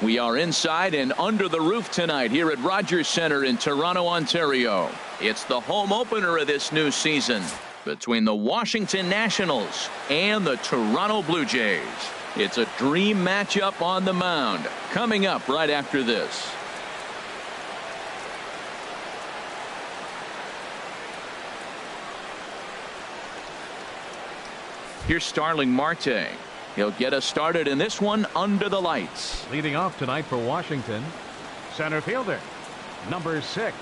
We are inside and under the roof tonight here at Rogers Centre in Toronto, Ontario. It's the home opener of this new season between the Washington Nationals and the Toronto Blue Jays. It's a dream matchup on the mound. Coming up right after this. Here's Starling Marte. He'll get us started in this one under the lights. Leading off tonight for Washington, center fielder, number 6.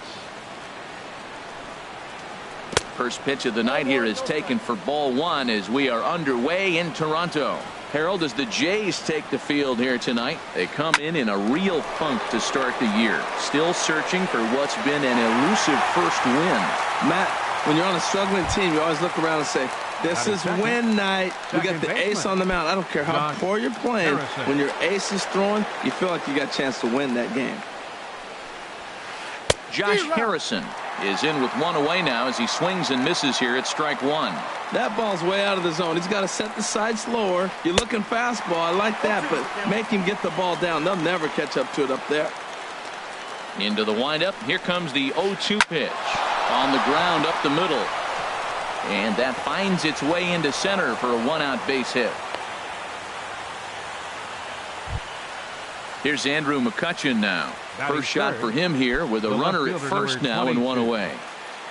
First pitch of the night here is taken for ball 1 as we are underway in Toronto. Harold, as the Jays take the field here tonight, they come in a real funk to start the year. Still searching for what's been an elusive first win. Matt, when you're on a struggling team, you always look around and say, this is win night. We got the ace on the mound. I don't care how poor you're playing. When your ace is throwing, you feel like you got a chance to win that game. Josh Harrison is in with one away now as he swings and misses here at strike 1. That ball's way out of the zone. He's got to set the side slower. You're looking fastball. I like that, but make him get the ball down. They'll never catch up to it up there. Into the windup. Here comes the 0-2 pitch. On the ground up the middle. And that finds its way into center for a 1-out base hit. Here's Andrew McCutchen now. First shot for him here with a runner at first now and 1 away.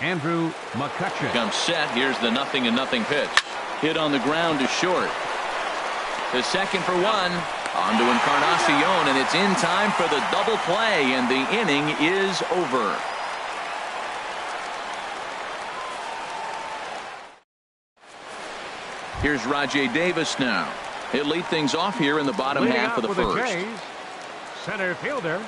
Andrew McCutchen comes set. Here's the 0-0 pitch. Hit on the ground to short. The second for 1. On to Encarnacion, and it's in time for the double play, and the inning is over. Here's Rajai Davis now. He'll lead things off here in the bottom half of the first. Jays, center fielder,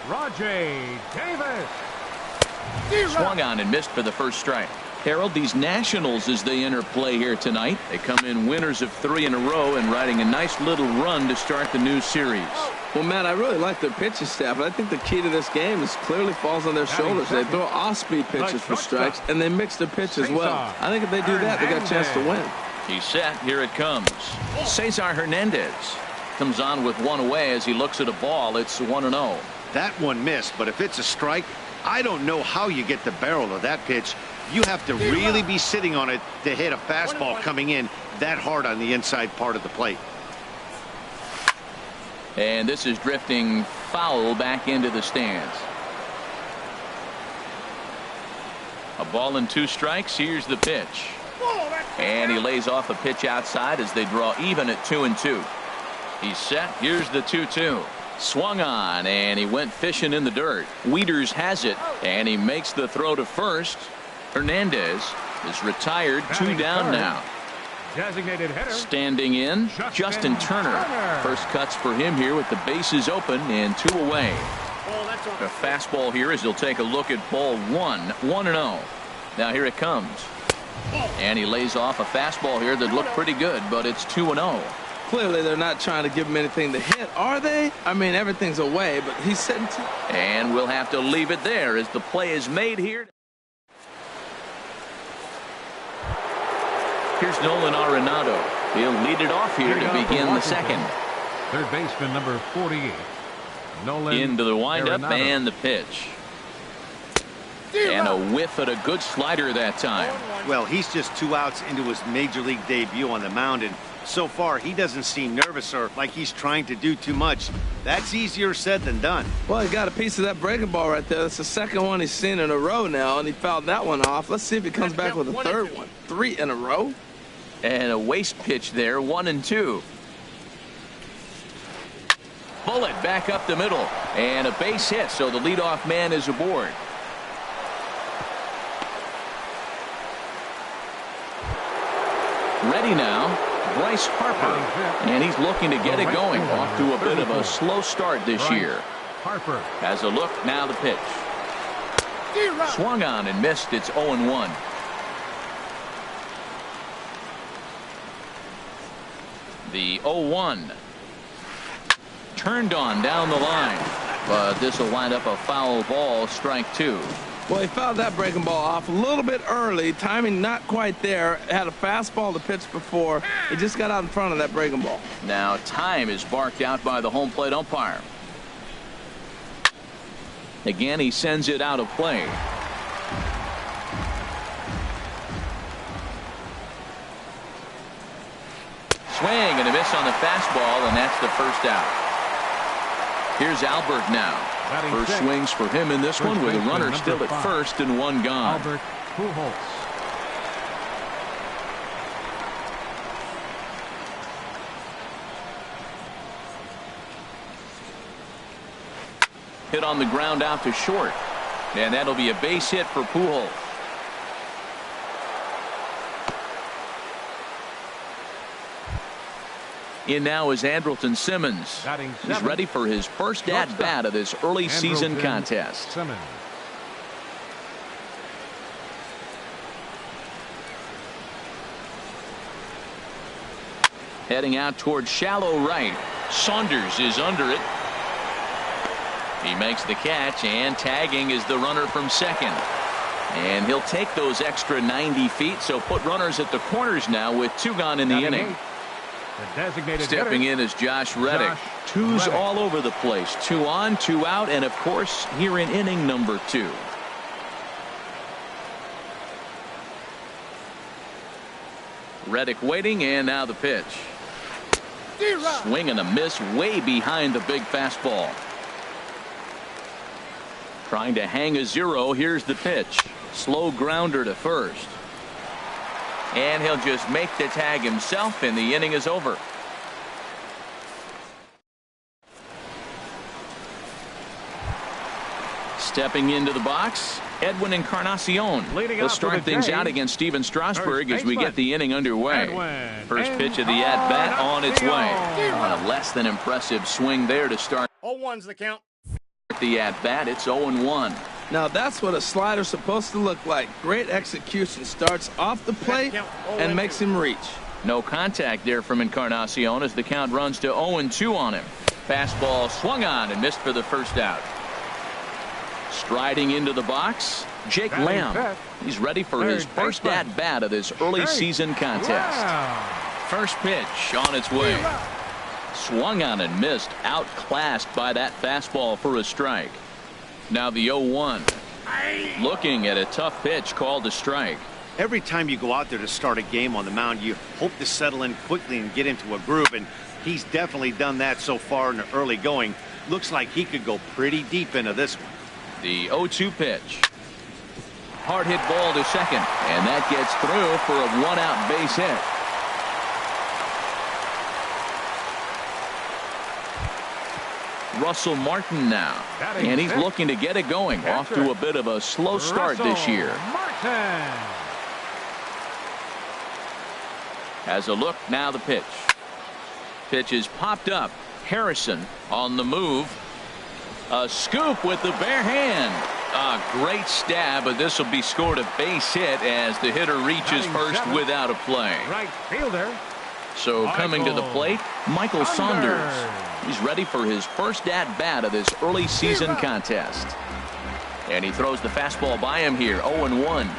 Rajai Davis. Swung on and missed for the first strike. Harold, these Nationals, as they enter play here tonight, they come in winners of 3 in a row and riding a nice little run to start the new series. Well, Matt, I really like their pitching staff, but I think the key to this game is clearly falls on their shoulders. They throw off-speed pitches for strikes, and they mix their pitch as well. I think if they do that, they got a chance to win. He's set. Here it comes. Cesar Hernandez comes on with 1 away as he looks at a ball. It's 1-0. That one missed, but if it's a strike, I don't know how you get the barrel of that pitch. You have to really be sitting on it to hit a fastball coming in that hard on the inside part of the plate. And this is drifting foul back into the stands. A ball and 2 strikes. Here's the pitch. And he lays off a pitch outside as they draw even at 2-2. He's set. Here's the 2-2. Swung on, and he went fishing in the dirt. Wieters has it, and he makes the throw to first. Hernandez is retired. 2 down now. Designated hitter. Standing in, Justin Turner. First cuts for him here with the bases open and 2 away. A fastball here as he'll take a look at ball 1. 1-0. Now here it comes. And he lays off a fastball here that looked pretty good, but it's 2-0. Clearly they're not trying to give him anything to hit, are they? I mean, everything's away, but he's sitting. And we'll have to leave it there as the play is made here. Here's Nolan Arenado. He'll lead it off here to begin the second. Third baseman number 48. Nolan into the windup Arenado. And the pitch. And a whiff at a good slider that time. Well, he's just 2 outs into his major league debut on the mound, and so far he doesn't seem nervous or like he's trying to do too much. That's easier said than done. Well, he got a piece of that breaking ball right there. That's the second one he's seen in a row now, and he fouled that one off. Let's see if he comes back with a third one. 3 in a row. And a waste pitch there. 1-2. Bullet back up the middle. And a base hit, so the leadoff man is aboard. Ready now, Bryce Harper, and he's looking to get it going. Off to a bit of a slow start this year. Harper has a look, now the pitch. Swung on and missed. It's 0-1. The 0-1 turned on down the line, but this will wind up a foul ball, strike 2. Well, he fouled that breaking ball off a little bit early. Timing not quite there. Had a fastball to pitch before. He just got out in front of that breaking ball. Now time is barked out by the home plate umpire. Again, he sends it out of play. Swing and a miss on the fastball, and that's the first out. Here's Albert now. First swings for him in this one with a runner still at first and one gone. Albert Pujols. Hit on the ground out to short. And that'll be a base hit for Pujols. In now is Andrelton Simmons. He's ready for his first at-bat of this early season contest. Simmons. Heading out towards shallow right. Saunders is under it. He makes the catch, and tagging is the runner from second. And he'll take those extra 90 feet, so put runners at the corners now with two gone in the inning. Stepping in is Josh Reddick. Twos all over the place. 2 on, 2 out, and of course here in inning number 2. Reddick waiting, and now the pitch. Swing and a miss way behind the big fastball. Trying to hang a 0. Here's the pitch. Slow grounder to first. And he'll just make the tag himself, and the inning is over. Stepping into the box, Edwin Encarnacion. He'll start things out against Steven Strasburg as we get the inning underway. First pitch of the at-bat on its way. On a less than impressive swing there to start. 0-1's the count. The at-bat, it's 0-1. Now that's what a slider's supposed to look like. Great execution. Starts off the plate and makes him reach. No contact there from Encarnacion as the count runs to 0-2 on him. Fastball swung on and missed for the first out. Striding into the box, Jake Lamb. He's ready for his first at-bat of this early season contest. First pitch on its way. Swung on and missed, outclassed by that fastball for a strike. Now the 0-1. Looking at a tough pitch called a strike. Every time you go out there to start a game on the mound, you hope to settle in quickly and get into a groove, and he's definitely done that so far in the early going. Looks like he could go pretty deep into this one. The 0-2 pitch. Hard hit ball to second, and that gets through for a 1-out base hit. Russell Martin now, and he's looking to get it going. Off to a bit of a slow start this year. Has a look, now the pitch. Pitch is popped up. Harrison on the move. A scoop with the bare hand. A great stab, but this will be scored a base hit as the hitter reaches first without a play. Right fielder. So coming to the plate, Michael Saunders. He's ready for his first at-bat of this early season contest. And he throws the fastball by him here, 0-1.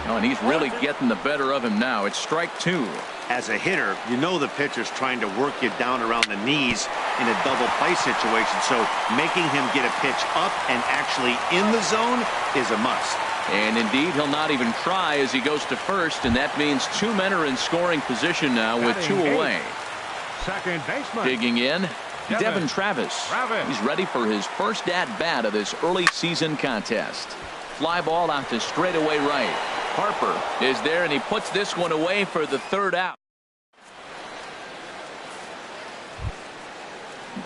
Oh, and he's really getting the better of him now. It's strike 2. As a hitter, you know the pitcher's trying to work you down around the knees in a double play situation, so making him get a pitch up and actually in the zone is a must. And indeed, he'll not even try as he goes to first, and that means 2 men are in scoring position now with 2 away. Second baseman. Digging in, Devin Travis. He's ready for his first at-bat of this early season contest. Fly ball out to straightaway right. Harper is there, and he puts this one away for the 3rd out.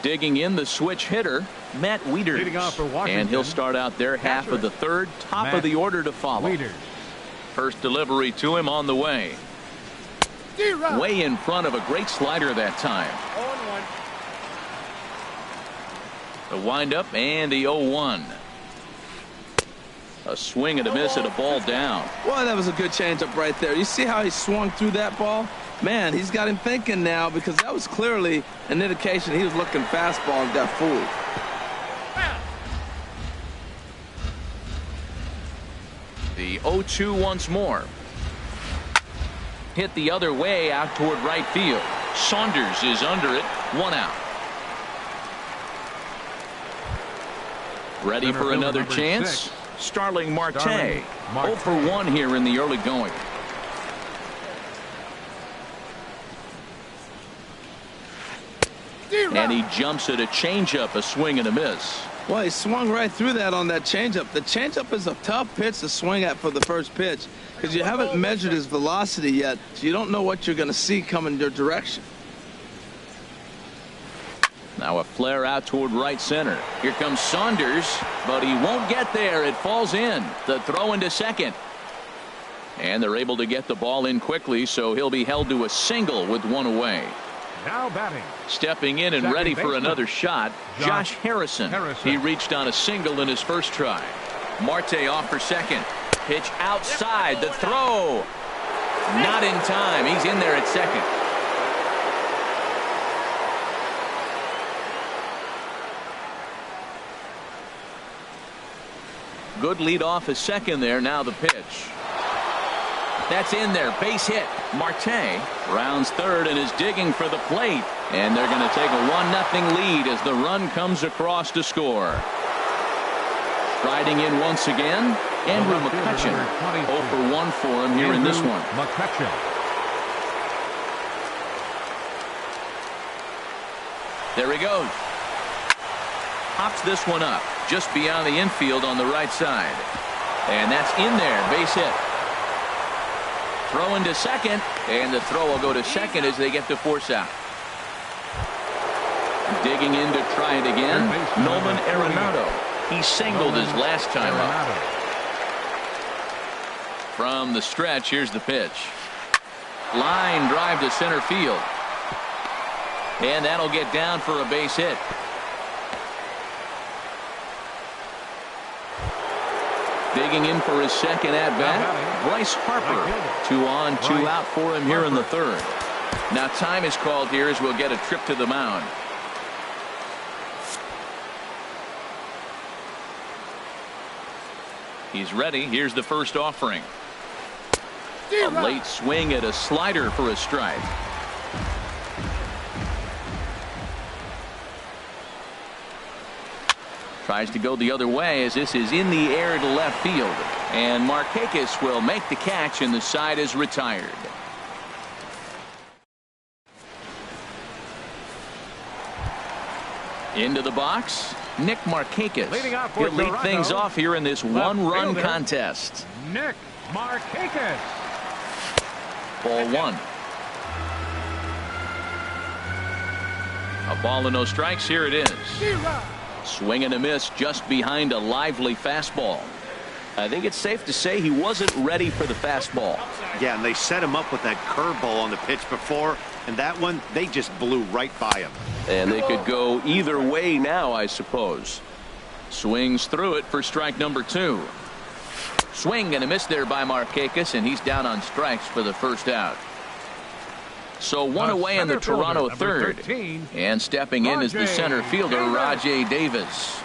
Digging in, the switch hitter, Matt Wieters. And he'll start out there half of the 3rd, top of the order to follow. First delivery to him on the way. Way in front of a great slider that time. 0-1. The windup and the 0-1. A swing and a miss at a ball down. Well, that was a good changeup right there. You see how he swung through that ball? Man, he's got him thinking now, because that was clearly an indication he was looking fastball and got fooled. The 0-2 once more. Hit the other way out toward right field. Saunders is under it. 1 out. Ready for another chance? Starling Marte. 0 for 1 here in the early going. And he jumps at a changeup, a swing and a miss. Well, he swung right through that on that changeup. The changeup is a tough pitch to swing at for the first pitch because you haven't measured his velocity yet, so you don't know what you're going to see coming your direction. Now a flare out toward right center. Here comes Saunders, but he won't get there. It falls in. The throw into second. And they're able to get the ball in quickly, so he'll be held to a single with one away. Now batting. Stepping in and ready for another shot, Josh Harrison. He reached on a single in his first try. Marte off for second. Pitch outside. The throw. Not in time. He's in there at second. Good lead off his second there. Now the pitch. That's in there. Base hit. Marte rounds third and is digging for the plate. And they're going to take a 1-0 lead as the run comes across to score. Striding in once again, Andrew McCutchen. 0 for 1 for him here in this one. McCutchen. There he goes. Pops this one up just beyond the infield on the right side. And that's in there. Base hit. Throw into second, and the throw will go to second as they get to force out. Digging in to try it again, Nolan Arenado. He singled his last time up. From the stretch, here's the pitch. Line drive to center field. And that'll get down for a base hit. Digging in for his second at-bat, Bryce Harper. 2 on, 2 out for him here in the third. Now time is called here as we'll get a trip to the mound. He's ready. Here's the first offering. A late swing at a slider for a strike. Tries to go the other way as this is in the air to left field. And Markakis will make the catch and the side is retired. Into the box, Nick Markakis. He'll lead things off here in this one-run contest. Nick Markakis. Ball 1. A ball and no strikes. Here it is. Swing and a miss just behind a lively fastball. I think it's safe to say he wasn't ready for the fastball. Yeah, and they set him up with that curveball on the pitch before, and that one, they just blew right by him. And they could go either way now, I suppose. Swings through it for strike number 2. Swing and a miss there by Markakis, and he's down on strikes for the first out. So one away in the Toronto third. 13, and stepping in is the center fielder, Rajay Davis.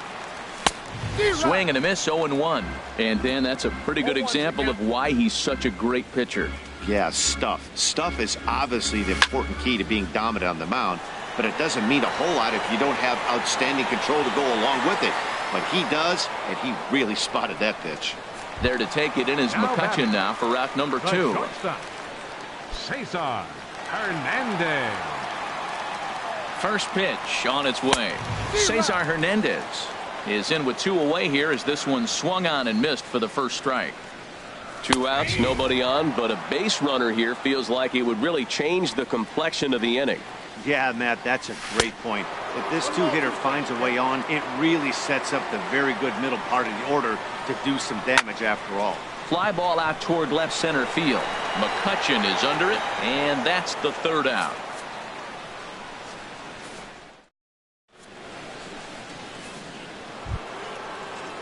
Swing and a miss, 0-1. And then that's a pretty good example of why he's such a great pitcher. Yeah, stuff. Stuff is obviously the important key to being dominant on the mound, but it doesn't mean a whole lot if you don't have outstanding control to go along with it. But he does, and he really spotted that pitch. There to take it in is McCutchen now for route number 2. Cesar Hernandez. First pitch on its way. Cesar Hernandez is in with 2 away here as this one swung on and missed for the first strike. 2 outs, nobody on, but a base runner here feels like it would really change the complexion of the inning. Yeah, Matt, that's a great point. If this 2-hitter finds a way on, it really sets up the very good middle part of the order to do some damage after all. Fly ball out toward left center field. McCutchen is under it, and that's the third out.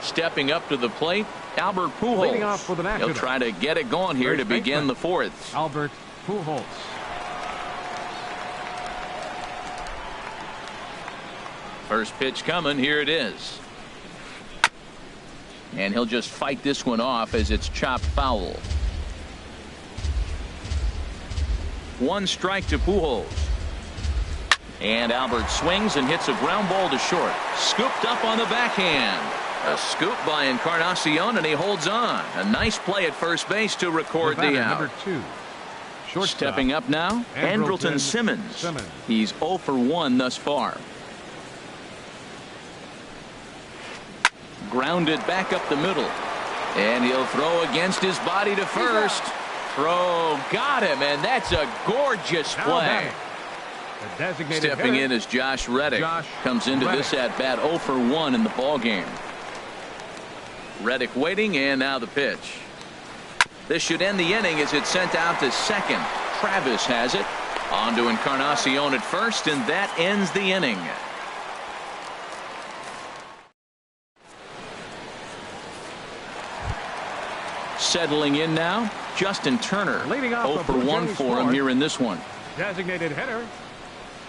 Stepping up to the plate, Albert Pujols. He'll try to get it going here to begin the fourth. Albert Pujols. First pitch coming. Here it is. And he'll just fight this one off as it's chopped foul. 1 strike to Pujols. And Albert swings and hits a ground ball to short. Scooped up on the backhand. A scoop by Encarnacion, and he holds on. A nice play at first base to record the out. Number 2. Stepping up now, Andrelton Simmons. He's 0 for 1 thus far. Grounded back up the middle. And he'll throw against his body to first. Throw got him, and that's a gorgeous play. Stepping in is Josh Reddick. Comes into this at bat 0 for 1 in the ball game. Reddick waiting, and now the pitch. This should end the inning as it's sent out to second. Travis has it. On to Encarnacion at first, and that ends the inning. Settling in now, Justin Turner. 0 for 1 for him here in this one. Designated hitter,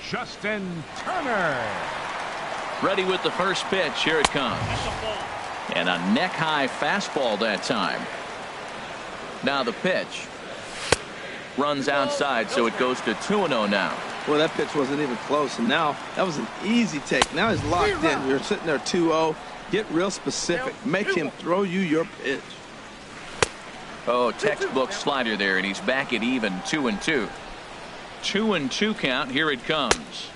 Justin Turner. Ready with the first pitch. Here it comes. And a neck-high fastball that time. Now the pitch. Runs outside, so it goes to 2-0 now. Well, that pitch wasn't even close, and now that was an easy take. Now he's locked in. You're sitting there 2-0. Get real specific. Make him throw you your pitch. Oh, textbook slider there, and he's back at even 2-2. 2-2 count. Here it comes.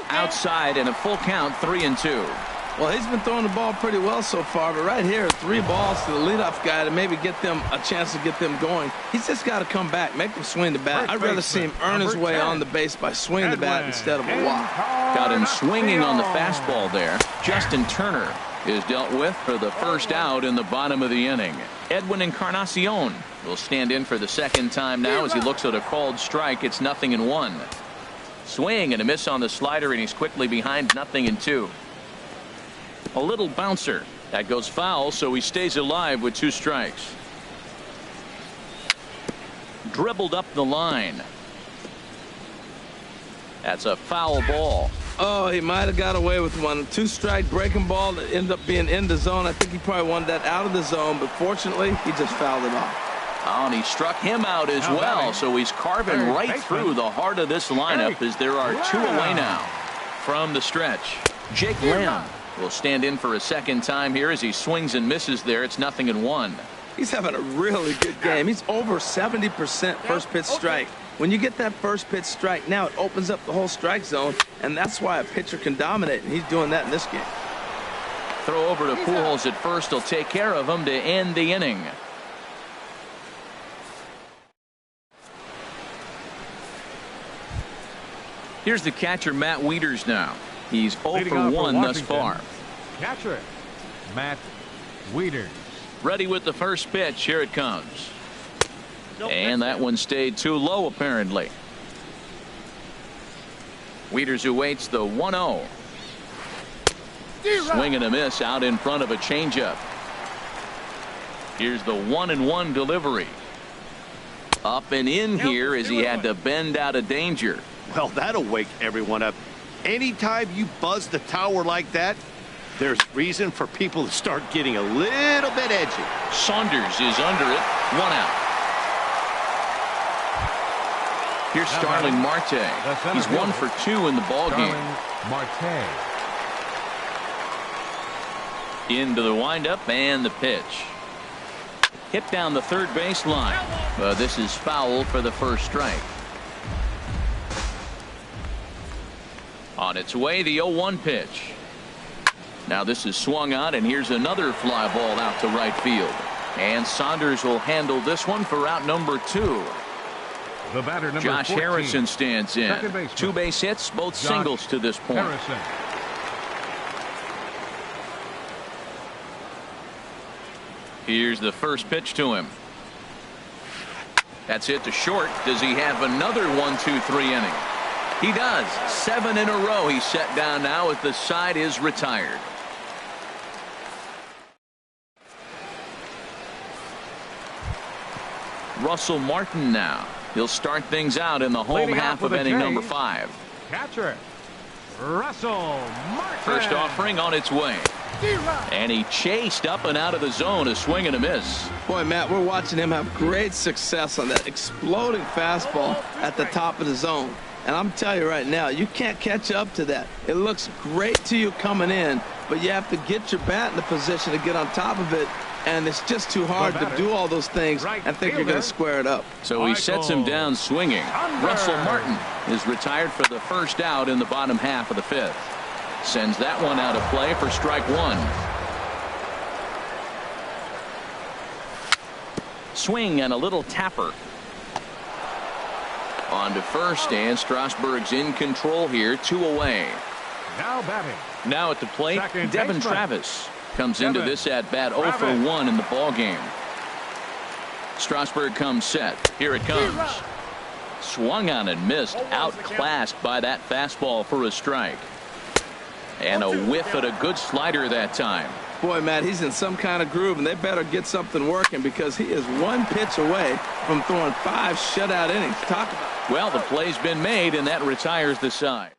Outside and a full count, 3-2. Well, he's been throwing the ball pretty well so far, but right here, 3 balls to the leadoff guy to maybe get them a chance to get them going. He's just got to come back, make him swing the bat. I'd rather see him earn his way on the base by swinging the bat instead of a walk. Got him swinging on the fastball there. Justin Turner is dealt with for the first out in the bottom of the inning. Edwin Encarnacion will stand in for the second time now as he looks at a called strike. It's 0-1. Swing and a miss on the slider, and he's quickly behind 0-2. A little bouncer that goes foul, so he stays alive with 2 strikes. Dribbled up the line. That's a foul ball. Oh, he might have got away with one. 2-strike breaking ball that ended up being in the zone. I think he probably wanted that out of the zone, but fortunately he just fouled it off. Oh, and he struck him out as well, so he's carving right through the heart of this lineup as there are 2 away now from the stretch. Jake Lamb will stand in for a second time here as he swings and misses there. It's 0-1. He's having a really good game. He's over 70% first pitch strike. When you get that first pitch strike, now it opens up the whole strike zone, and that's why a pitcher can dominate, and he's doing that in this game. Throw over to Pujols at first. He'll take care of him to end the inning. Here's the catcher, Matt Wieters now. He's 0 for 1 thus far. Catcher, Matt Wieters. Ready with the first pitch. Here it comes. And that one stayed too low, apparently. Wieters who waits the 1-0. Swing and a miss out in front of a changeup. Here's the 1-1 delivery. Up and in here as he had to bend out of danger. Well, that'll wake everyone up. Anytime you buzz the tower like that, there's reason for people to start getting a little bit edgy. Saunders is under it. 1 out. Here's Starling Marte. He's 1 for 2 in the ball game. Marte. Into the windup and the pitch. Hit down the third baseline. But this is foul for the first strike. On its way, the 0-1 pitch. Now this is swung on, and here's another fly ball out to right field. And Saunders will handle this one for out number 2. The batter, number Josh 14. Harrison stands in. 2 base hits, both singles to this point. Harrison. Here's the first pitch to him. That's hit to short. Does he have another 1-2-3 inning? He does. 7 in a row he's set down now as the side is retired. Russell Martin now. He'll start things out in the home half of inning number 5. Catcher, Russell Martin. First offering on its way. And he chased up and out of the zone, a swing and a miss. Boy, Matt, we're watching him have great success on that exploding fastball at the top of the zone. And I'm telling you right now, you can't catch up to that. It looks great to you coming in, but you have to get your bat in the position to get on top of it. And it's just too hard to do all those things and think you're going to square it up. So he sets him down swinging. Russell Martin is retired for the first out in the bottom half of the fifth. Sends that one out of play for strike one. Swing and a little tapper. On to first, and Strasburg's in control here, 2 away. Now batting. Now at the plate, Devin Travis comes into this at bat 0 for 1 in the ball game. Strasburg comes set. Here it comes. Swung on and missed, outclassed by that fastball for a strike. And a whiff at a good slider that time. Boy, Matt, he's in some kind of groove, and they better get something working because he is 1 pitch away from throwing 5 shutout innings. Talk about it. Well, the play's been made, and that retires the side.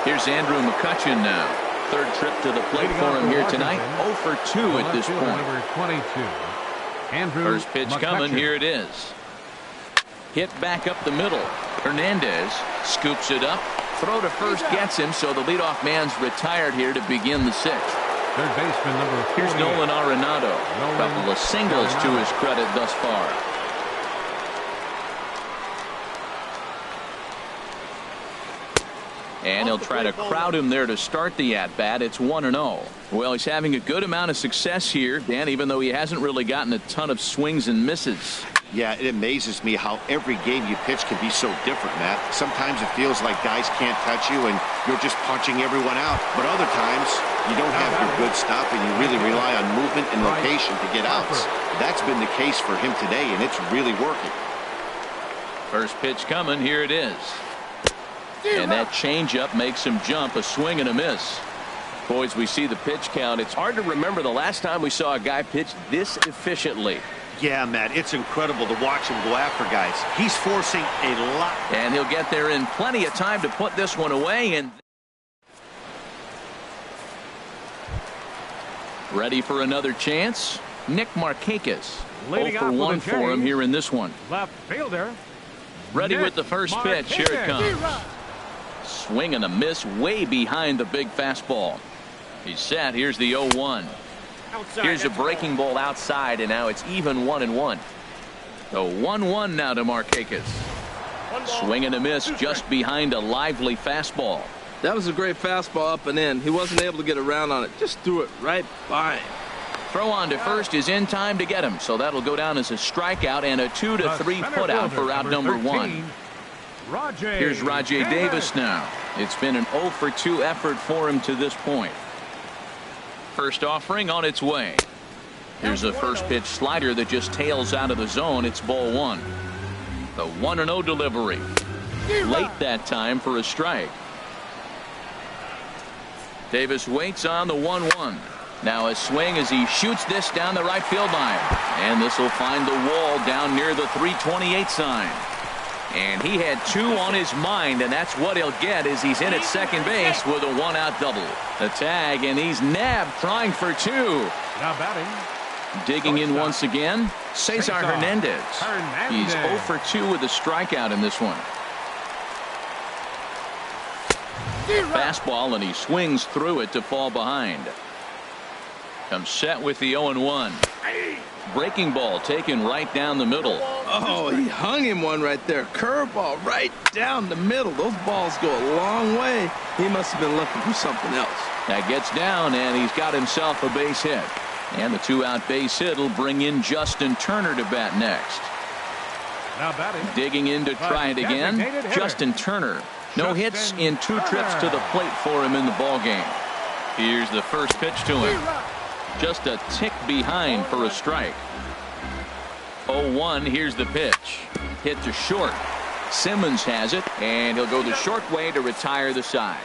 Here's Andrew McCutchen now. Third trip to the plate for him here tonight. 0 for 2 at this point. Number 22. Andrew First pitch coming. Here it is. Hit back up the middle. Hernandez scoops it up. Throw to first gets him, so the leadoff man's retired here to begin the sixth. Third baseman number 48. Here's Nolan Arenado. A couple of singles to his credit thus far. And he'll try to crowd him there to start the at-bat. It's 1-0. Well, he's having a good amount of success here, Dan, even though he hasn't really gotten a ton of swings and misses. Yeah, it amazes me how every game you pitch can be so different, Matt. Sometimes it feels like guys can't touch you and you're just punching everyone out. But other times, you don't have your good stuff and you really rely on movement and location to get outs. That's been the case for him today, and it's really working. First pitch coming. Here it is. And that changeup makes him jump. A swing and a miss. Boys, we see the pitch count. It's hard to remember the last time we saw a guy pitch this efficiently. Yeah, Matt, it's incredible to watch him go after guys. He's forcing a lot. And he'll get there in plenty of time to put this one away. And ready for another chance. Nick Markakis. 0 for 1 for him here in this one. Left fielder. Ready with the first pitch. Here it comes. Swing and a miss way behind the big fastball. He's set. Here's the 0-1. Here's a breaking ball outside, and now it's even 1-1. The 1-1 now to Markakis. Swing and a miss just behind a lively fastball. That was a great fastball up and in. He wasn't able to get around on it. Just threw it right by him. Throw on to first is in time to get him, so that'll go down as a strikeout and a 2-3 putout for out number 1. Here's Rajay Davis now. It's been an 0 for 2 effort for him to this point. First offering on its way. Here's a first pitch slider that just tails out of the zone. It's ball 1. The 1-0 delivery. Late that time for a strike. Davis waits on the 1-1. Now a swing as he shoots this down the right field line. And this will find the wall down near the 328 sign. And he had 2 on his mind, and that's what he'll get as he's in at second base with a 1-out double. The tag, and he's nabbed trying for 2. Now batting. Digging in once again, Cesar Hernandez. He's 0 for 2 with a strikeout in this one. Fastball, and he swings through it to fall behind. Comes set with the 0-1. Breaking ball taken right down the middle. Oh, he hung him one right there. Curveball right down the middle. Those balls go a long way. He must have been looking for something else. That gets down, and he's got himself a base hit. And the 2-out base hit will bring in Justin Turner to bat next. Now batting. Digging in to try it again. Justin Turner. No hits in 2 trips to the plate for him in the ball game. Here's the first pitch to him. Just a tick behind for a strike. 0-1. Here's the pitch. Hit to short. Simmons has it, and he'll go the short way to retire the side.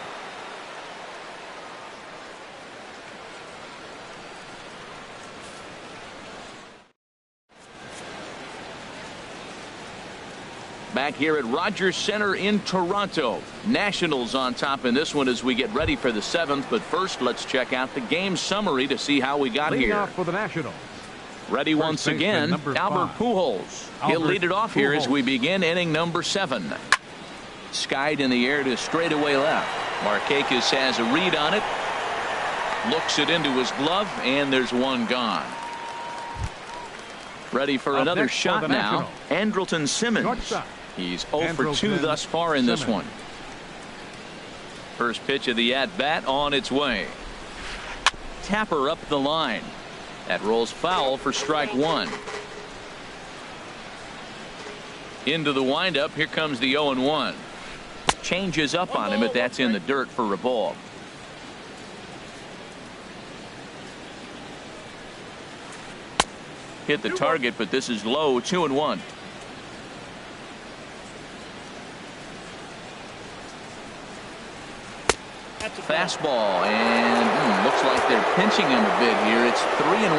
Back here at Rogers Center in Toronto. Nationals on top in this one as we get ready for the 7th. But first, let's check out the game summary to see how we got Leading here. off for the Nationals. Ready once again, Albert Pujols. He'll lead it off here as we begin inning number 7. Skied in the air to straightaway left. Markakis has a read on it. Looks it into his glove, and there's one gone. Ready for another shot now. Andrelton Simmons. He's 0 for 2 thus far in this one. First pitch of the at-bat on its way. Tapper up the line. That rolls foul for strike 1. Into the windup. Here comes the 0-1. Changes up on him, but that's in the dirt for a ball. Hit the target, but this is low. 2-1. Fastball, and looks like they're pinching him a bit here. It's 3-1.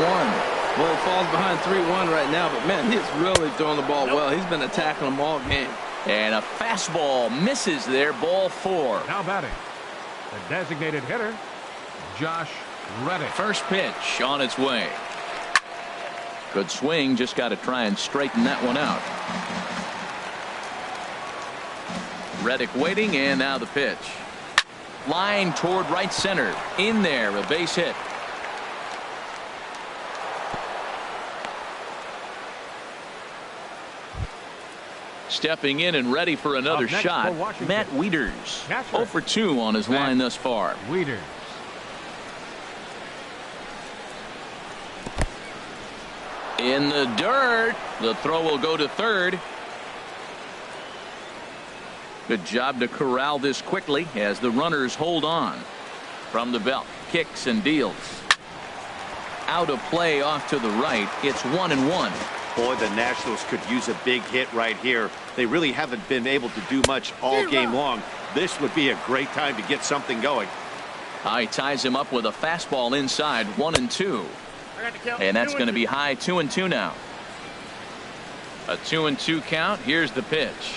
Well, it falls behind 3-1 right now, but man, he's really throwing the ball well. He's been attacking them all game. And a fastball misses there. Ball 4. Now batting, the designated hitter, Josh Reddick. First pitch on its way. Good swing. Just got to try and straighten that one out. Reddick waiting, and now the pitch. Line toward right center. In there, a base hit. Stepping in and ready for another shot, Matt Wieters. 0 for 2 on his line thus far. Wieters. In the dirt. The throw will go to third. Good job to corral this quickly as the runners hold on. From the belt, kicks and deals. Out of play off to the right. It's 1-1. Boy, the Nationals could use a big hit right here. They really haven't been able to do much all game long. This would be a great time to get something going. He ties him up with a fastball inside. 1-2. And that's going to be high. 2-2 now. A 2-2 count. Here's the pitch.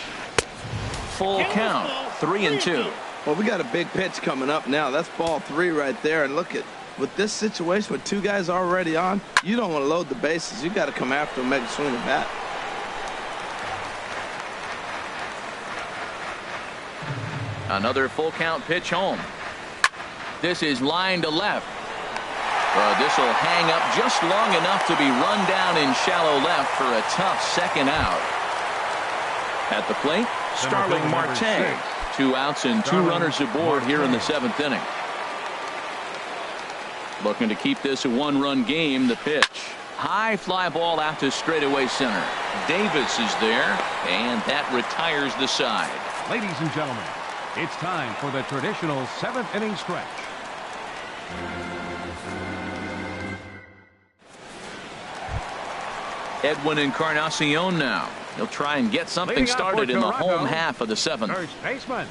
Full count. 3-2. Well, we got a big pitch coming up now. That's ball 3 right there. And look at with this situation with 2 guys already on, you don't want to load the bases. You got to come after him, make a swing of bat. Another full count pitch home. This is line to left. This will hang up just long enough to be run down in shallow left for a tough second out. At the plate, Starling Marte. 2 outs and 2 runners aboard here in the 7th inning. Looking to keep this a 1-run game. The pitch. High fly ball out to straightaway center. Davis is there, and that retires the side. Ladies and gentlemen, it's time for the traditional 7th inning stretch. Edwin Encarnacion now. He'll try and get something started in the home half of the 7th. First baseman,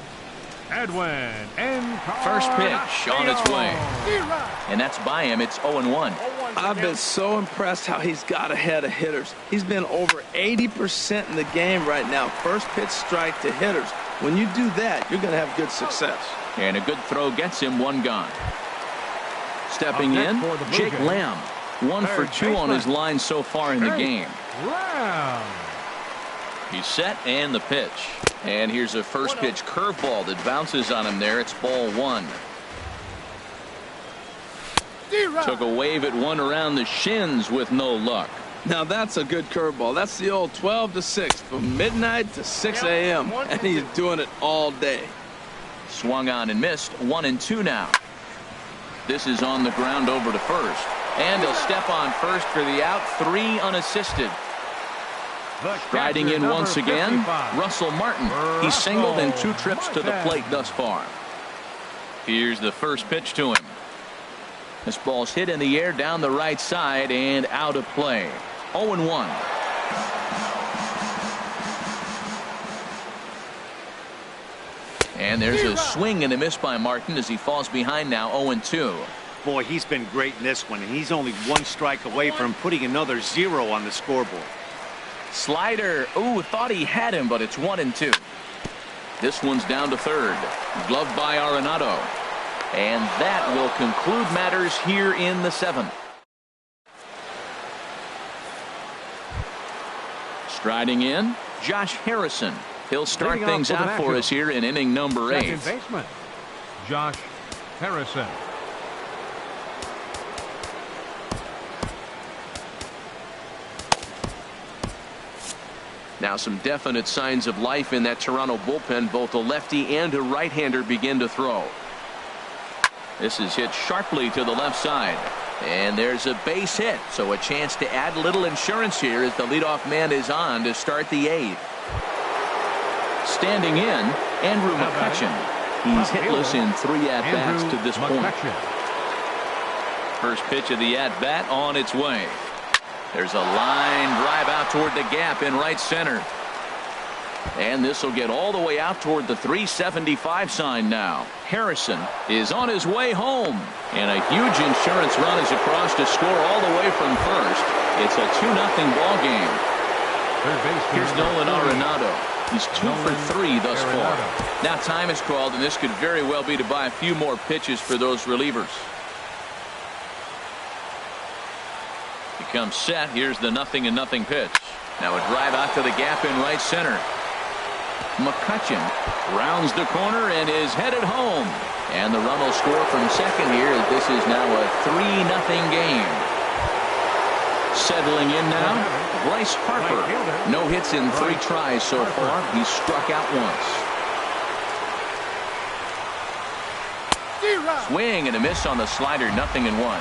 Edwin Encarnacion. First pitch on its way. And that's by him. It's 0-1. I've been so impressed how he's got ahead of hitters. He's been over 80% in the game right now. First pitch strike to hitters. When you do that, you're going to have good success. And a good throw gets him 1 gone. Stepping in, Jake Lamb. 1 for 2 on his line so far in the game. He's set, and the pitch. And here's a first pitch curveball that bounces on him there. It's ball 1. Took a wave at one around the shins with no luck. Now that's a good curveball. That's the old 12 to 6 from midnight to 6 a.m. and he's doing it all day. Swung on and missed. 1-2 now. This is on the ground over to first. And he'll step on first for the out. 3 unassisted. Striding in once again, Russell Martin. He's singled in 2 trips to the plate thus far. Here's the first pitch to him. This ball's hit in the air down the right side and out of play. 0-1. And there's a swing and a miss by Martin as he falls behind now. 0-2. Boy, he's been great in this one, and he's only 1 strike away from putting another 0 on the scoreboard. Slider. Ooh, thought he had him, but it's 1-2. This one's down to third. Gloved by Arenado. And that will conclude matters here in the 7th. Striding in, Josh Harrison. He'll start Leading things off for the out for us here in inning number 8. Second baseman, Josh Harrison. Now some definite signs of life in that Toronto bullpen. Both a lefty and a right-hander begin to throw. This is hit sharply to the left side. And there's a base hit. So a chance to add a little insurance here as the leadoff man is on to start the 8th. Standing in, Andrew McCutchen. He's hitless in 3 at-bats to this point. First pitch of the at-bat on its way. There's a line drive out toward the gap in right center. And this will get all the way out toward the 375 sign now. Harrison is on his way home. And a huge insurance run is across to score all the way from first. It's a 2-0 ball game. Here's Nolan Arenado. He's 2 for 3 thus far. Now time is called, and this could very well be to buy a few more pitches for those relievers. He comes set. Here's the 0-0 pitch. Now a drive out to the gap in right center. McCutchen rounds the corner and is headed home. And the run will score from second here. This is now a 3-0 game. Settling in now, Bryce Harper. No hits in 3 tries so far. He's struck out once. Swing and a miss on the slider. 0-1.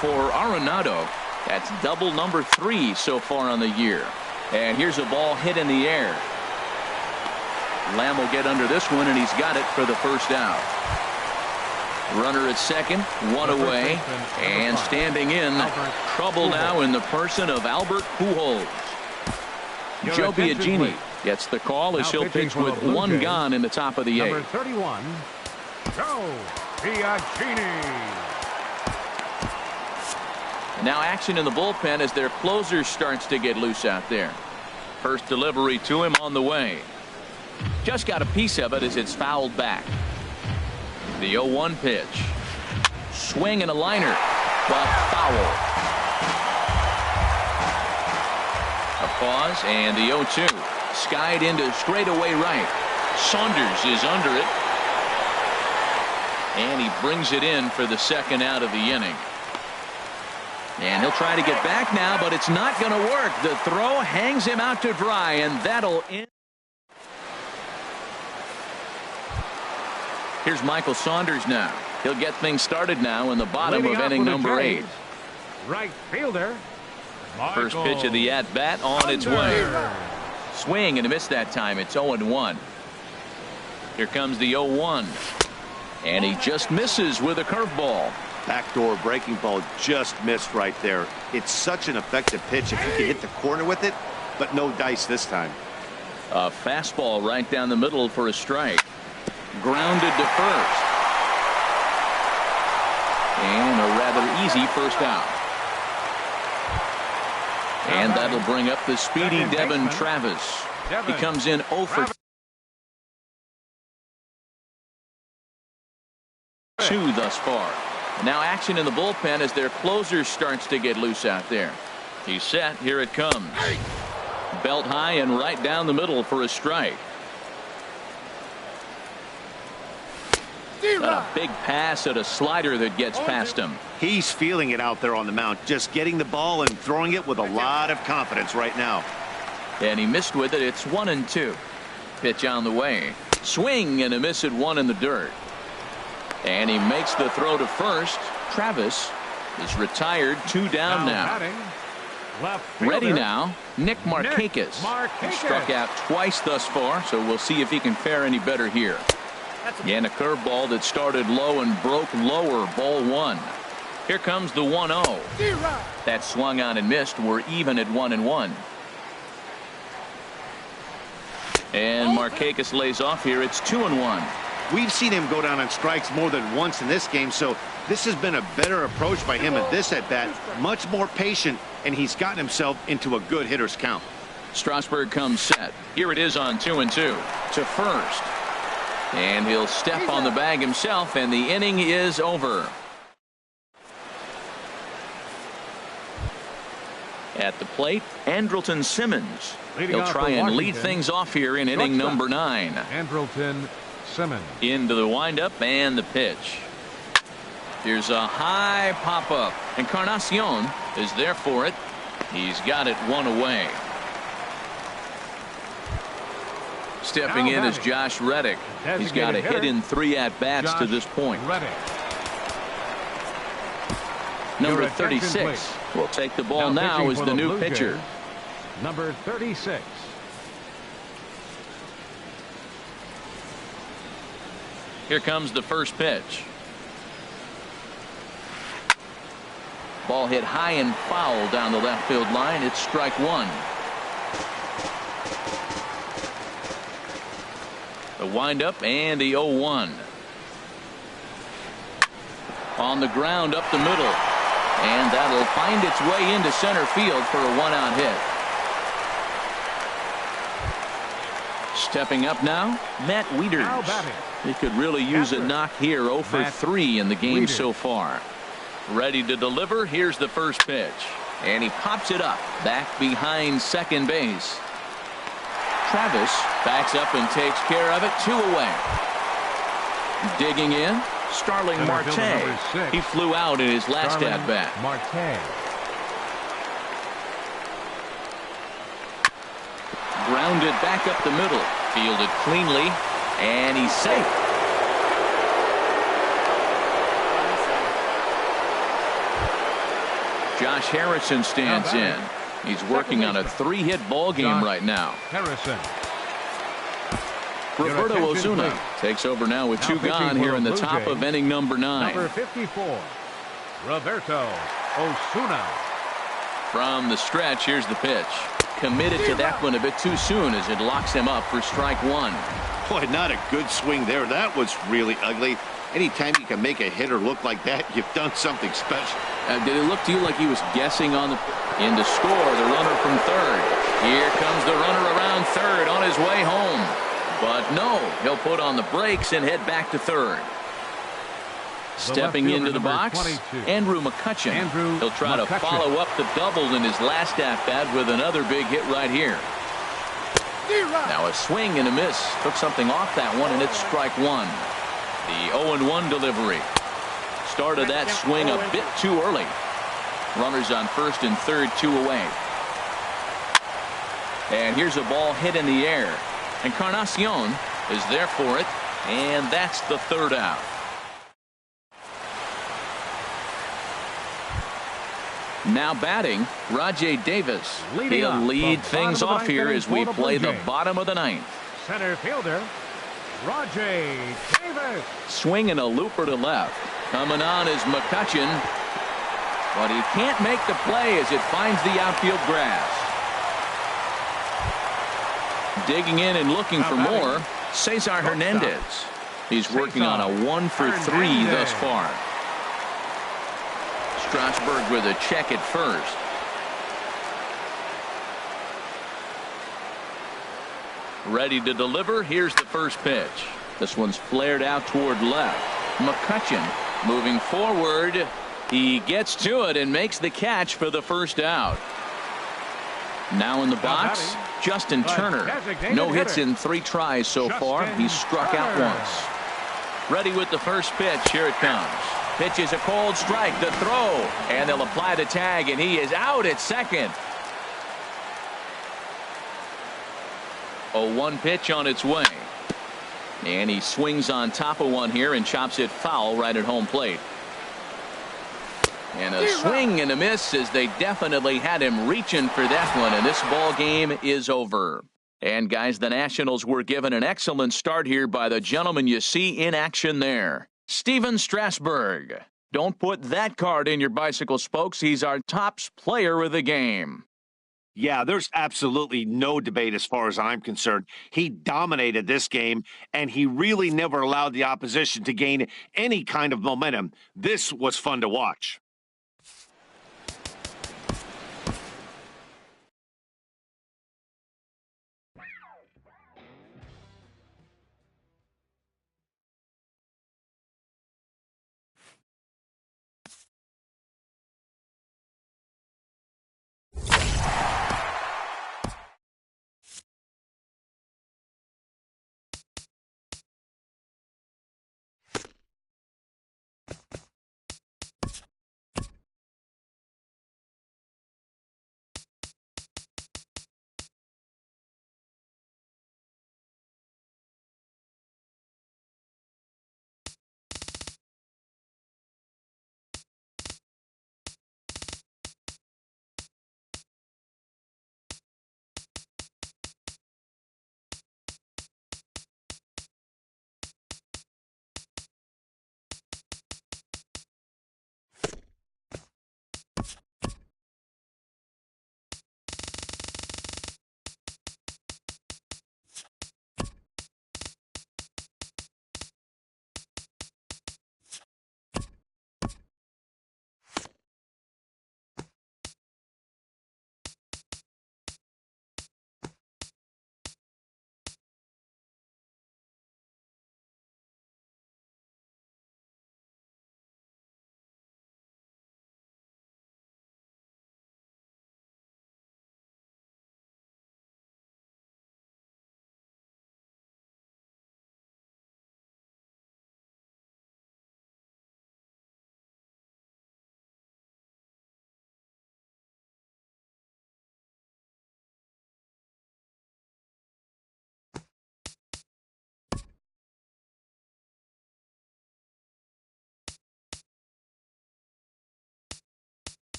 For Arenado, that's double number 3 so far on the year. And here's a ball hit in the air. Lamb will get under this one, and he's got it for the first out. Runner at second, 1 away, and standing in, trouble now in the person of Albert Pujols. Joe Biagini gets the call as he'll pitch with 1 gone in the top of the 8th. Number 31, Joe Biagini. Now action in the bullpen as their closer starts to get loose out there. First delivery to him on the way. Just got a piece of it as it's fouled back. The 0-1 pitch. Swing and a liner, but foul. A pause and the 0-2. Skied into straightaway right. Saunders is under it. And he brings it in for the second out of the inning. And he'll try to get back now, but it's not going to work. The throw hangs him out to dry, and that'll end. Here's Michael Saunders now. He'll get things started now in the bottom of inning number 8. Right fielder. First pitch of the at-bat on its way. Swing and a miss that time. It's 0-1. Here comes the 0-1. And he just misses with a curveball. Backdoor breaking ball just missed right there. It's such an effective pitch if you can hit the corner with it, but no dice this time. A fastball right down the middle for a strike. Grounded to first. And a rather easy first out. And that'll bring up the speedy Devin Travis. He comes in 0 for 2 thus far. Now action in the bullpen as their closer starts to get loose out there. He's set. Here it comes. Belt high and right down the middle for a strike. Got a big pass at a slider that gets past him. He's feeling it out there on the mound, just getting the ball and throwing it with a lot of confidence right now. And he missed with it. It's 1-2. Pitch on the way. Swing and a miss at 1 in the dirt. And he makes the throw to first. Travis is retired. 2 down now. Ready now, Nick Markakis. He struck out twice thus far, so we'll see if he can fare any better here. And a curveball that started low and broke lower. Ball 1. Here comes the 1-0. That swung on and missed. We're even at 1-1. And Markakis lays off here. It's 2-1. We've seen him go down on strikes more than once in this game, so this has been a better approach by him at this at-bat. Much more patient, and he's gotten himself into a good hitter's count. Strasburg comes set. Here it is on 2-2 to first. And he'll step on the bag himself, and the inning is over. At the plate, Andrelton Simmons. Leading He'll off try for and lead Washington, things off here in inning shortstop, number 9. Andrelton Simmons. Into the windup and the pitch. Here's a high pop-up. Encarnacion is there for it. He's got it one away. Stepping in is Josh Reddick. He's got a hit in 3 at-bats to this point. Reddick. Number 36 will take the ball now as the new pitcher. Number 36. Here comes the first pitch. Ball hit high and foul down the left field line. It's strike 1. The windup and the 0-1. On the ground up the middle. And that'll find its way into center field for a 1-out hit. Stepping up now, Matt Wieters. He could really use a knock here. 0 for 3 in the game so far. Ready to deliver. Here's the first pitch. And he pops it up back behind second base. Travis backs up and takes care of it. 2 away. Digging in, Starling Marte. He flew out in his last at-bat. Marte. Grounded back up the middle. Fielded cleanly. And he's safe. Josh Harrison stands in. He's working on a 3-hit ball game right now. Harrison. Roberto Osuna takes over now with 2 gone here in the top of inning number 9. Number 54, Roberto Osuna. From the stretch, here's the pitch. Committed to that one a bit too soon as it locks him up for strike 1. Boy, not a good swing there. That was really ugly. Anytime you can make a hitter look like that, you've done something special. Did it look to you like he was guessing on the in to score the runner from third? Here comes the runner around third on his way home. But no, he'll put on the brakes and head back to third. Stepping into the box, 22. Andrew McCutchen. He'll try to follow up the double in his last at-bat with another big hit right here. Now a swing and a miss. Took something off that one, and it's strike 1. The 0-1 delivery. Started that swing a bit too early. Runners on first and third, 2 away. And here's a ball hit in the air. Encarnacion is there for it, and that's the 3rd out. Now batting, Rajay Davis. He'll lead things off here as we play the bottom of the 9th. Center fielder, Rajay Davis. Swinging a looper to left. Coming on is McCutchen. But he can't make the play as it finds the outfield grass. Digging in and looking for more, Cesar Hernandez. He's working on a 1 for 3 thus far. Strasburg with a check at first. Ready to deliver. Here's the first pitch. This one's flared out toward left. McCutchen moving forward. He gets to it and makes the catch for the 1st out. Now in the box, Justin Turner. No hits in 3 tries so far. He's struck out once. Ready with the first pitch. Here it comes. Pitch is a cold strike. The throw. And they'll apply the tag, and he is out at second. 0-1 pitch on its way. And he swings on top of one here and chops it foul right at home plate. And a swing and a miss as they definitely had him reaching for that one, and this ball game is over. And guys, the Nationals were given an excellent start here by the gentleman you see in action there, Steven Strasburg. Don't put that card in your bicycle spokes. He's our top player of the game. Yeah, there's absolutely no debate as far as I'm concerned. He dominated this game, and he really never allowed the opposition to gain any kind of momentum. This was fun to watch.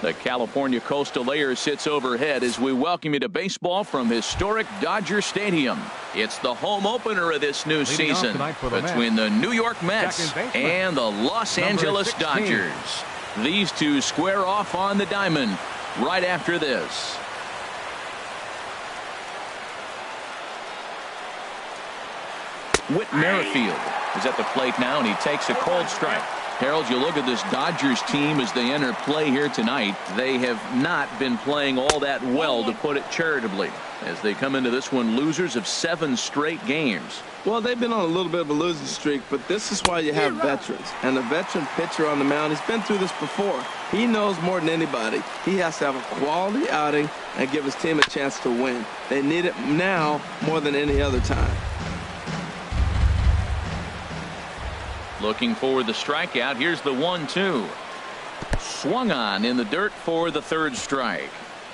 The California Coastal Air sits overhead as we welcome you to baseball from historic Dodger Stadium. It's the home opener of this new season between the New York Mets and the Los Angeles Dodgers. These two square off on the diamond right after this. Whit Merrifield is at the plate now, and he takes a cold strike. Harold, you look at this Dodgers team as they enter play here tonight. They have not been playing all that well, to put it charitably, as they come into this one losers of 7 straight games. Well, they've been on a little bit of a losing streak, but this is why you have veterans. And a veteran pitcher on the mound, he's been through this before. He knows more than anybody. He has to have a quality outing and give his team a chance to win. They need it now more than any other time. Looking for the strikeout. Here's the 1-2. Swung on in the dirt for the 3rd strike.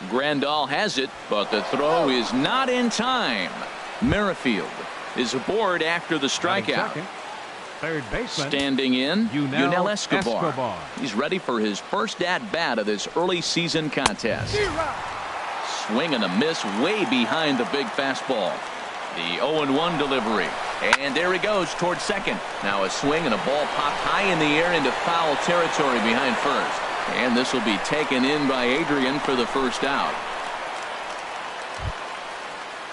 Grandal has it, but the throw is not in time. Merrifield is aboard after the strikeout. Third baseman standing in, Yunel Escobar. He's ready for his first at-bat of this early season contest. Swing and a miss way behind the big fastball. The 0-1 delivery. And there he goes towards second. Now a swing and a ball popped high in the air into foul territory behind first. And this will be taken in by Adrian for the first out.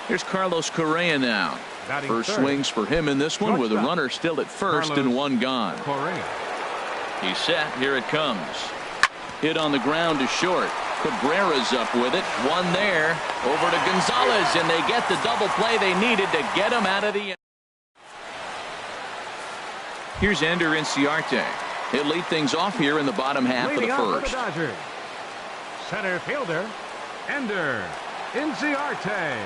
Here's Carlos Correa now. First swings for him in this one with a runner still at first and 1 gone. He's set. Here it comes. Hit on the ground to short. Cabrera's up with it. One there. Over to Gonzalez, and they get the double play they needed to get him out of the. Here's Ender Inciarte. He'll lead things off here in the bottom half of the first. Center fielder, Ender Inciarte.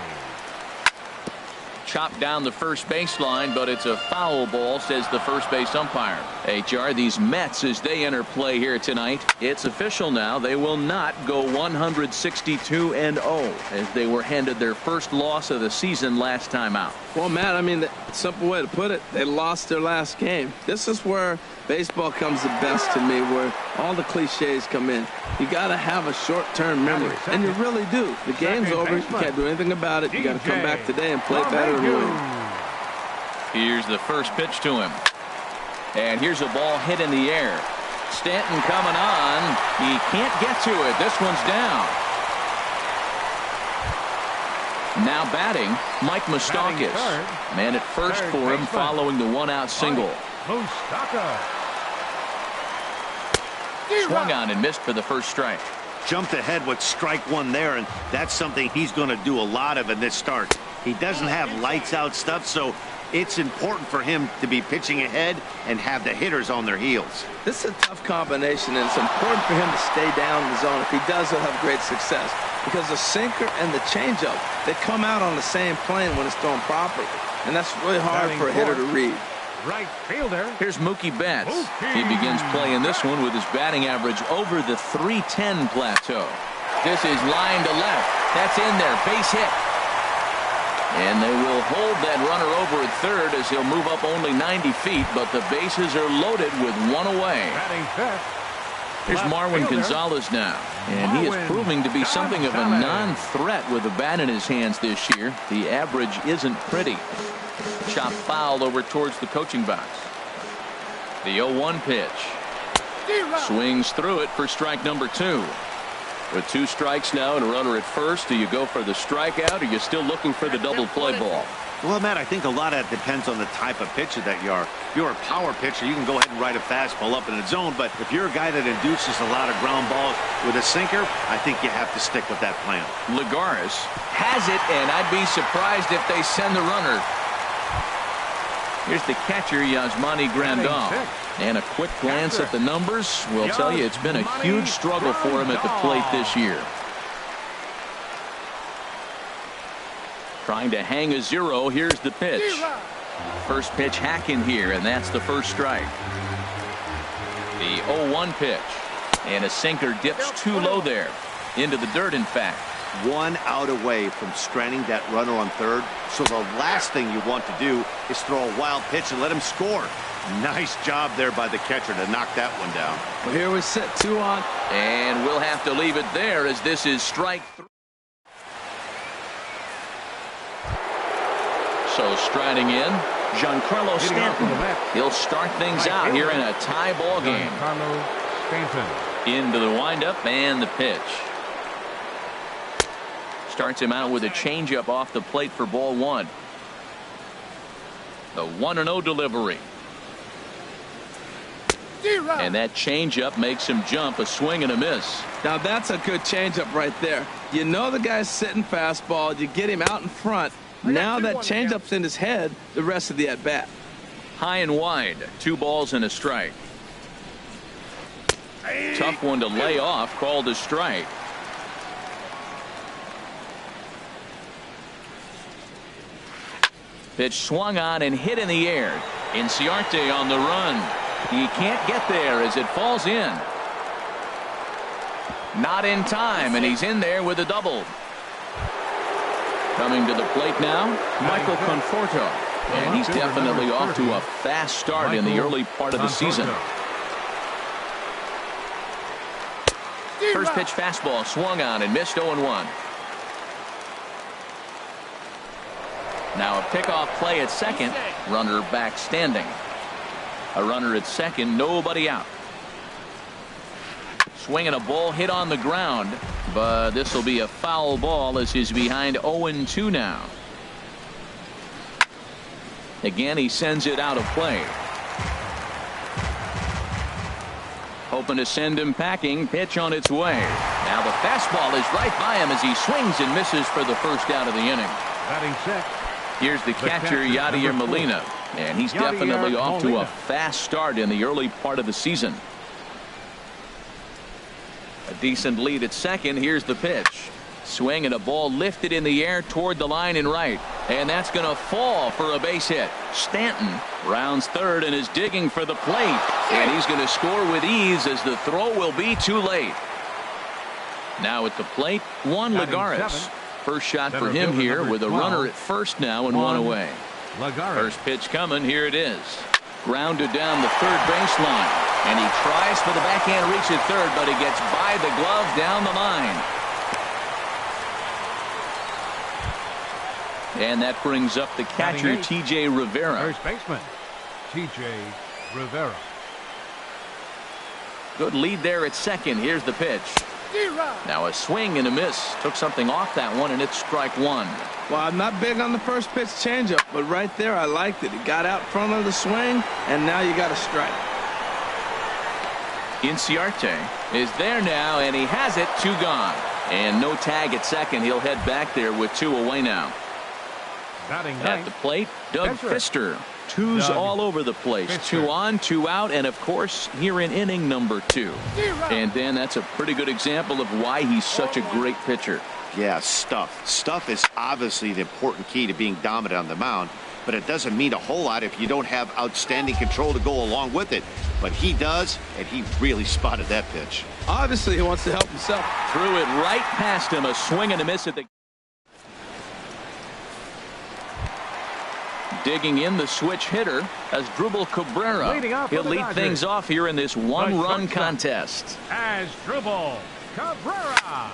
Chopped down the first baseline, but it's a foul ball, says the first base umpire. HR, these Mets, as they enter play here tonight, it's official now. They will not go 162-0 as they were handed their first loss of the season last time out. Well, Matt, I mean, the simple way to put it, they lost their last game. This is where baseball comes the best to me, where all the cliches come in. You got to have a short-term memory, and you really do. The game's over. You can't do anything about it. You got to come back today and play better and win. Here's the first pitch to him. And here's a ball hit in the air. Stanton coming on. He can't get to it. This one's down. Now batting, Mike Moustakas. Man at first for him following the 1-out single. Swung on and missed for the first strike. Jumped ahead with strike 1 there, and that's something he's going to do a lot of in this start. He doesn't have lights out stuff, so it's important for him to be pitching ahead and have the hitters on their heels. This is a tough combination, and it's important for him to stay down in the zone. If he does, he'll have great success, because the sinker and the changeup, they come out on the same plane when it's thrown properly, and that's really hard for a hitter to read. Right fielder. Here's Mookie Betts. He begins playing this one with his batting average over the .310 plateau. This is line to left. That's in there. Base hit. And they will hold that runner over at third as he'll move up only 90 feet, but the bases are loaded with 1 away. Here's Marwin Gonzalez now, and he is proving to be something of a non-threat with a bat in his hands this year. The average isn't pretty. Chop foul over towards the coaching box. The 0-1 pitch. Swings through it for strike number 2. With 2 strikes now and a runner at first, do you go for the strikeout, or are you still looking for the double play ball? Well, Matt, I think a lot of that depends on the type of pitcher that you are. If you're a power pitcher, you can go ahead and ride a fastball up in the zone, but if you're a guy that induces a lot of ground balls with a sinker, I think you have to stick with that plan. Lagares has it, and I'd be surprised if they send the runner. Here's the catcher, Yasmani Grandal. And a quick glance at the numbers will tell you it's been a huge struggle for him at the plate this year. Trying to hang a 0. Here's the pitch. First pitch hacking here, and that's the first strike. The 0-1 pitch. And a sinker dips too low there. Into the dirt, in fact. one out away from stranding that runner on third. So the last thing you want to do is throw a wild pitch and let him score. Nice job there by the catcher to knock that one down. Well, here we sit 2 on. And we'll have to leave it there as this is strike 3. So striding in, Giancarlo Stanton. He'll start things out here in a tie ball game. Giancarlo Stanton. Into the windup and the pitch. Starts him out with a changeup off the plate for ball 1. The 1-0 delivery. And that changeup makes him jump, a swing and a miss. Now that's a good changeup right there. You know the guy's sitting fastball. You get him out in front. Now that changeup's in his head the rest of the at-bat. High and wide. 2 balls and a strike. Tough one to lay off, called a strike. Pitch swung on and hit in the air. Inciarte on the run. He can't get there as it falls in. Not in time, and he's in there with a double. Coming to the plate now, Michael Conforto. And he's definitely off to a fast start in the early part of the season. First pitch fastball swung on and missed 0-1. Now a pickoff play at second. Runner back standing. A runner at second, nobody out. Swinging a ball hit on the ground, but this will be a foul ball as he's behind 0-2 now. Again, he sends it out of play. Hoping to send him packing. Pitch on its way. Now the fastball is right by him as he swings and misses for the first out of the inning. Batting sixth. Here's the catcher, Yadier Molina. And he's definitely off to a fast start in the early part of the season. A decent lead at second. Here's the pitch. Swing and a ball lifted in the air toward the line and right. And that's going to fall for a base hit. Stanton rounds third and is digging for the plate. And he's going to score with ease as the throw will be too late. Now at the plate, Juan Lagares. First shot for him here with a runner at first now and 1 away. First pitch coming. Here it is. Grounded down the third baseline. And he tries for the backhand reach at third, but he gets by the glove down the line. And that brings up the catcher, T.J. Rivera. First baseman, T.J. Rivera. Good lead there at second. Here's the pitch. Now a swing and a miss. Took something off that one, and it's strike 1. Well, I'm not big on the first pitch changeup, but right there I liked it. He got out front of the swing, and now you got a strike. Inciarte is there now, and he has it. 2 gone. And no tag at second. He'll head back there with 2 away now. At the plate, Doug Fister. 2's all over the place. 2 on, 2 out, and of course here in inning number 2. And then that's a pretty good example of why he's such a great pitcher. Yeah, stuff is obviously the important key to being dominant on the mound, but it doesn't mean a whole lot if you don't have outstanding control to go along with it. But he does, and he really spotted that pitch. Obviously he wants to help himself. Threw it right past him. A swing and a miss at the digging in the switch hitter as Drupal Cabrera. He'll lead things off here in this 1-run contest. As Drupal Cabrera.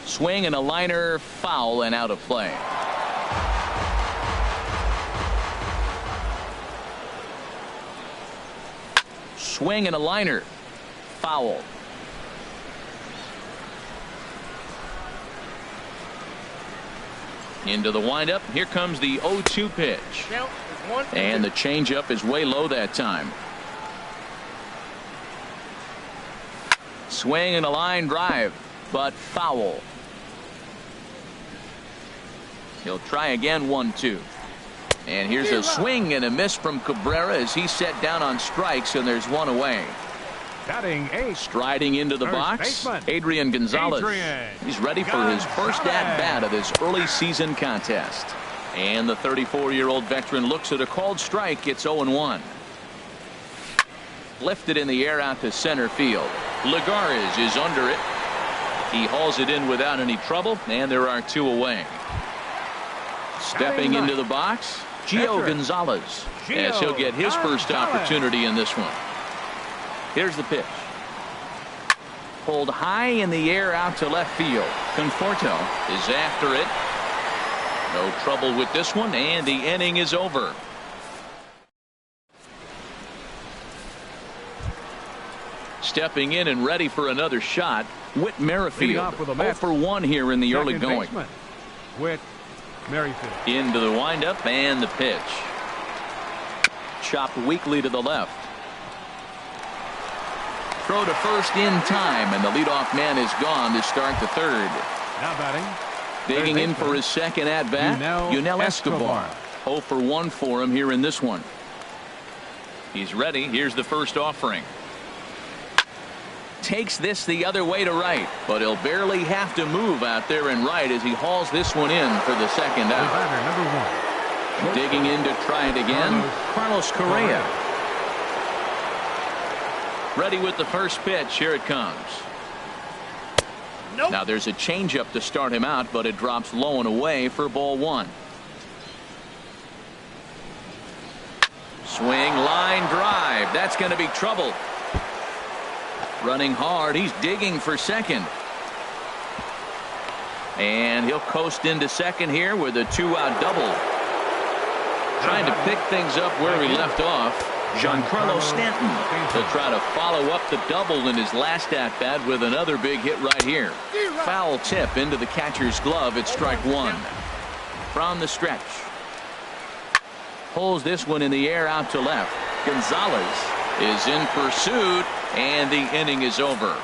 Swing and a liner, foul and out of play. Swing and a liner, foul. Into the windup. Here comes the 0-2 pitch. And the changeup is way low that time. Swing and a line drive, but foul. He'll try again. 1-2. And here's a swing and a miss from Cabrera as he's set down on strikes, and there's 1 away. Batting 8. Striding into the box, Adrian Gonzalez. He's ready for his first at-bat of this early season contest. And the 34-year-old veteran looks at a called strike. It's 0-1. Lifted in the air out to center field. Lagares is under it. He hauls it in without any trouble, and there are 2 away. Stepping into the box, Gio Gonzalez, as he'll get his first opportunity in this one. Here's the pitch. Pulled high in the air out to left field. Conforto is after it. No trouble with this one, and the inning is over. Stepping in and ready for another shot, Whit Merrifield. 0 for 1 here in the early going. Whit Merrifield. Into the windup and the pitch. Chopped weakly to the left. Throw to first in time, and the leadoff man is gone to start the third. Now batting. Digging in for his second at-bat, Yunel Escobar. 0 for 1 for him here in this one. He's ready. Here's the first offering. Takes this the other way to right, but he'll barely have to move out there and right as he hauls this one in for the second out. Number 1. Digging in to try it again, Carlos Correa. Ready with the first pitch. Here it comes. Nope. Now there's a changeup to start him out, but it drops low and away for ball 1. Swing, line drive. That's going to be trouble. Running hard. He's digging for second. And he'll coast into second here with a 2-out double. Trying to pick things up where he left off, Giancarlo Stanton to try to follow up the double in his last at-bat with another big hit right here. Foul tip into the catcher's glove at strike 1. From the stretch. Pulls this one in the air out to left. Gonzalez is in pursuit, and the inning is over.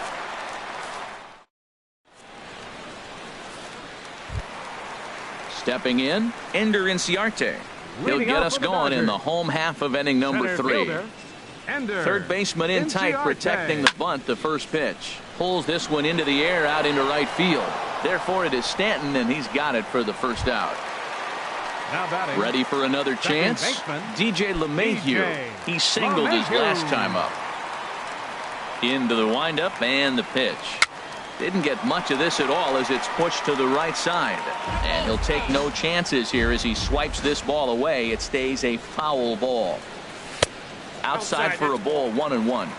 Stepping in, Ender Inciarte. He'll get us going in the home half of inning number 3. Third baseman in tight, protecting the bunt. The first pitch pulls this one into the air out into right field. Therefore it is Stanton, and he's got it for the first out. Ready for another chance, DJ LeMahieu. He singled his last time up. Into the windup and the pitch. Didn't get much of this at all as it's pushed to the right side. And he'll take no chances here as he swipes this ball away. It stays a foul ball. Outside for a ball, 1-1.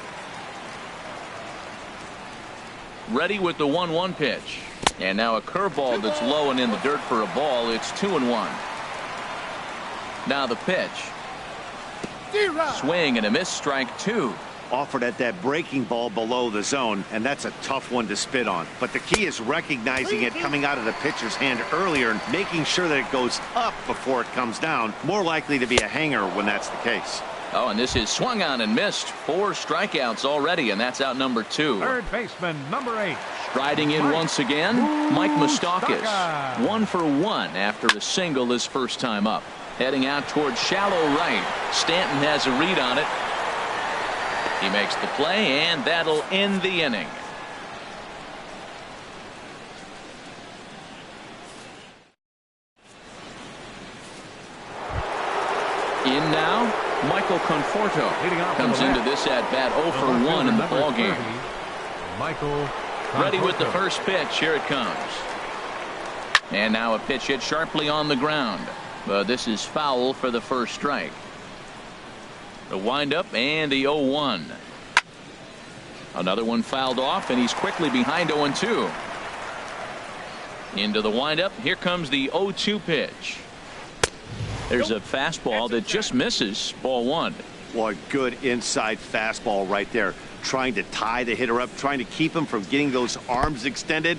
Ready with the 1-1 pitch. And now a curveball that's low and in the dirt for a ball. It's 2-1. Now the pitch. Swing and a miss, strike 2. Offered at that breaking ball below the zone, and that's a tough one to spit on. But the key is recognizing it coming out of the pitcher's hand earlier and making sure that it goes up before it comes down. More likely to be a hanger when that's the case. Oh, and this is swung on and missed. 4 strikeouts already, and that's out number 2. Third baseman, number 8. Striding in once again, Mike Moustakas. 1 for 1 after a single his first time up. Heading out towards shallow right. Stanton has a read on it. He makes the play, and that'll end the inning. In now, Michael Conforto comes into this at-bat 0 for 1 in the ballgame. Ready with the first pitch. Here it comes. And now a pitch hit sharply on the ground. But this is foul for the first strike. The windup and the 0-1. Another one fouled off, and he's quickly behind 0-2. Into the windup. Here comes the 0-2 pitch. There's a fastball that just misses. Ball 1. Well, a good inside fastball right there. Trying to tie the hitter up, trying to keep him from getting those arms extended.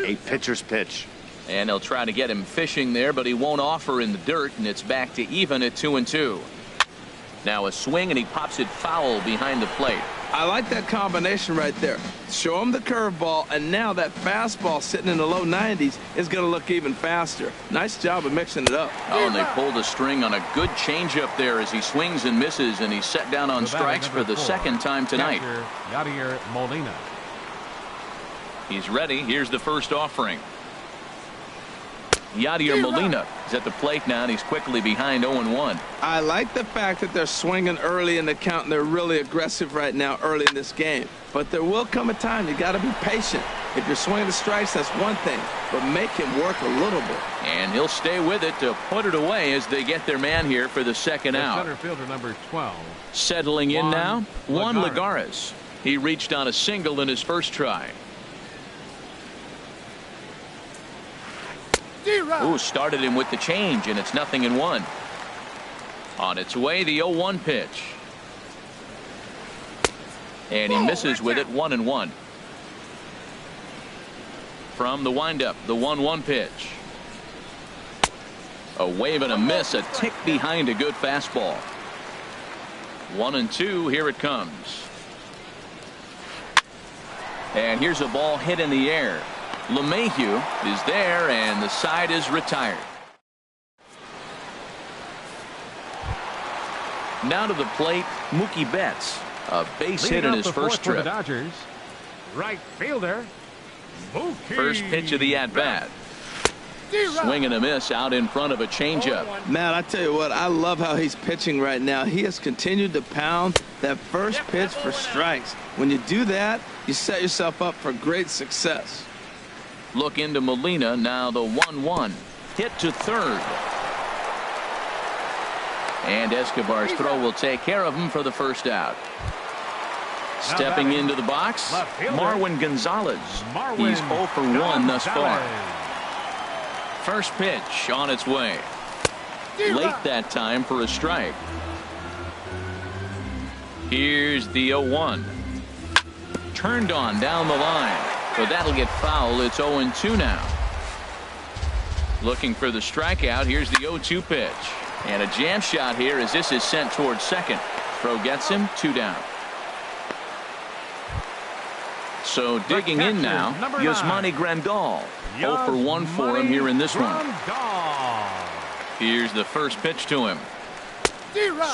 A pitcher's pitch. And they'll try to get him fishing there, but he won't offer in the dirt, and it's back to even at 2-2. Now a swing, and he pops it foul behind the plate. I like that combination right there. Show him the curveball, and now that fastball sitting in the low 90s is going to look even faster. Nice job of mixing it up. Oh, and they pulled a string on a good changeup there as he swings and misses, and he's set down on strikes for the second time tonight. Yadier Molina. He's ready. Here's the first offering. Yadier Molina is at the plate now, and he's quickly behind 0-1. I like the fact that they're swinging early in the count, and they're really aggressive right now early in this game. But there will come a time you got to be patient. If you're swinging the strikes, that's one thing, but make him work a little bit. And he'll stay with it to put it away as they get their man here for the second out. Center fielder number 12. Settling in now, Juan Lagares. He reached on a single in his first try. Ooh, started him with the change, and it's 0-1. On its way, the 0-1 pitch. And he misses with it, 1-1. From the windup, the 1-1 pitch. A wave and a miss, a tick behind a good fastball. 1-2, here it comes. And here's a ball hit in the air. LeMahieu is there, and the side is retired. Now to the plate, Mookie Betts. A base hit in his first trip. For the Dodgers, right fielder, Mookie. First pitch of the at-bat. Swing and a miss out in front of a changeup. Matt, I tell you what, I love how he's pitching right now. He has continued to pound that first pitch for strikes. When you do that, you set yourself up for great success. Look into Molina, now the 1-1. Hit to third. And Escobar's throw will take care of him for the first out. Stepping into the box, Marwin Gonzalez. He's 0 for 1 thus far. First pitch on its way. Late that time for a strike. Here's the 0-1. Turned on down the line. But that'll get foul. It's 0-2 now. Looking for the strikeout. Here's the 0-2 pitch. And a jam shot here as this is sent towards second. Throw gets him, 2 down. So digging in now, Yasmani Grandal. 0 for 1 for him here in this one. Here's the first pitch to him.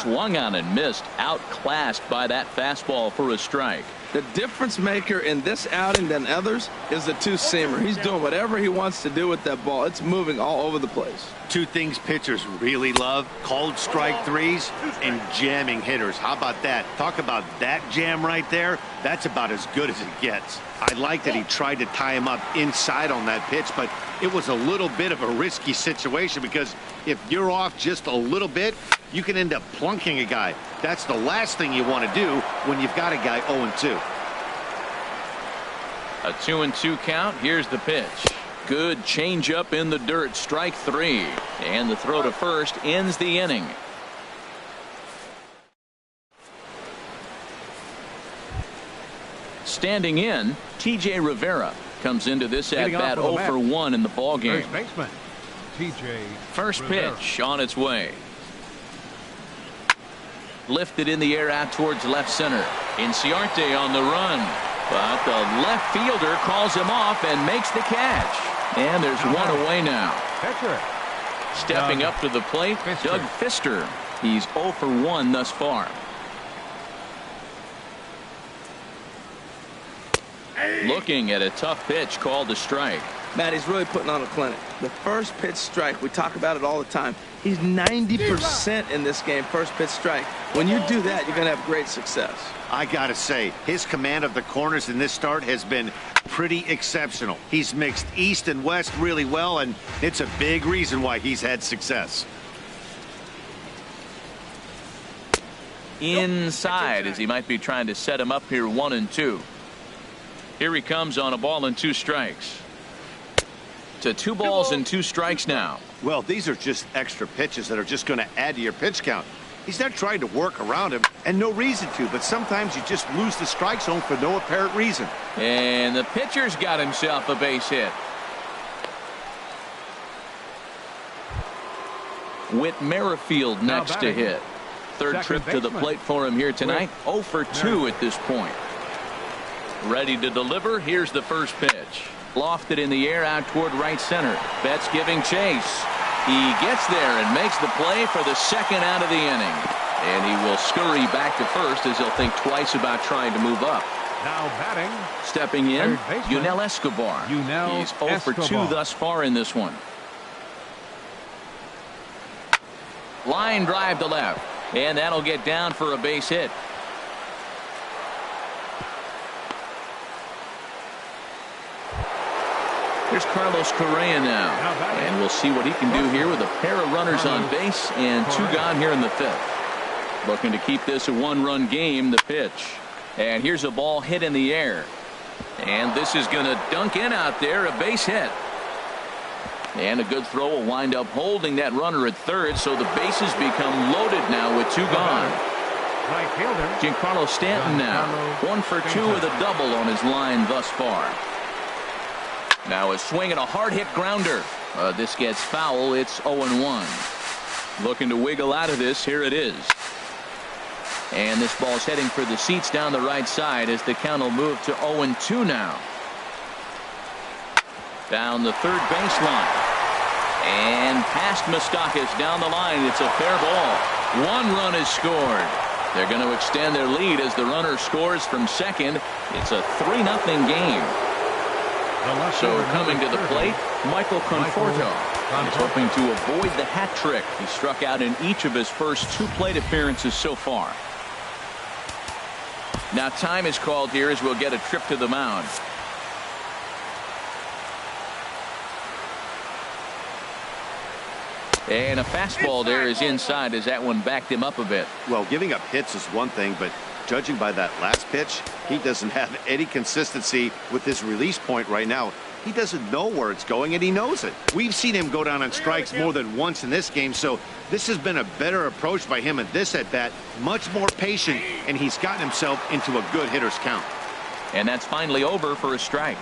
Swung on and missed. Outclassed by that fastball for a strike. The difference maker in this outing than others is the two-seamer. He's doing whatever he wants to do with that ball. It's moving all over the place. Two things pitchers really love: called strike threes and jamming hitters. How about that? Talk about that jam right there. That's about as good as it gets. I like that he tried to tie him up inside on that pitch, but it was a little bit of a risky situation because if you're off just a little bit, you can end up plunking a guy. That's the last thing you want to do when you've got a guy 0-2. A 2-2 count. Here's the pitch. Good changeup in the dirt. Strike 3. And the throw to first ends the inning. Standing in, T.J. Rivera comes into this at-bat 0 for 1 in the ballgame. First baseman, T.J. First Rivera. pitch on its way. Lifted in the air out towards left center. Inciarte on the run. But the left fielder calls him off and makes the catch. And there's one away now. Pitcher. Stepping up to the plate, Doug Fister. He's 0 for 1 thus far. Looking at a tough pitch called a strike. Matt, he's really putting on a clinic. The first pitch strike, we talk about it all the time. He's 90% in this game, first pitch strike. When you do that, you're going to have great success. I got to say, his command of the corners in this start has been pretty exceptional. He's mixed east and west really well, and it's a big reason why he's had success. Inside as he might be trying to set him up here 1-2. Here he comes on a ball and 2 strikes. To 2 balls and 2 strikes now. Well, these are just extra pitches that are just going to add to your pitch count. He's not trying to work around him, and no reason to, but sometimes you just lose the strike zone for no apparent reason. And the pitcher's got himself a base hit. Whit Merrifield next to hit. Third trip to the plate for him here tonight. 0 for 2 at this point. Ready to deliver. Here's the first pitch. Lofted in the air out toward right center. Betts giving chase. He gets there and makes the play for the second out of the inning. And he will scurry back to first as he'll think twice about trying to move up. Now batting. Stepping in, Yunel Escobar. He's 0 for 2 thus far in this one. Line drive to left. And that'll get down for a base hit. Here's Carlos Correa now. And we'll see what he can do here with a pair of runners on base and 2 gone here in the 5th. Looking to keep this a 1-run game. The pitch. And here's a ball hit in the air. And this is going to dunk in out there. A base hit. And a good throw will wind up holding that runner at 3rd. So the bases become loaded now with 2 gone. Giancarlo Stanton now 1 for 2 with a double on his line thus far. Now a swing and a hard hit grounder. This gets foul. It's 0-1. Looking to wiggle out of this. Here it is. And this ball's heading for the seats down the right side as the count will move to 0-2 now. Down the 3rd baseline. And past Moustakas down the line. It's a fair ball. 1 run is scored. They're going to extend their lead as the runner scores from 2nd. It's a 3-0 game. So coming to the plate, Michael Conforto. He's hoping to avoid the hat trick. He struck out in each of his first 2 plate appearances so far. Now time is called here as we'll get a trip to the mound. And a fastball there is inside as that one backed him up a bit. Well, giving up hits is one thing, but judging by that last pitch, he doesn't have any consistency with his release point right now. He doesn't know where it's going, and he knows it. We've seen him go down on strikes more than once in this game, so this has been a better approach by him at this at-bat, much more patient, and he's gotten himself into a good hitter's count. And that's finally over for a strike.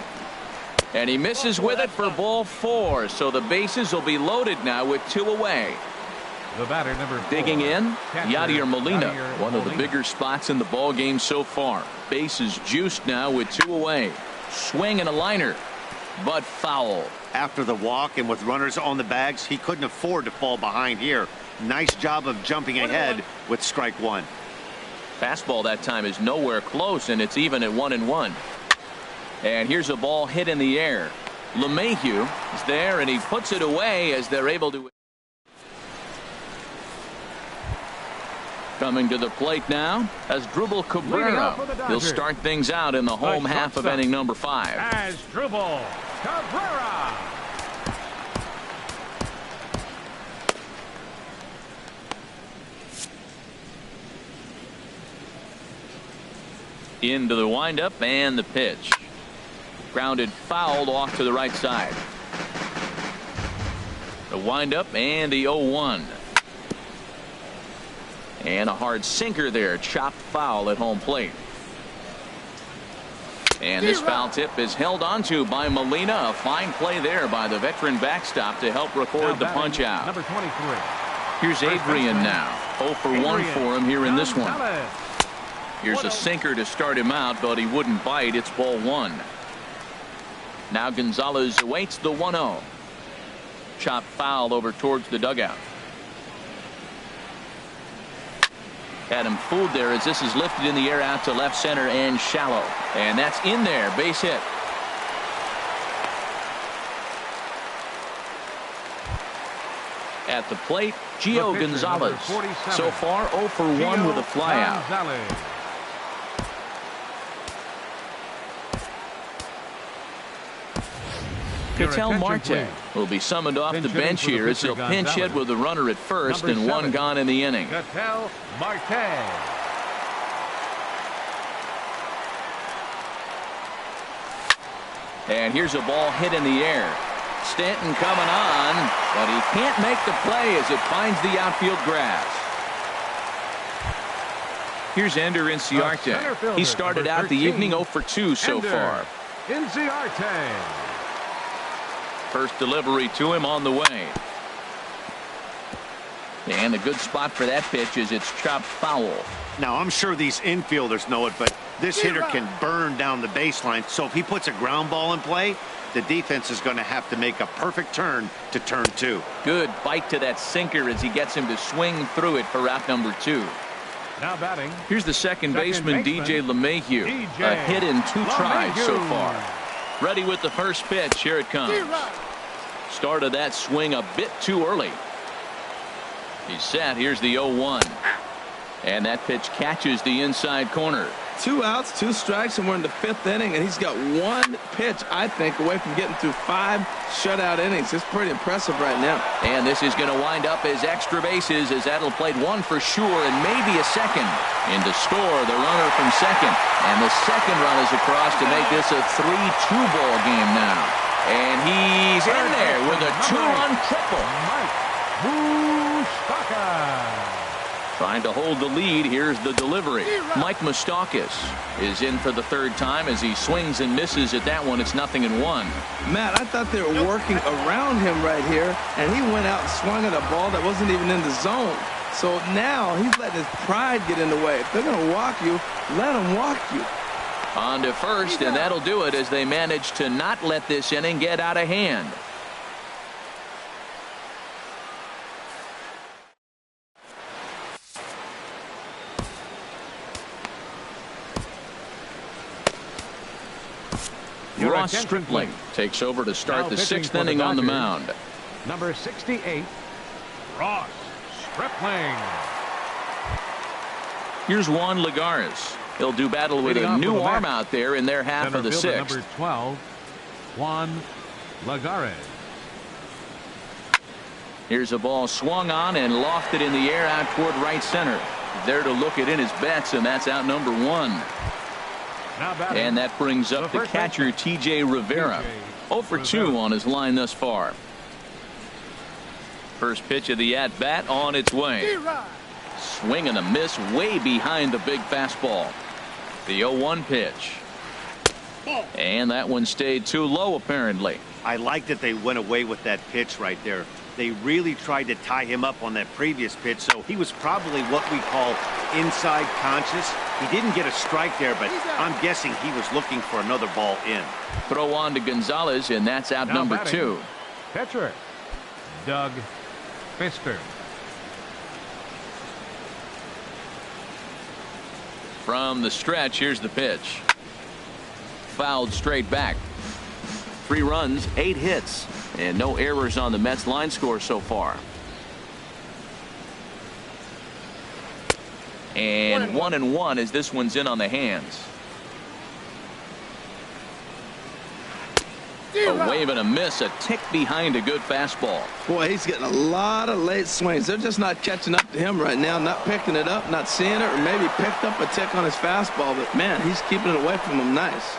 And he misses with it for ball 4, so the bases will be loaded now with 2 away. The batter, number 4. Digging in, Yadier Molina, Yadier one of the Molina. bigger spots in the ball game so far. Bases juiced now with 2 away. Swing and a liner, but foul. After the walk and with runners on the bags, he couldn't afford to fall behind here. Nice job of jumping ahead with strike 1. Fastball that time is nowhere close, and it's even at 1-1. And here's a ball hit in the air. LeMahieu is there, and he puts it away as they're able to. Coming to the plate now as Drubal Cabrera. He'll start things out in the home half of inning number 5. As Drubal Cabrera. Into the windup and the pitch. Grounded fouled off to the right side. The windup and the 0-1. And a hard sinker there. Chopped foul at home plate. And this foul tip is held onto by Molina. A fine play there by the veteran backstop to help record the punch out. Number 23. Here's Adrian now. 0 for 1 for him here in this one. Gonzalez. Here's a sinker to start him out, but he wouldn't bite. It's ball 1. Now Gonzalez awaits the 1-0. Chopped foul over towards the dugout. Had him fooled there as this is lifted in the air out to left center and shallow. And that's in there. Base hit. At the plate, Gio Gonzalez. So far 0 for 1 with a flyout. Ketel Marte will be summoned off the bench here as he'll pinch hit with a runner at first and 1 gone in the inning. Ketel Marte. And here's a ball hit in the air. Stanton coming on, but he can't make the play as it finds the outfield grass. Here's Ender Inciarte. He started out the evening 0 for 2 so far. Inciarte. First delivery to him on the way. And a good spot for that pitch is it's chopped foul. Now, I'm sure these infielders know it, but this hitter can burn down the baseline. So if he puts a ground ball in play, the defense is going to have to make a perfect turn to turn 2. Good bite to that sinker as he gets him to swing through it for out number 2. Now batting. Here's the second baseman, DJ LeMahieu. A hit in 2 tries so far. Ready with the first pitch. Here it comes. Started that swing a bit too early. He's set. Here's the 0-1. And that pitch catches the inside corner. 2 outs, 2 strikes, and we're in the 5th inning, and he's got 1 pitch, I think, away from getting through 5 shutout innings. It's pretty impressive right now. And this is going to wind up as extra bases, as that'll play 1 for sure and maybe a second. In to score the runner from second. And the second run is across to make this a 3-2 ball game now. And he's in there with a 2-run triple. Trying to hold the lead. Here's the delivery. Mike Moustakas is in for the 3rd time as he swings and misses at that one. It's 0-1. Matt, I thought they were working around him right here, and he went out and swung at a ball that wasn't even in the zone. So now he's letting his pride get in the way. If they're going to walk you, let them walk you. On to first, and that'll do it as they manage to not let this inning get out of hand. Ross Stripling takes over to start the 6th inning on the mound. Number 68, Ross Stripling. Here's Juan Lagares. He'll do battle with a new arm out there in their half of the 6th. Number 12, Juan Lagares. Here's a ball swung on and lofted in the air out toward right center. There to look it in his bets, and that's out number 1. And that brings up the catcher, T.J. Rivera. 0 for 2 on his line thus far. First pitch of the at-bat on its way. Swing and a miss way behind the big fastball. The 0-1 pitch. And that one stayed too low, apparently. I like that they went away with that pitch right there. They really tried to tie him up on that previous pitch, so he was probably what we call inside conscious. He didn't get a strike there, but I'm guessing he was looking for another ball in. Throw on to Gonzalez, and that's out number 2. Pitcher, Doug Fister. From the stretch, here's the pitch. Fouled straight back. 3 runs, 8 hits, and no errors on the Mets line score so far. And 1-1 as this one's in on the hands. A wave and a miss, a tick behind a good fastball. Boy, he's getting a lot of late swings. They're just not catching up to him right now, not picking it up, not seeing it, or maybe picked up a tick on his fastball. But, man, he's keeping it away from him nice.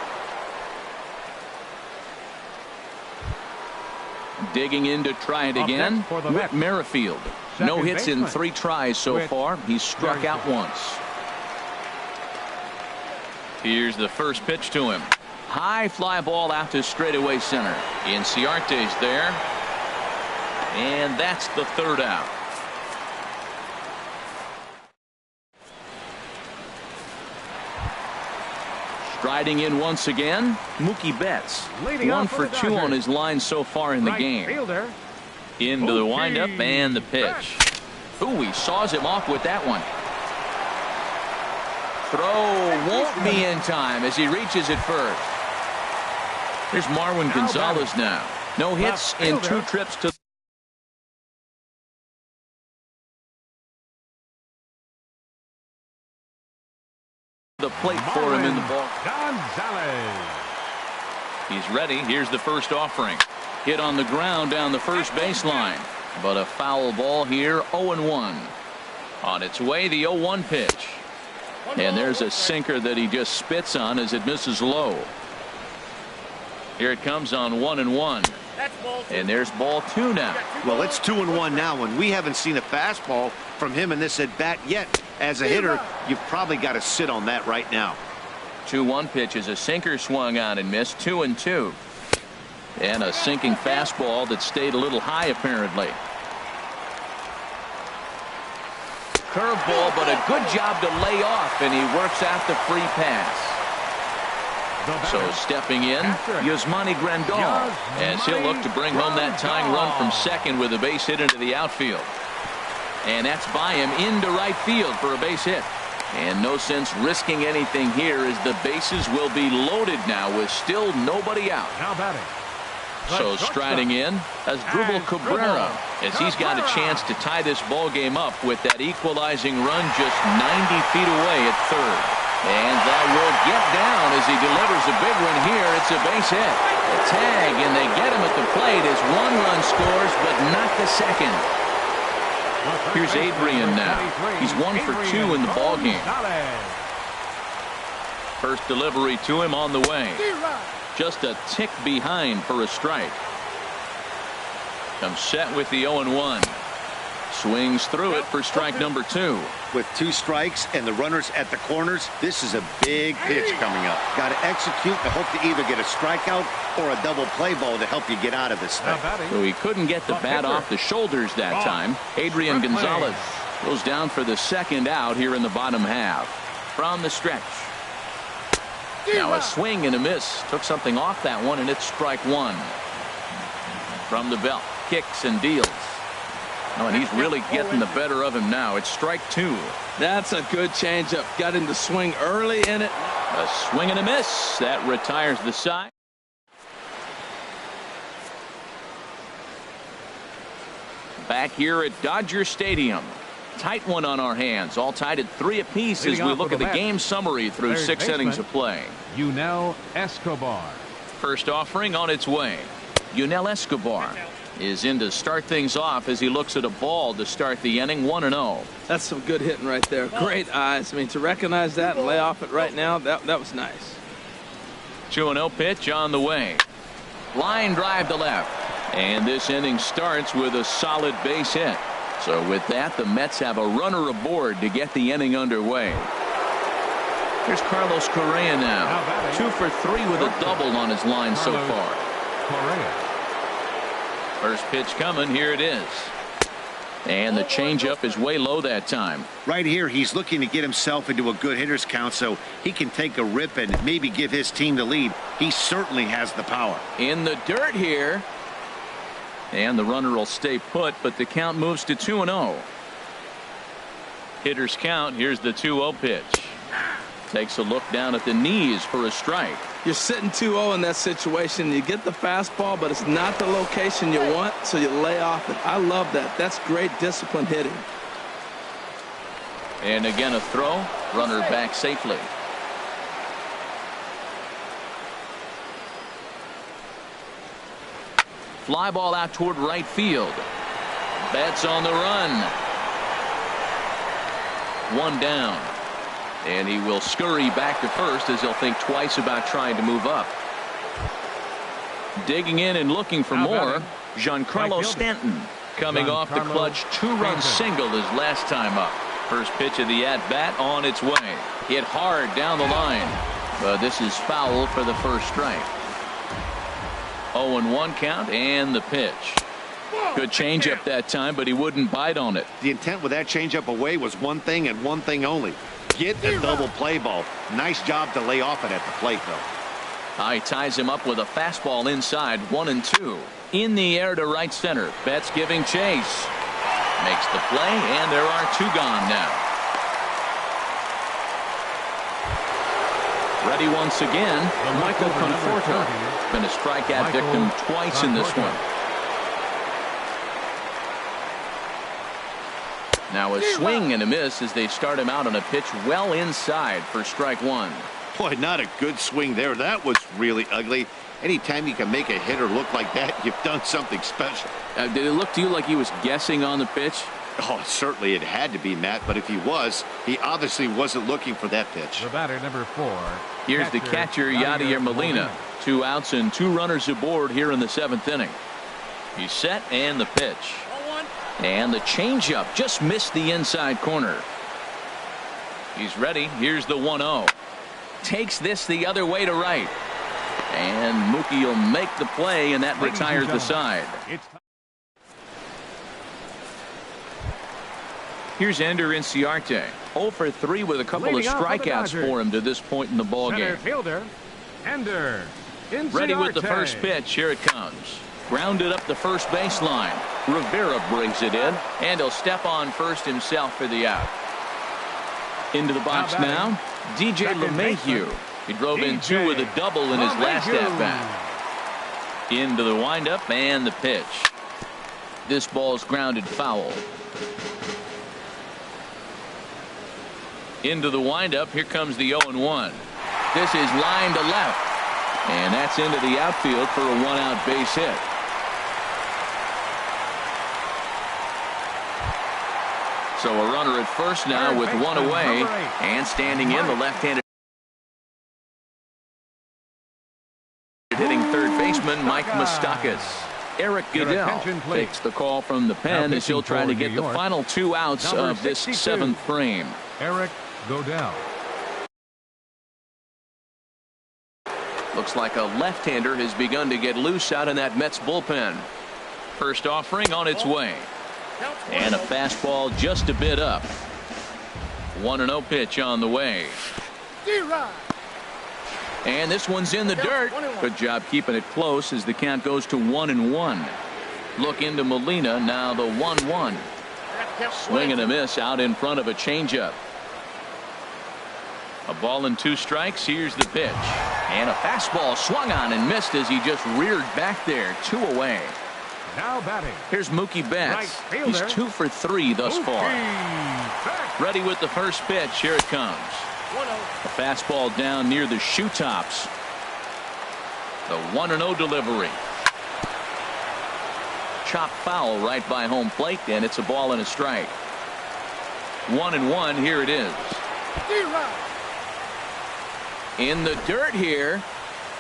Digging in to try it again, Whit Merrifield. No hits in 3 tries so far. He's struck out once. Here's the first pitch to him. High fly ball out to straightaway center. Inciarte's there. And that's the 3rd out. Striding in once again, Mookie Betts. 1 for 2 on his line so far in the game. Into the windup and the pitch. Ooh, he saws him off with that one. Throw won't be in time as he reaches it first. Here's Marwin Gonzalez now. No hits in 2 trips to the plate for him in the ball. Gonzalez. He's ready. Here's the first offering. Hit on the ground down the first baseline. But a foul ball here, 0-1. On its way, the 0-1 pitch. And there's a sinker that he just spits on as it misses low. Here it comes on 1-1. And there's ball 2 now. Well, it's 2-1 now, and we haven't seen a fastball from him in this at bat yet. As a hitter, you've probably got to sit on that right now. 2-1 pitch is a sinker swung on and missed. 2-2. And a sinking fastball that stayed a little high apparently. Curveball, but a good job to lay off, and he works out the free pass. So stepping in, Yasmani Grandal, as he'll look to bring home that tying run from second with a base hit into the outfield. And that's by him into right field for a base hit. And no sense risking anything here as the bases will be loaded now with still nobody out. Now batting. So striding in as Drupal Cabrera, as he's got a chance to tie this ball game up with that equalizing run just 90 feet away at third. And that will get down as he delivers a big one here. It's a base hit. A tag, and they get him at the plate as one run scores, but not the second. Here's Adrian now. He's 1 for 2 in the ballgame. First delivery to him on the way. Just a tick behind for a strike. Comes set with the 0-1. Swings through it for strike number 2. With 2 strikes and the runners at the corners, this is a big pitch coming up. Got to execute and hope to either get a strikeout or a double play ball to help you get out of this thing. So he couldn't get the bat off the shoulders that time. Adrian Gonzalez goes down for the second out here in the bottom half. From the stretch. Now a swing and a miss. Took something off that one, and it's strike 1. From the belt. Kicks and deals. Oh, and he's really getting the better of him now. It's strike 2. That's a good changeup. Got him to swing early in it. A swing and a miss. That retires the side. Back here at Dodger Stadium. Tight one on our hands. All tied at 3 apiece as we look at the game summary through 6 innings of play. Yunel Escobar. First offering on its way. Yunel Escobar is in to start things off as he looks at a ball to start the inning. 1-0. That's some good hitting right there. Great eyes. I mean, to recognize that and lay off it right now, that was nice. 2-0 pitch on the way. Line drive to left. And this inning starts with a solid base hit. So with that, the Mets have a runner aboard to get the inning underway. Here's Carlos Correa now. 2 for 3 with a double on his line so far. Correa. First pitch coming. Here it is. And the changeup is way low that time. Right here, he's looking to get himself into a good hitter's count so he can take a rip and maybe give his team the lead. He certainly has the power. In the dirt here. And the runner will stay put, but the count moves to 2-0. Hitter's count. Here's the 2-0 pitch. Takes a look down at the knees for a strike. You're sitting 2-0 in that situation. You get the fastball, but it's not the location you want, so you lay off it. I love that. That's great disciplined hitting. And again a throw. Runner back safely. Fly ball out toward right field. Betts on the run. 1 down. And he will scurry back to first as he'll think twice about trying to move up. Digging in and looking for more. Giancarlo Stanton coming off the clutch 2-run single his last time up. First pitch of the at-bat on its way. Hit hard down the line. But this is foul for the first strike. 0-1 count and the pitch. Good changeup that time, but he wouldn't bite on it. The intent with that changeup away was one thing and one thing only. Get a double play ball. Nice job to lay off it at the plate, though. He ties him up with a fastball inside. 1-2. In the air to right center. Betts giving chase. Makes the play, and there are 2 gone now. Ready once again, Michael Conforto. Been a strikeout victim twice in this one. Now a swing and a miss as they start him out on a pitch well inside for strike 1. Boy, not a good swing there. That was really ugly. Anytime you can make a hitter look like that, you've done something special. Did it look to you like he was guessing on the pitch? Oh, certainly it had to be, Matt, but if he was, he obviously wasn't looking for that pitch. The batter, number 4. Here's the catcher, Yadier Molina. 2 outs and 2 runners aboard here in the 7th inning. He's set, and the pitch. And the changeup just missed the inside corner. He's ready. Here's the 1-0. Takes this the other way to right. And Mookie will make the play, and that retires the side. Here's Ender Inciarte. 0 for 3 with a couple of strikeouts for him to this point in the ballgame. Fielder, Ender Inciarte. Ready with the first pitch. Here it comes. Grounded up the first baseline. Rivera brings it in, and he'll step on first himself for the out. Into the box now, DJ LeMahieu. He drove in 2 with a double in his last at-bat. Into the windup and the pitch. This ball's grounded foul. Into the windup. Here comes the 0-1. This is line to left. And that's into the outfield for a one-out base hit. So a runner at first now with one away. And standing in, the left-handed hitting third baseman Mike Moustakas. Eric Goodell takes the call from the pen as he'll try to get the final 2 outs of this 7th frame. Eric Goodell. Looks like a left-hander has begun to get loose out in that Mets bullpen. First offering on its way. And a fastball just a bit up. 1-0 pitch on the way. And this one's in the dirt. Good job keeping it close as the count goes to 1-1. Look into Molina. Now the 1-1. Swing and a miss out in front of a changeup. A ball and 2 strikes. Here's the pitch. And a fastball swung on and missed as he just reared back there. 2 away. Now batting. Here's Mookie Betts. He's 2 for 3 thus far. Ready with the first pitch. Here it comes. A fastball down near the shoe tops. The 1-0 delivery. Chop foul right by home plate, and it's a ball and a strike. 1-1. Here it is. In the dirt here.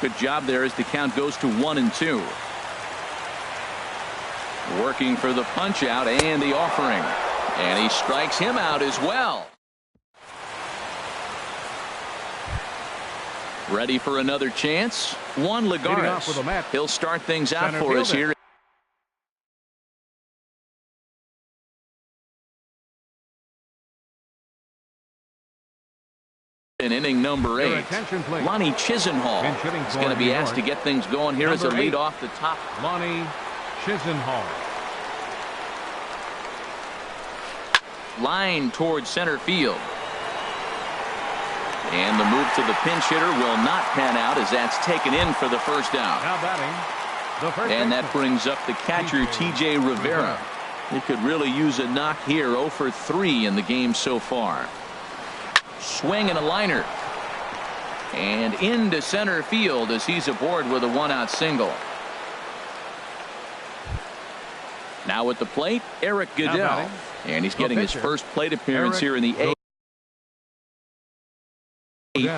Good job there as the count goes to 1-2. Working for the punch out and the offering. And he strikes him out as well. Ready for another chance. Juan Lagares. He'll start things out for us here. In inning number 8, Lonnie Chisenhall is going to be asked to get things going here as a lead off the top. Lonnie Chisenhall. Line towards center field. And the move to the pinch hitter will not pan out as that's taken in for the first out. Now batting. And that brings up the catcher T.J. Rivera. He could really use a knock here. 0 for 3 in the game so far. Swing and a liner. And into center field as he's aboard with a 1-out single. Now at the plate, Eric Goodell. And he's getting his first plate appearance here in the 8th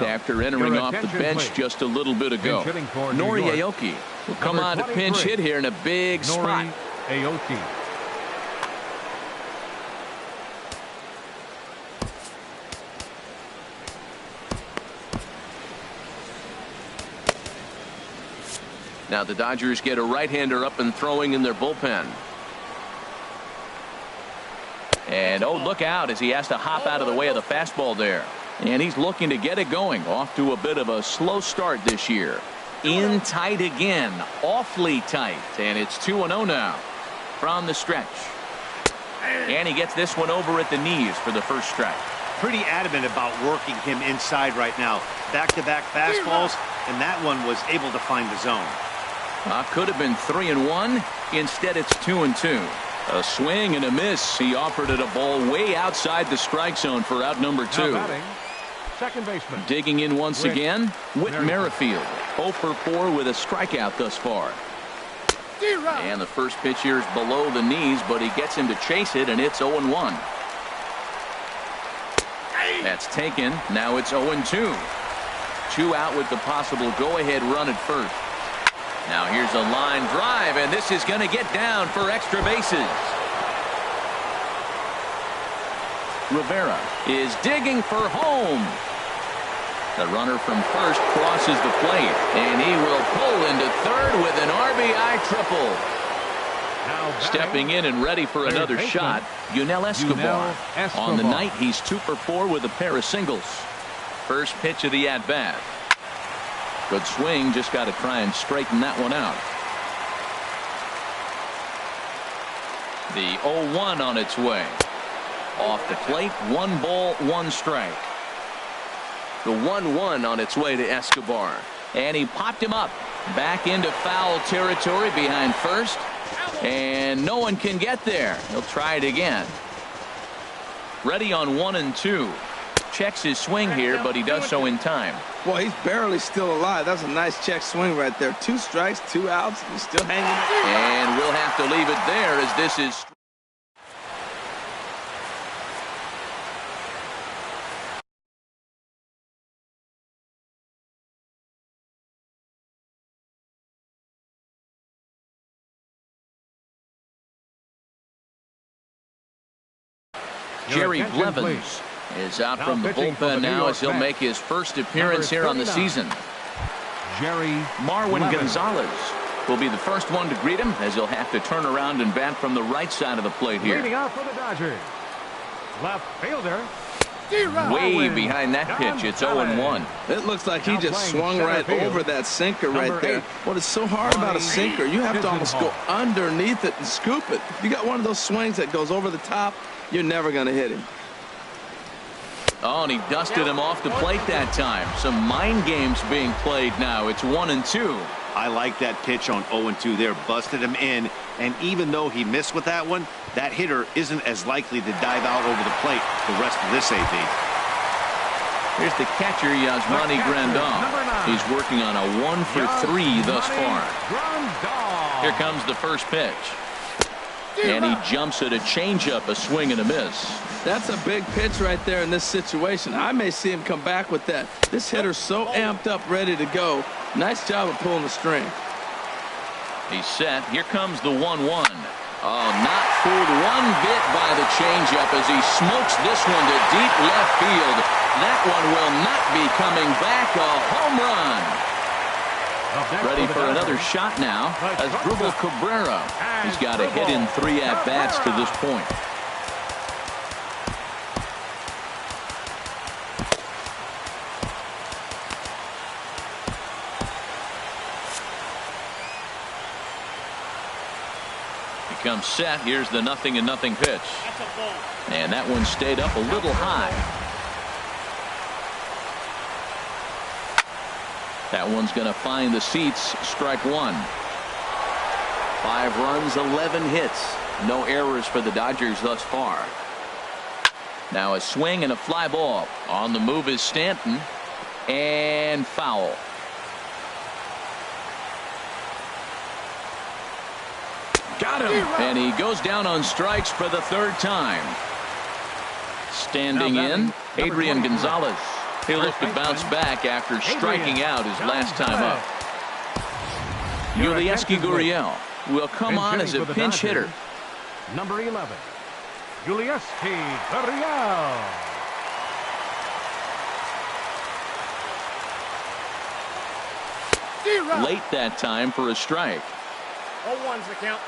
after entering off the bench just a little bit ago. Nori Aoki will come on to pinch hit here in a big spot. Aoki. Now the Dodgers get a right-hander up and throwing in their bullpen. And oh, look out as he has to hop out of the way of the fastball there. And he's looking to get it going. Off to a bit of a slow start this year. In tight again. Awfully tight. And it's 2-0 now from the stretch. And he gets this one over at the knees for the first strike. Pretty adamant about working him inside right now. Back-to-back fastballs, and that one was able to find the zone. Could have been 3-1. Instead, it's 2-2. A swing and a miss. He offered it a ball way outside the strike zone for out number 2. Second baseman. Digging in once again, Whit Merrifield. 0 for 4 with a strikeout thus far. And the first pitch here is below the knees, but he gets him to chase it, and it's 0-1. That's taken. Now it's 0-2. 2 out with the possible go-ahead run at first. Now here's a line drive, and this is going to get down for extra bases. Rivera is digging for home. The runner from first crosses the plate, and he will pull into third with an RBI triple. Stepping in and ready for another shot, Yunel Escobar. On the night, he's 2 for 4 with a pair of singles. First pitch of the at-bat. Good swing, just got to try and straighten that one out. The 0-1 on its way. Off the plate, 1 ball, 1 strike. The 1-1 on its way to Escobar. And he popped him up. Back into foul territory behind first. And no one can get there. He'll try it again. Ready on 1 and 2. checks his swing here, but he does so in time. Well, he's barely still alive. That's a nice check swing right there. 2 strikes, 2 outs, and he's still hanging. And we'll have to leave it there as this is. Jerry Blevins is out from the bullpen now as he'll make his first appearance here on the season. Marwin Gonzalez will be the first one to greet him as he'll have to turn around and bat from the right side of the plate here. Leading off for the Dodgers, left fielder. Way behind that pitch. It's 0-1. It looks like he just swung right over that sinker right there. What is so hard about a sinker, you have to almost go underneath it and scoop it. If you got one of those swings that goes over the top, you're never going to hit him. Oh, and he dusted him off the plate that time. Some mind games being played now. It's 1-2. I like that pitch on 0-2 there. Busted him in. And even though he missed with that one, that hitter isn't as likely to dive out over the plate the rest of this AB. Here's the catcher, Yasmani Grandal. He's working on a 1-for-3 thus far. Here comes the first pitch. And he jumps at a changeup, a swing and a miss. That's a big pitch right there in this situation. I may see him come back with that. This hitter's so amped up, ready to go. Nice job of pulling the string. He's set. Here comes the 1-1. Oh, not fooled one bit by the changeup as he smokes this one to deep left field. That one will not be coming back. A home run. Ready for another shot now as Dribble Cabrera. He's got a hit in 3 at-bats to this point. He comes set. Here's the 0-0 pitch. And that one stayed up a little high. That one's going to find the seats. Strike 1. 5 runs, 11 hits. No errors for the Dodgers thus far. Now a swing and a fly ball. On the move is Stanton. And foul. Got him. And he goes down on strikes for the 3rd time. Standing in, Adrian Gonzalez. He'll look to bounce back after striking out his last time up. Yulieski Gurriel will come on as a pinch hitter. Number 11, Yulieski Gurriel. Late that time for a strike. 0-1's the count.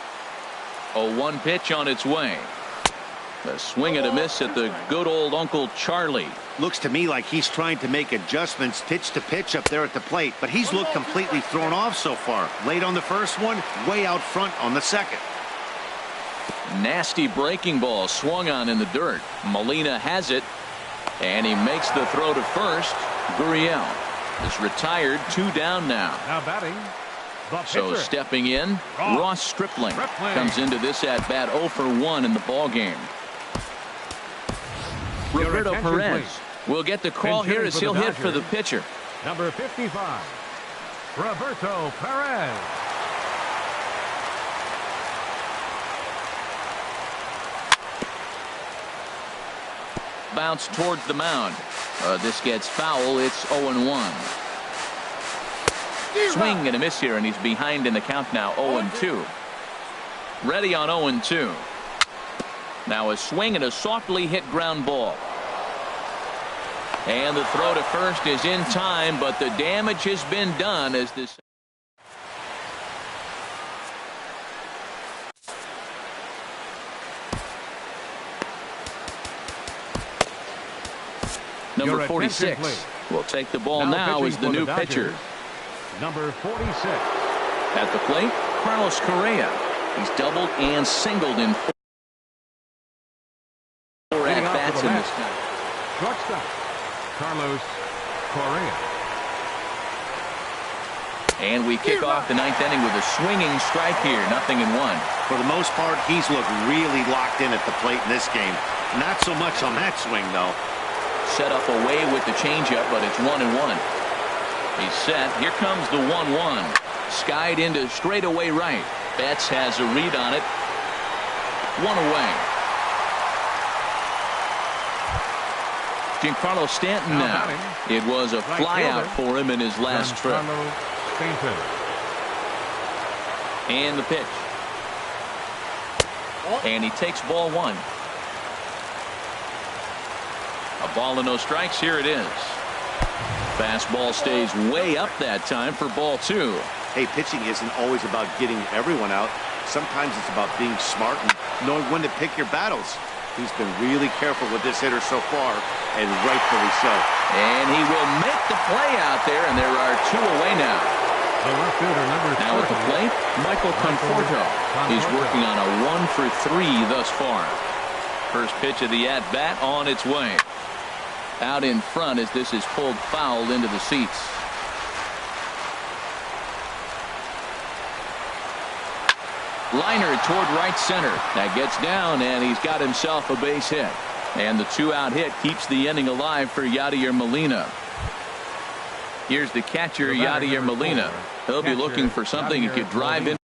0-1 pitch on its way. A swing and a miss at the good old Uncle Charlie. Looks to me like he's trying to make adjustments pitch to pitch up there at the plate, but he's looked completely thrown off so far. Late on the first one, way out front on the second. Nasty breaking ball swung on in the dirt. Molina has it, and he makes the throw to first. Gurriel is retired, 2 down now. Now batting. So stepping in, Ross Stripling comes into this at bat 0-for-1 in the ball game. Roberto Perez will get the call here as he'll hit for the pitcher. Number 55, Roberto Perez. Bounce towards the mound. This gets foul. It's 0-1. Swing and a miss here, and he's behind in the count now. 0-2. Ready on 0-2. Now a swing and a softly hit ground ball. And the throw to first is in time, but the damage has been done as this. Number 46 will take the ball now as the new pitcher. Number 46. At the plate, Carlos Correa. He's doubled and singled in 4 at-bats in this time. Shortstop, Carlos Correa. And we kick off the 9th inning with a swinging strike here. 0-1. For the most part, he's looked really locked in at the plate in this game. Not so much on that swing, though. set up away with the changeup, but it's 1-1. He's set. Here comes the 1-1. Skied into straightaway right. Betts has a read on it. 1 away. Giancarlo Stanton now. It was a flyout for him in his last trip. And the pitch. And he takes ball 1. A ball and no strikes. Here it is. Fastball stays way up that time for ball 2. Hey, pitching isn't always about getting everyone out. Sometimes it's about being smart and knowing when to pick your battles. He's been really careful with this hitter so far, and rightfully so. And he will make the play out there, and there are 2 away now. Now at the plate, Michael Conforto. He's working on a 1-for-3 thus far. First pitch of the at-bat on its way. Out in front as this is pulled foul into the seats. Liner toward right center. That gets down, and he's got himself a base hit. And the 2-out hit keeps the inning alive for Yadier Molina. Here's the catcher, Yadier Molina. He'll be looking for something he could drive into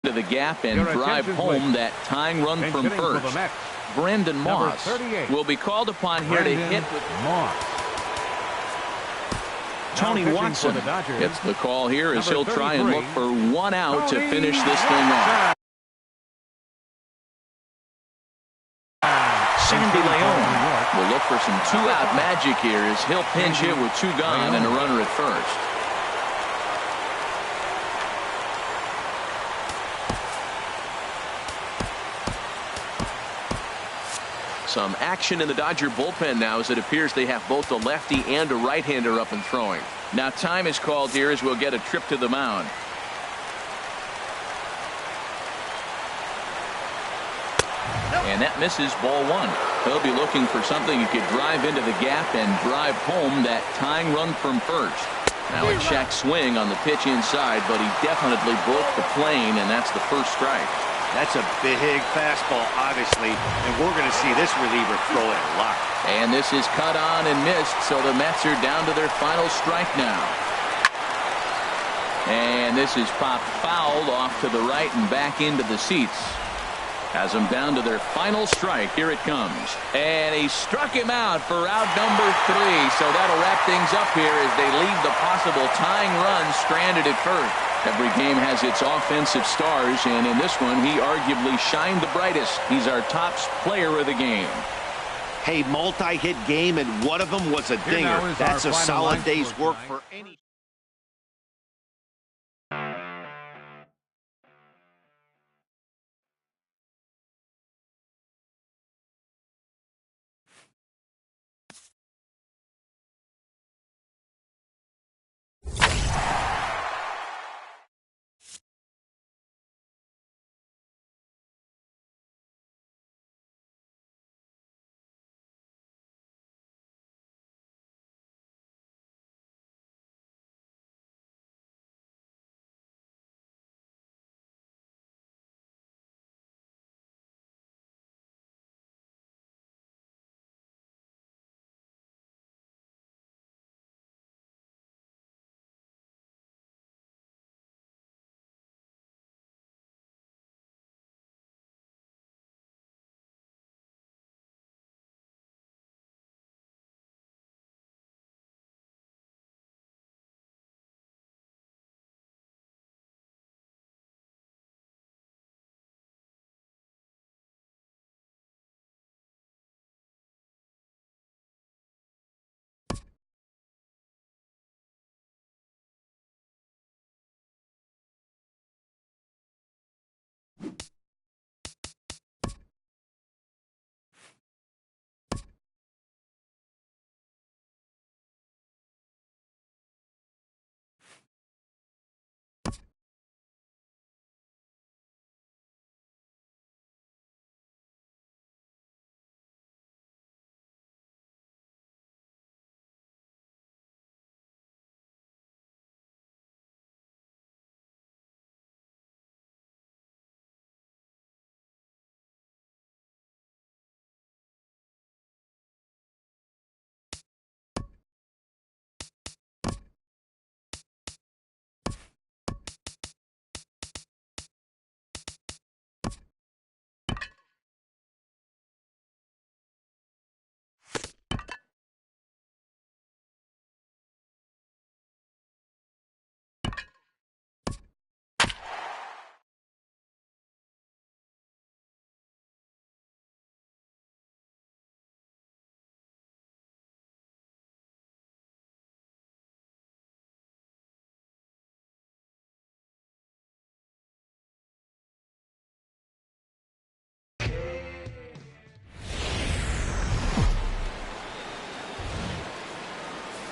the gap and drive home that tying run from first. Brandon Moss will be called upon here to hit with Tony Watson. Gets the call here as he'll try and look for 1 out to finish this thing off. Sandy Leon will look for some 2-out magic here as he'll pinch hit with 2 gone and a runner at first. Some action in the Dodger bullpen now as it appears they have both a lefty and a right-hander up and throwing. Now time is called here as we'll get a trip to the mound. And that misses ball 1. He'll be looking for something he could drive into the gap and drive home that tying run from first. Now a check swing on the pitch inside, but he definitely broke the plane, and that's the first strike. That's a big fastball, obviously, and we're going to see this reliever throw it a lot. And this is cut on and missed, so the Mets are down to their final strike now. And this is popped foul off to the right and back into the seats. Has them down to their final strike. Here it comes. And he struck him out for out number 3. So that'll wrap things up here as they leave the possible tying run stranded at first. Every game has its offensive stars, and in this one, he arguably shined the brightest. He's our top player of the game. Hey, multi-hit game, and one of them was a dinger. That's a solid day's work for any...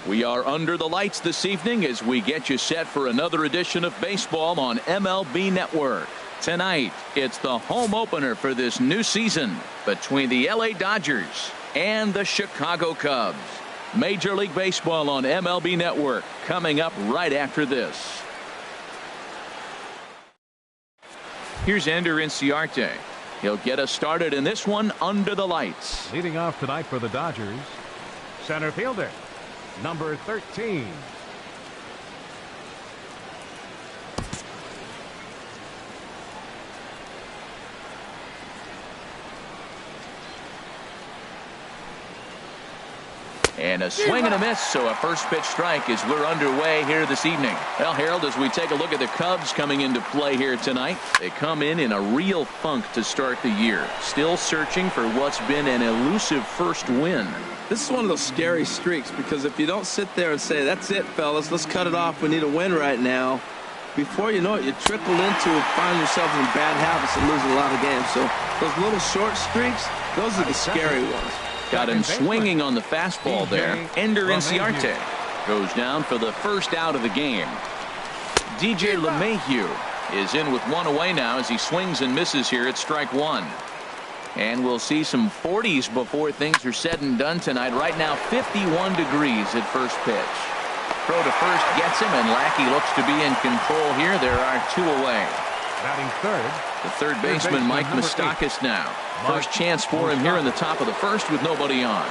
We are under the lights this evening as we get you set for another edition of baseball on MLB Network. Tonight, it's the home opener for this new season between the LA Dodgers and the Chicago Cubs. Major League Baseball on MLB Network coming up right after this. Here's Ender Inciarte. He'll get us started in this one under the lights. Leading off tonight for the Dodgers, center fielder, number 13. And a swing and a miss, so a first pitch strike as we're underway here this evening. Well, Harold, as we take a look at the Cubs coming into play here tonight, they come in a real funk to start the year. Still searching for what's been an elusive first win. This is one of those scary streaks because if you don't sit there and say, that's it, fellas, let's cut it off, we need a win right now, before you know it, you trickle into find yourself in bad habits and losing a lot of games. So those little short streaks, those are the scary ones. Got him swinging on the fastball there. Ender Inciarte goes down for the first out of the game. DJ LeMahieu is in with one away now as he swings and misses here at strike one. And we'll see some 40s before things are said and done tonight. Right now 51 degrees at first pitch. Throw to first gets him, and Lackey looks to be in control here. There are two away. Batting third, the third baseman Mike Moustakas now. First chance for him here in the top of the first with nobody on.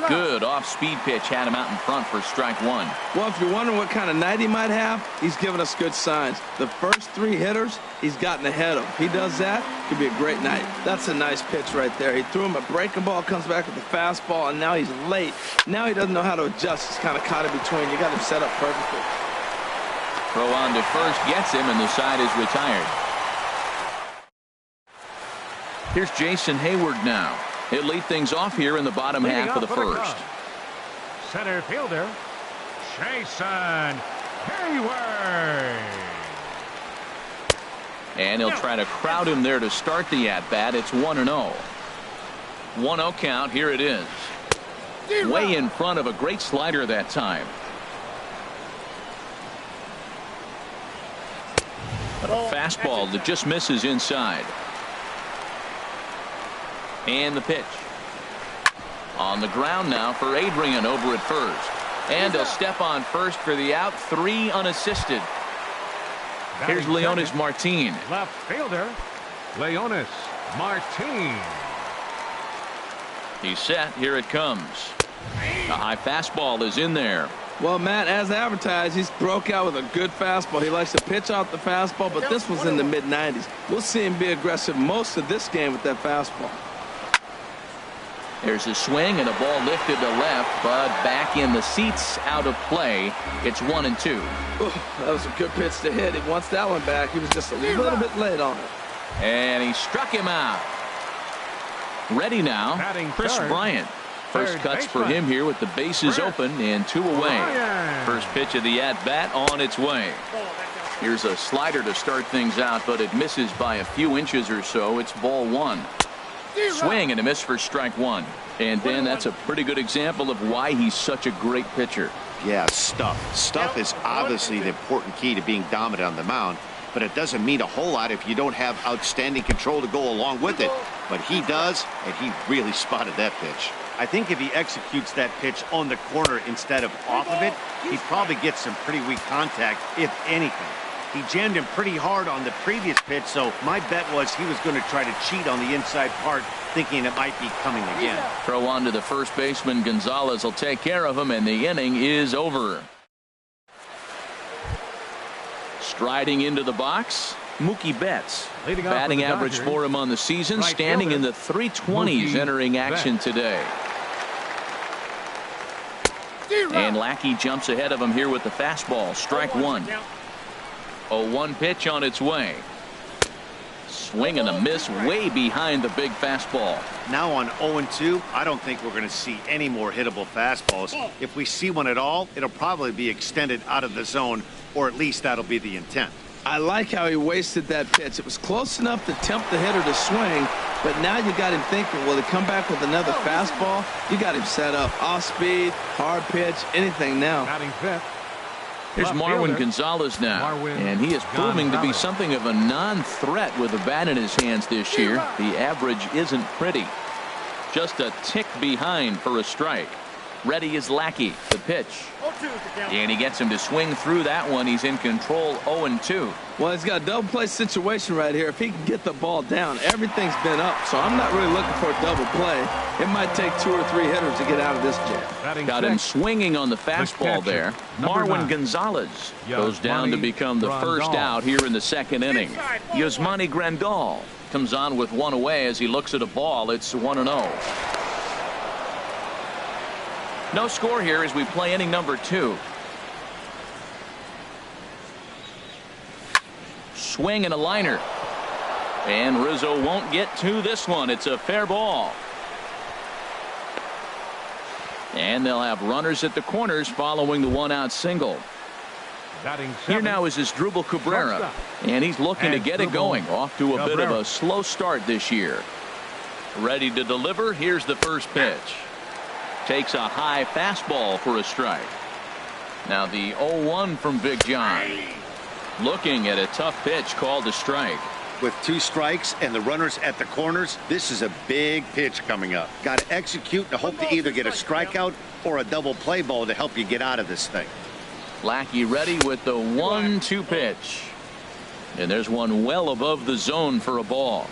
Good off-speed pitch had him out in front for strike one. Well, if you're wondering what kind of night he might have, he's given us good signs. The first three hitters, he's gotten ahead of. If he does that, it could be a great night. That's a nice pitch right there. He threw him a breaking ball, comes back with the fastball, and now he's late. Now he doesn't know how to adjust. He's kind of caught in between. You got him set up perfectly. Throw on to first gets him, and the side is retired. Here's Jason Hayward now. He'll lead things off here in the bottom half of the first. Center fielder, Jason Hayward. And he'll try to crowd him there to start the at-bat. It's 1-0. 1-0 count. Here it is. Way in front of a great slider that time. But a fastball that just misses inside. And the pitch. On the ground now for Adrian over at first. And he'll step on first for the out. 3 unassisted. Here's Leonis Martin. Left fielder, Leonis Martin. He's set. Here it comes. A high fastball is in there. Well, Matt, as advertised, he's broke out with a good fastball. He likes to pitch out the fastball, but this was in the mid-90s. We'll see him be aggressive most of this game with that fastball. There's a swing and a ball lifted to left, but back in the seats, out of play. It's 1-2. Ooh, that was a good pitch to hit. He wants that one back. He was just a little bit late on it. And he struck him out. Ready now, Chris Bryant. First cuts for him here with the bases open and 2 away. First pitch of the at-bat on its way. Here's a slider to start things out, but it misses by a few inches or so. It's ball 1. Swing and a miss for strike 1. And Dan, that's a pretty good example of why he's such a great pitcher. Yeah, stuff. Stuff is obviously the important key to being dominant on the mound, but it doesn't mean a whole lot if you don't have outstanding control to go along with it. But he does, and he really spotted that pitch. I think if he executes that pitch on the corner instead of off of it, he probably gets some pretty weak contact, if anything. He jammed him pretty hard on the previous pitch, so my bet was he was going to try to cheat on the inside part, thinking it might be coming again. Throw on to the first baseman. Gonzalez will take care of him, and the inning is over. Striding into the box, Mookie Betts. Batting average for him on the season, standing in the 320s entering action today. And Lackey jumps ahead of him here with the fastball. Strike 1. 0-1 pitch on its way. Swing and a miss way behind the big fastball. Now on 0-2, I don't think we're going to see any more hittable fastballs. If we see one at all, it'll probably be extended out of the zone, or at least that'll be the intent. I like how he wasted that pitch. It was close enough to tempt the hitter to swing, But now you got him thinking, will he come back with another fastball? You got him set up. Off speed, hard pitch, anything now. Batting fifth. Here's Left Marwin fielder, Gonzalez now. Marwin And he is proving to be Gonzalez. something of a non-threat with a bat in his hands this year. The average isn't pretty. Just a tick behind for a strike. Ready is Lackey. The pitch. And he gets him to swing through that one. He's in control 0-2. Well, he's got a double play situation right here. If he can get the ball down, everything's been up. So I'm not really looking for a double play. It might take 2 or 3 hitters to get out of this jam. Batting Got him sixth. swinging on the fastball catcher, there. number Marwin 9. Gonzalez goes down to Yasmani become the first Grandal. out here in the second inning. Yasmani Grandal comes on with one away as he looks at a ball. It's 1-0. No score here as we play inning number 2. Swing and a liner. And Rizzo won't get to this one. It's a fair ball. And they'll have runners at the corners following the one-out single. Batting Here seventh. now is Asdrubal Cabrera. Shortstop. And he's looking to get it Asdrubal going. Off to a bit of Cabrera. a slow start this year. Ready to deliver. Here's the first pitch. Takes a high fastball for a strike. Now the 0-1 from Big John. Looking at a tough pitch called a strike. With 2 strikes and the runners at the corners, this is a big pitch coming up. Got to execute and hope to either get a strikeout or a double play ball to help you get out of this thing. Lackey ready with the 1-2 pitch. And there's one well above the zone for a ball.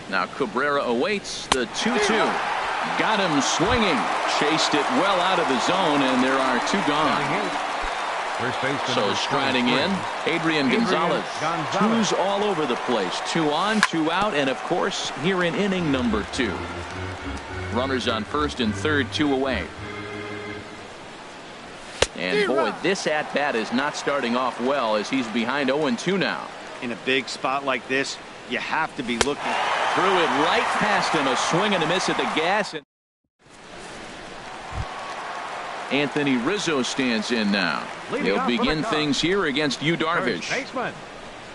Now Cabrera awaits the 2-2. Got him swinging. Chased it well out of the zone, and there are 2 gone. Batting eighth. First baseman So number striding in, 23. Adrian Gonzalez. Gonzalez. 2's all over the place. 2 on, 2 out, and of course here in inning number 2. Runners on first and third, 2 away. And boy, this at-bat is not starting off well as he's behind 0-2 now. In a big spot like this, you have to be looking. Threw it right past him, a swing and a miss at the gas. And Anthony Rizzo stands in now. Leading He'll off for the begin Cubs. things here against Yu Darvish. First baseman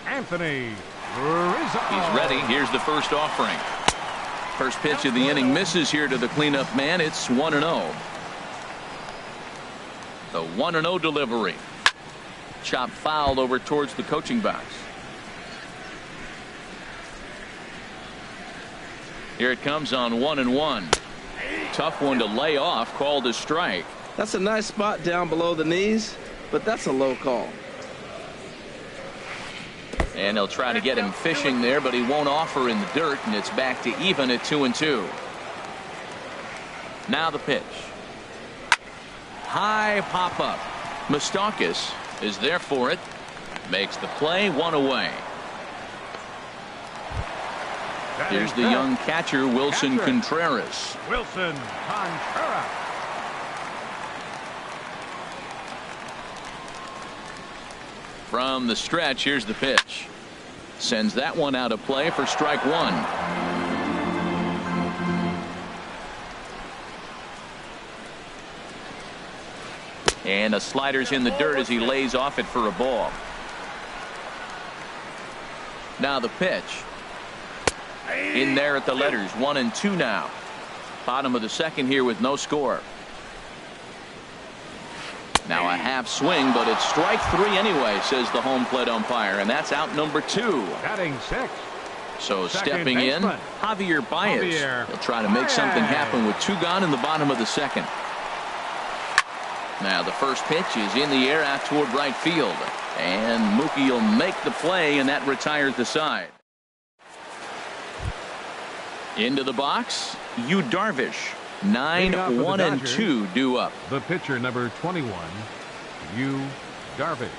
Anthony Rizzo. He's ready. Here's the first offering. First pitch of the inning misses here to the cleanup man. It's 1-0. The 1-0 delivery. Chop fouled over towards the coaching box. Here it comes on 1-1. Tough one to lay off, called a strike. That's a nice spot down below the knees, but that's a low call. And they'll try to get him fishing there, but he won't offer in the dirt, and it's back to even at 2-2. Now the pitch. High pop-up. Moustakas is there for it. Makes the play, 1 away. Here's the young catcher, Wilson Contreras. Wilson Contreras. From the stretch, here's the pitch. Sends that one out of play for strike 1. And a slider's in the dirt as he lays off it for a ball. Now the pitch. In there at the letters, 1-2 now. Bottom of the second here with no score. Now a half swing, but it's strike 3 anyway, says the home plate umpire, and that's out number 2. Batting 6. So Second stepping in, baseman, Javier Baez. Javier He'll try to make something happen with 2 gone in the bottom of the second. Now the first pitch is in the air out toward right field. And Mookie will make the play, and that retires the side. Into the box, Yu Darvish. 9-1-2 due up. The pitcher, number 21, Yu Darvish.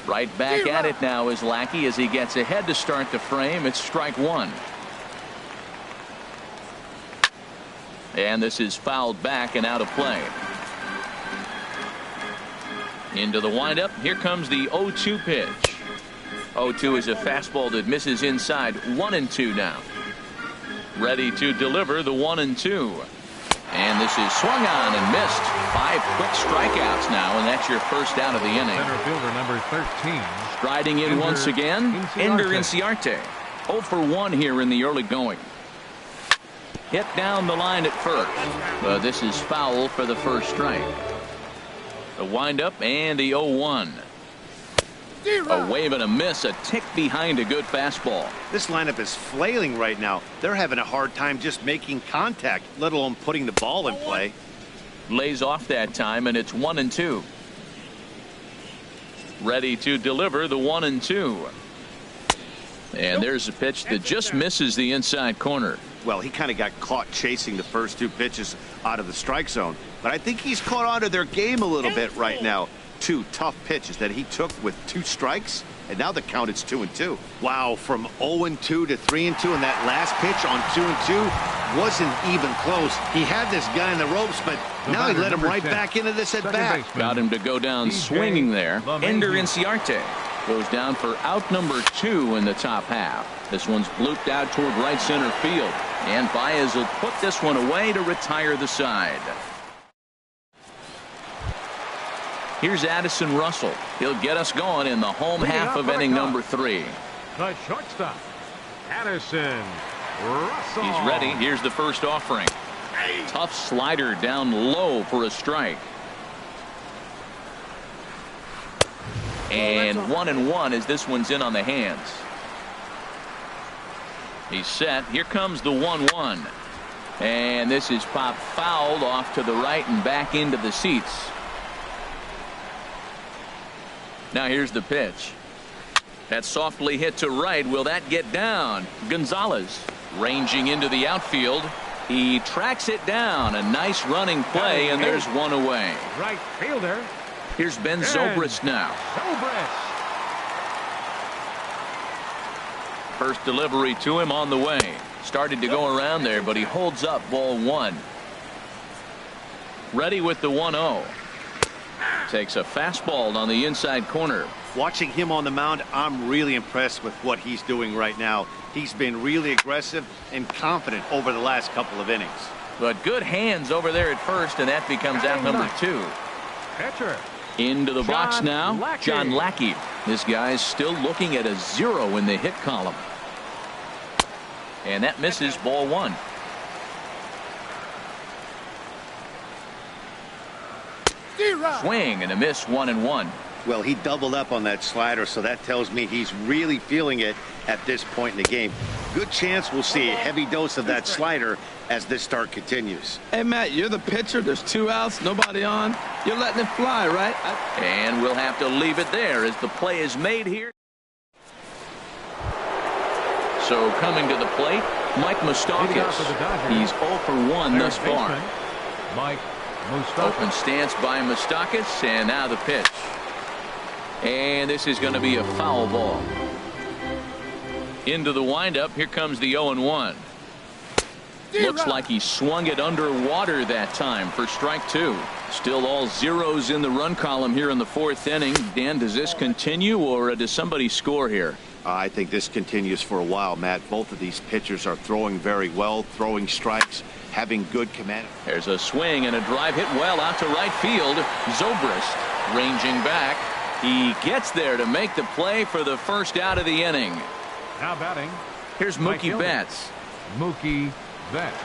Right back at it now is Lackey as he gets ahead to start the frame. It's strike 1. And this is fouled back and out of play. Into the windup. Here comes the 0-2 pitch. 0-2 is a fastball that misses inside. 1-2 now. Ready to deliver the 1-2. And this is swung on and missed. 5 quick strikeouts now, and that's your first out of the inning. Center fielder number 13. Striding in once again, Ender Inciarte. 0 for 1 here in the early going. Hit down the line at first, but this is foul for the first strike. The windup and the 0-1. A wave and a miss, a tick behind a good fastball. This lineup is flailing right now. They're having a hard time just making contact, let alone putting the ball in play. Lays off that time, and it's 1-2. Ready to deliver the 1-2. And there's a pitch that just misses the inside corner. Well, he kind of got caught chasing the first 2 pitches out of the strike zone. But I think he's caught on to their game a little bit right now. 2 tough pitches that he took with 2 strikes, and now the count is 2-2. Wow, from 0-2 to 3-2, and that last pitch on 2-2 wasn't even close. He had this guy in the ropes, but now he let him right back into this at bat. Got him to go down swinging there. Ender Inciarte goes down for out number 2 in the top half. This one's blooped out toward right center field, and Baez will put this one away to retire the side. Here's Addison Russell. He'll get us going in the home half of inning number 3. The shortstop, Addison Russell. He's ready. Here's the first offering. Tough slider down low for a strike. And 1-1 as this one's in on the hands. He's set. Here comes the 1-1. And this is popped fouled off to the right and back into the seats. Now here's the pitch. That's softly hit to right. Will that get down? Gonzalez ranging into the outfield. He tracks it down. A nice running play, and there's one away. Right fielder. Here's Ben Zobrist now. First delivery to him on the way. Started to go around there, but he holds up ball 1. Ready with the 1-0. Takes a fastball on the inside corner. Watching him on the mound, I'm really impressed with what he's doing right now. He's been really aggressive and confident over the last couple of innings. But good hands over there at first, and that becomes out number 2. Catcher. Into the box now, Lackey. John Lackey. This guy's still looking at a 0 in the hit column. And that misses ball 1. Swing and a miss, 1-1. Well, he doubled up on that slider, so that tells me he's really feeling it at this point in the game. Good chance we'll see a heavy dose of that slider as this start continues. Hey, Matt, you're the pitcher. There's 2 outs, nobody on. You're letting it fly, right? And we'll have to leave it there as the play is made here. So coming to the plate, Mike Moustakas. He's 0 for 1 thus far. Mike Moustakas. Open stance by Moustakas, and now the pitch. And this is going to be a foul ball. Into the windup. Here comes the 0-1. Looks like he swung it underwater that time for strike 2. Still all zeros in the run column here in the 4th inning. Dan, does this continue, or does somebody score here? I think this continues for a while, Matt. Both of these pitchers are throwing very well, throwing strikes, having good command. There's a swing and a drive hit well out to right field. Zobrist ranging back. He gets there to make the play for the first out of the inning. Now batting. Here's Mookie Betts. Mookie Betts.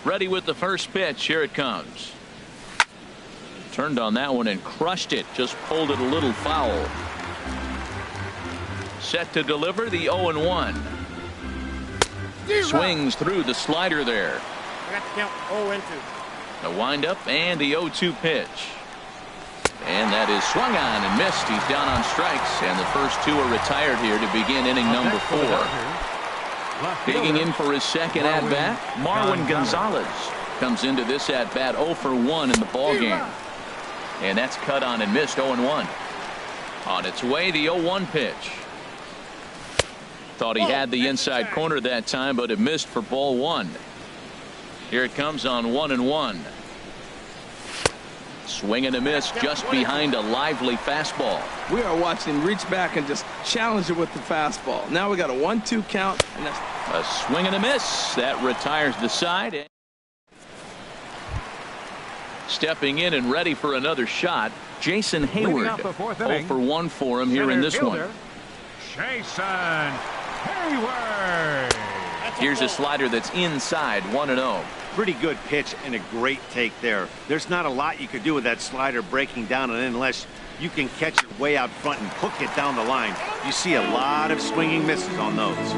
Ready with the first pitch. Here it comes. Turned on that one and crushed it. Just pulled it a little foul. Set to deliver the 0-1. Swings through the slider there. I got to count 0-2. The windup and the 0-2 pitch. And that is swung on and missed. He's down on strikes, and the first 2 are retired here to begin inning number 4. Digging in for his second at-bat, Marwin Gonzalez comes into this at-bat 0 for 1 in the ballgame. And that's cut on and missed, 0-1. On its way, the 0-1 pitch. Thought he had the inside corner that time, but it missed for ball 1. Here it comes on 1-1. Swing and a miss just behind a lively fastball. We are watching reach back and just challenge it with the fastball. Now we got a 1-2 count. And that's a swing and a miss. That retires the side. Stepping in and ready for another shot, Jason Hayward. 0 for 1 for him here in this one. Jason Hayward. Here's a slider that's inside, 1-0. Pretty good pitch and a great take there. There's not a lot you could do with that slider breaking down, and unless you can catch it way out front and hook it down the line, you see a lot of swinging misses on those.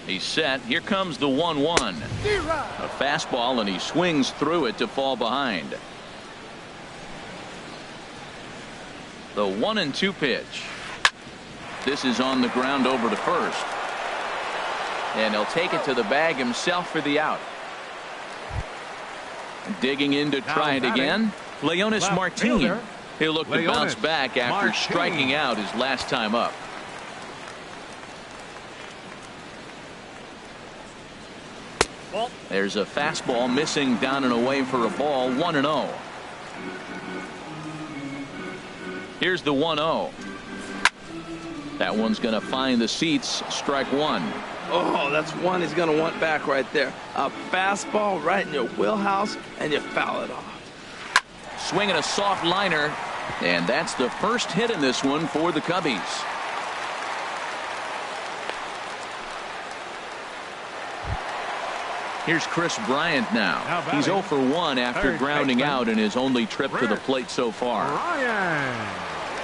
He's set. Here comes the 1-1. A fastball, and he swings through it to fall behind. The 1-2 pitch. This is on the ground over to first. And he'll take it to the bag himself for the out. Digging in to try it again. Leonis Martin. He'll look to bounce back after striking out his last time up. There's a fastball missing down and away for a ball. 1-0. Here's the 1-0. That one's going to find the seats. Strike one. Oh, that's one he's going to want back right there. A fastball right in your wheelhouse, and you foul it off. Swinging a soft liner, and that's the first hit in this one for the Cubbies. Here's Chris Bryant now. He's 0 for 1 after grounding out in his only trip to the plate so far.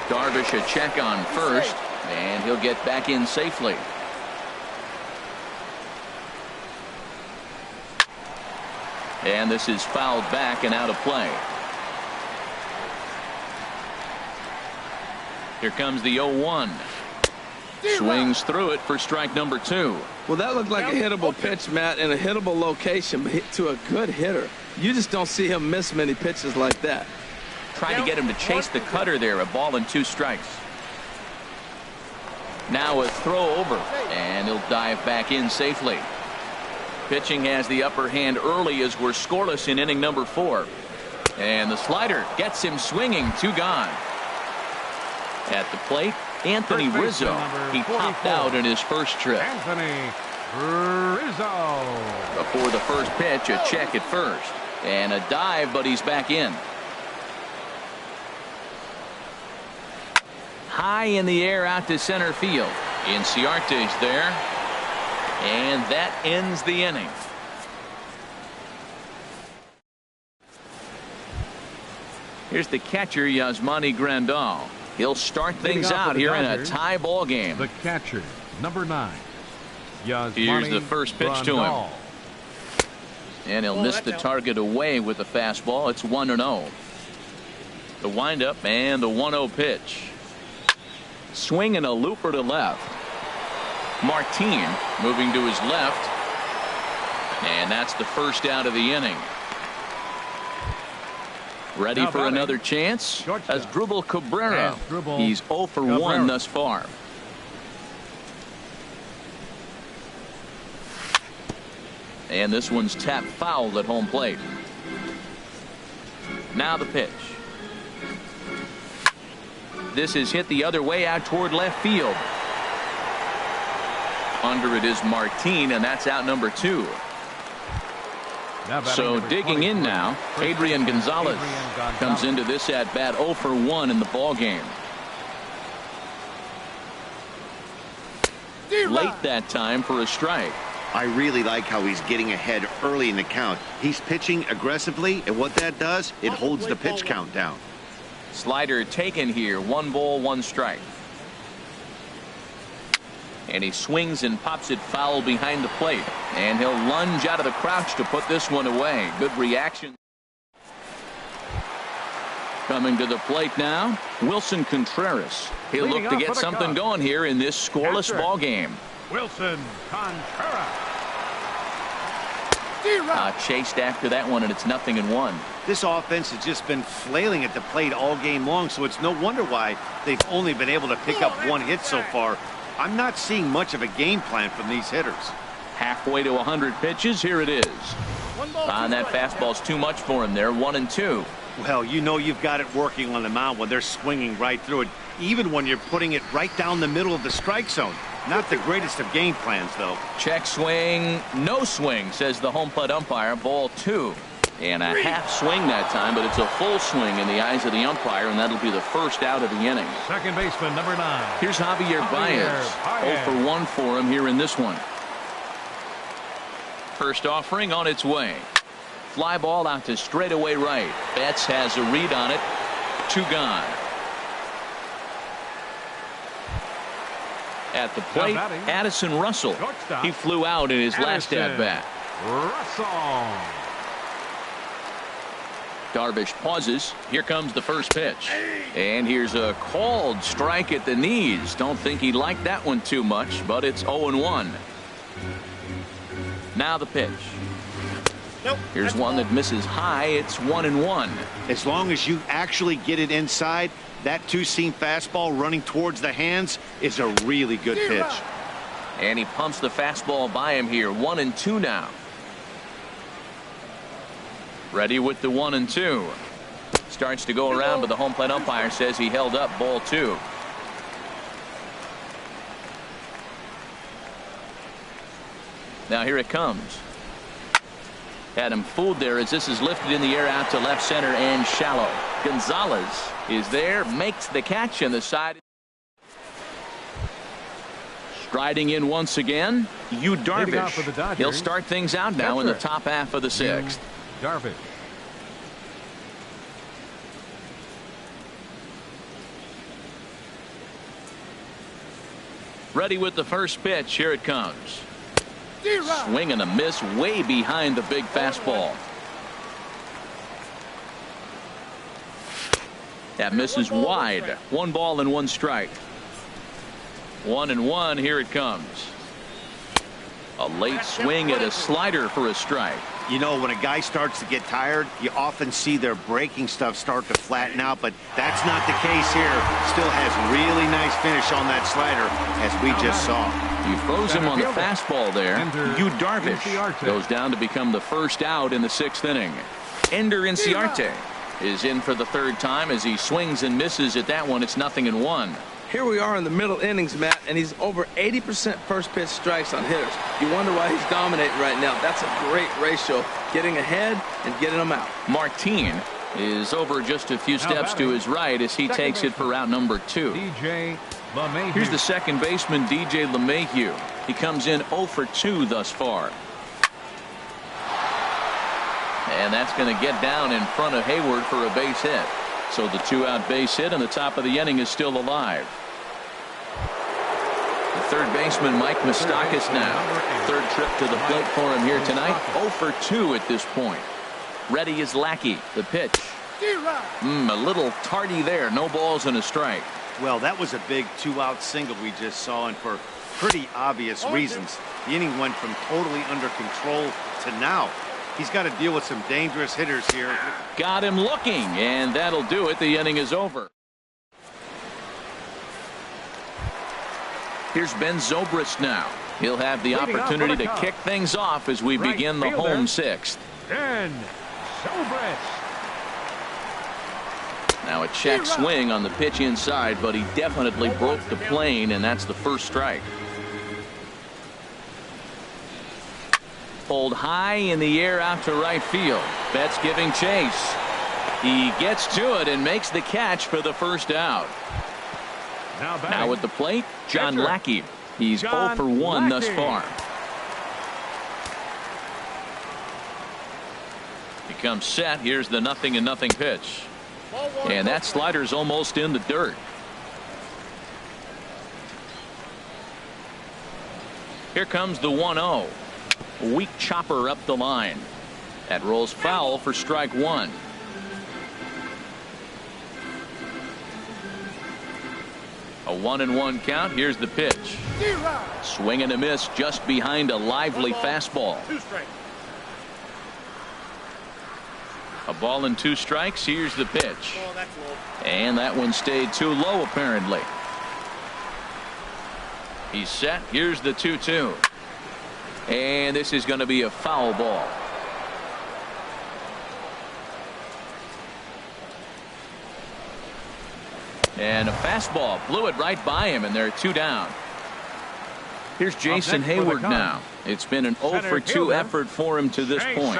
Darvish a check on first, and he'll get back in safely. And this is fouled back and out of play. Here comes the 0-1. Swings through it for strike number 2. Well, that looked like a hittable pitch, Matt, in a hittable location, but hit to a good hitter. You just don't see him miss many pitches like that. Trying to get him to chase the cutter there. A ball and 2 strikes. Now a throw over, and he'll dive back in safely. Pitching has the upper hand early as we're scoreless in inning number 4. And the slider gets him swinging. 2 gone. At the plate, Anthony Rizzo. He popped out in his first trip. Anthony Rizzo. Before the first pitch, a check at first. And a dive, but he's back in. High in the air out to center field. Inciarte's there. And that ends the inning. Here's the catcher, Yasmani Grandal. He'll start things out here in a tie ball game. The catcher, number 9. Here's the first pitch to him. And he'll miss the target away with the fastball. It's 1-0. The windup and the 1-0 pitch. Swing and a looper to left. Martin moving to his left. And that's the first out of the inning. Ready for another chance? Asdrubal Cabrera. He's 0 for 1 thus far. And this one's tapped foul at home plate. Now the pitch. This is hit the other way out toward left field. Under it is Martin, and that's out number 2. So digging in now, Adrian Gonzalez comes into this at bat 0 for 1 in the ball game. Late that time for a strike. I really like how he's getting ahead early in the count. He's pitching aggressively, and what that does, it holds the pitch count down. Slider taken here. 1 ball, 1 strike. And he swings and pops it foul behind the plate. And he'll lunge out of the crouch to put this one away. Good reaction. Coming to the plate now, Wilson Contreras. He'll look to get something going here in this scoreless ball game. Wilson Contreras. Chased after that one, and it's 0-1. This offense has just been flailing at the plate all game long, so it's no wonder why they've only been able to pick up 1 hit so far. I'm not seeing much of a game plan from these hitters. Halfway to 100 pitches. Here it is. And that fastball's too much for him there. 1-2. Well, you know you've got it working on the mound when they're swinging right through it, even when you're putting it right down the middle of the strike zone. Not the greatest of game plans, though. Check swing, no swing, says the home plate umpire. Ball 2. And a half swing that time, but it's a full swing in the eyes of the umpire, and that'll be the first out of the inning. Second baseman, number 9. Here's Javier Baez. 0 for 1 for him here in this one. First offering on its way. Fly ball out to straightaway right. Betts has a read on it. 2 gone. At the plate, Addison Russell. He flew out in his last at-bat. Russell. Darvish pauses. Here comes the first pitch. And here's a called strike at the knees. Don't think he liked that one too much, but it's 0-1. Now the pitch. Here's one that misses high. It's 1-1. As long as you actually get it inside, that two-seam fastball running towards the hands is a really good pitch. And he pumps the fastball by him here. 1-2 now. Ready with the 1-2. Starts to go around, but the home plate umpire says he held up. Ball 2. Now here it comes. Had him fooled there as this is lifted in the air out to left center and shallow. Gonzalez is there, makes the catch, and the side. Striding in once again, Darvish. He'll start things out now in the top half of the 6th. Darvish. Ready with the first pitch. Here it comes. Swing and a miss way behind the big fastball. That misses wide. 1 ball and 1 strike. 1-1. Here it comes. A late swing at a slider for a strike. You know, when a guy starts to get tired, you often see their breaking stuff start to flatten out, but that's not the case here. Still has really nice finish on that slider, as we just saw. He froze him on the fastball there. Darvish goes down to become the first out in the 6th inning. Ender Inciarte is in for the 3rd time as he swings and misses at that one. It's 0-1. Here we are in the middle innings, Matt, and he's over 80% first pitch strikes on hitters. You wonder why he's dominating right now. That's a great ratio, getting ahead and getting them out. Martin is over just a few steps to his right as he takes it for route number 2. DJ LeMahieu. Here's the second baseman, DJ LeMahieu. He comes in 0 for 2 thus far. And that's going to get down in front of Hayward for a base hit. So the 2-out base hit, and the top of the inning is still alive. The third baseman, Mike Moustakas now. 3rd trip to the plate for him here tonight. 0 for 2 at this point. Ready is Lackey. The pitch. A little tardy there. No balls and a strike. Well, that was a big 2-out single we just saw, and for pretty obvious reasons. The inning went from totally under control to now. He's got to deal with some dangerous hitters here. Got him looking, and that'll do it. The inning is over. Here's Ben Zobrist now. He'll have the opportunity to kick things off as we begin the home 6th. Ben Zobrist. Now a check swing on the pitch inside, but he definitely broke the plane, and that's the first strike. Pulled high in the air out to right field. Betts giving chase. He gets to it and makes the catch for the first out. Now at the plate, John Lackey. He's 0 for 1 thus far. He comes set. Here's the 0-0 pitch. And that slider's almost in the dirt. Here comes the 1-0. Weak chopper up the line. That rolls foul for strike 1. A 1-1 count. Here's the pitch. Swing and a miss just behind a lively fastball. A ball and 2 strikes. Here's the pitch. And that one stayed too low apparently. He's set. Here's the 2-2. And this is going to be a foul ball. And a fastball blew it right by him, and there are 2 down. Here's Jason Hayward now. It's been an 0 for 2 effort for him to this point.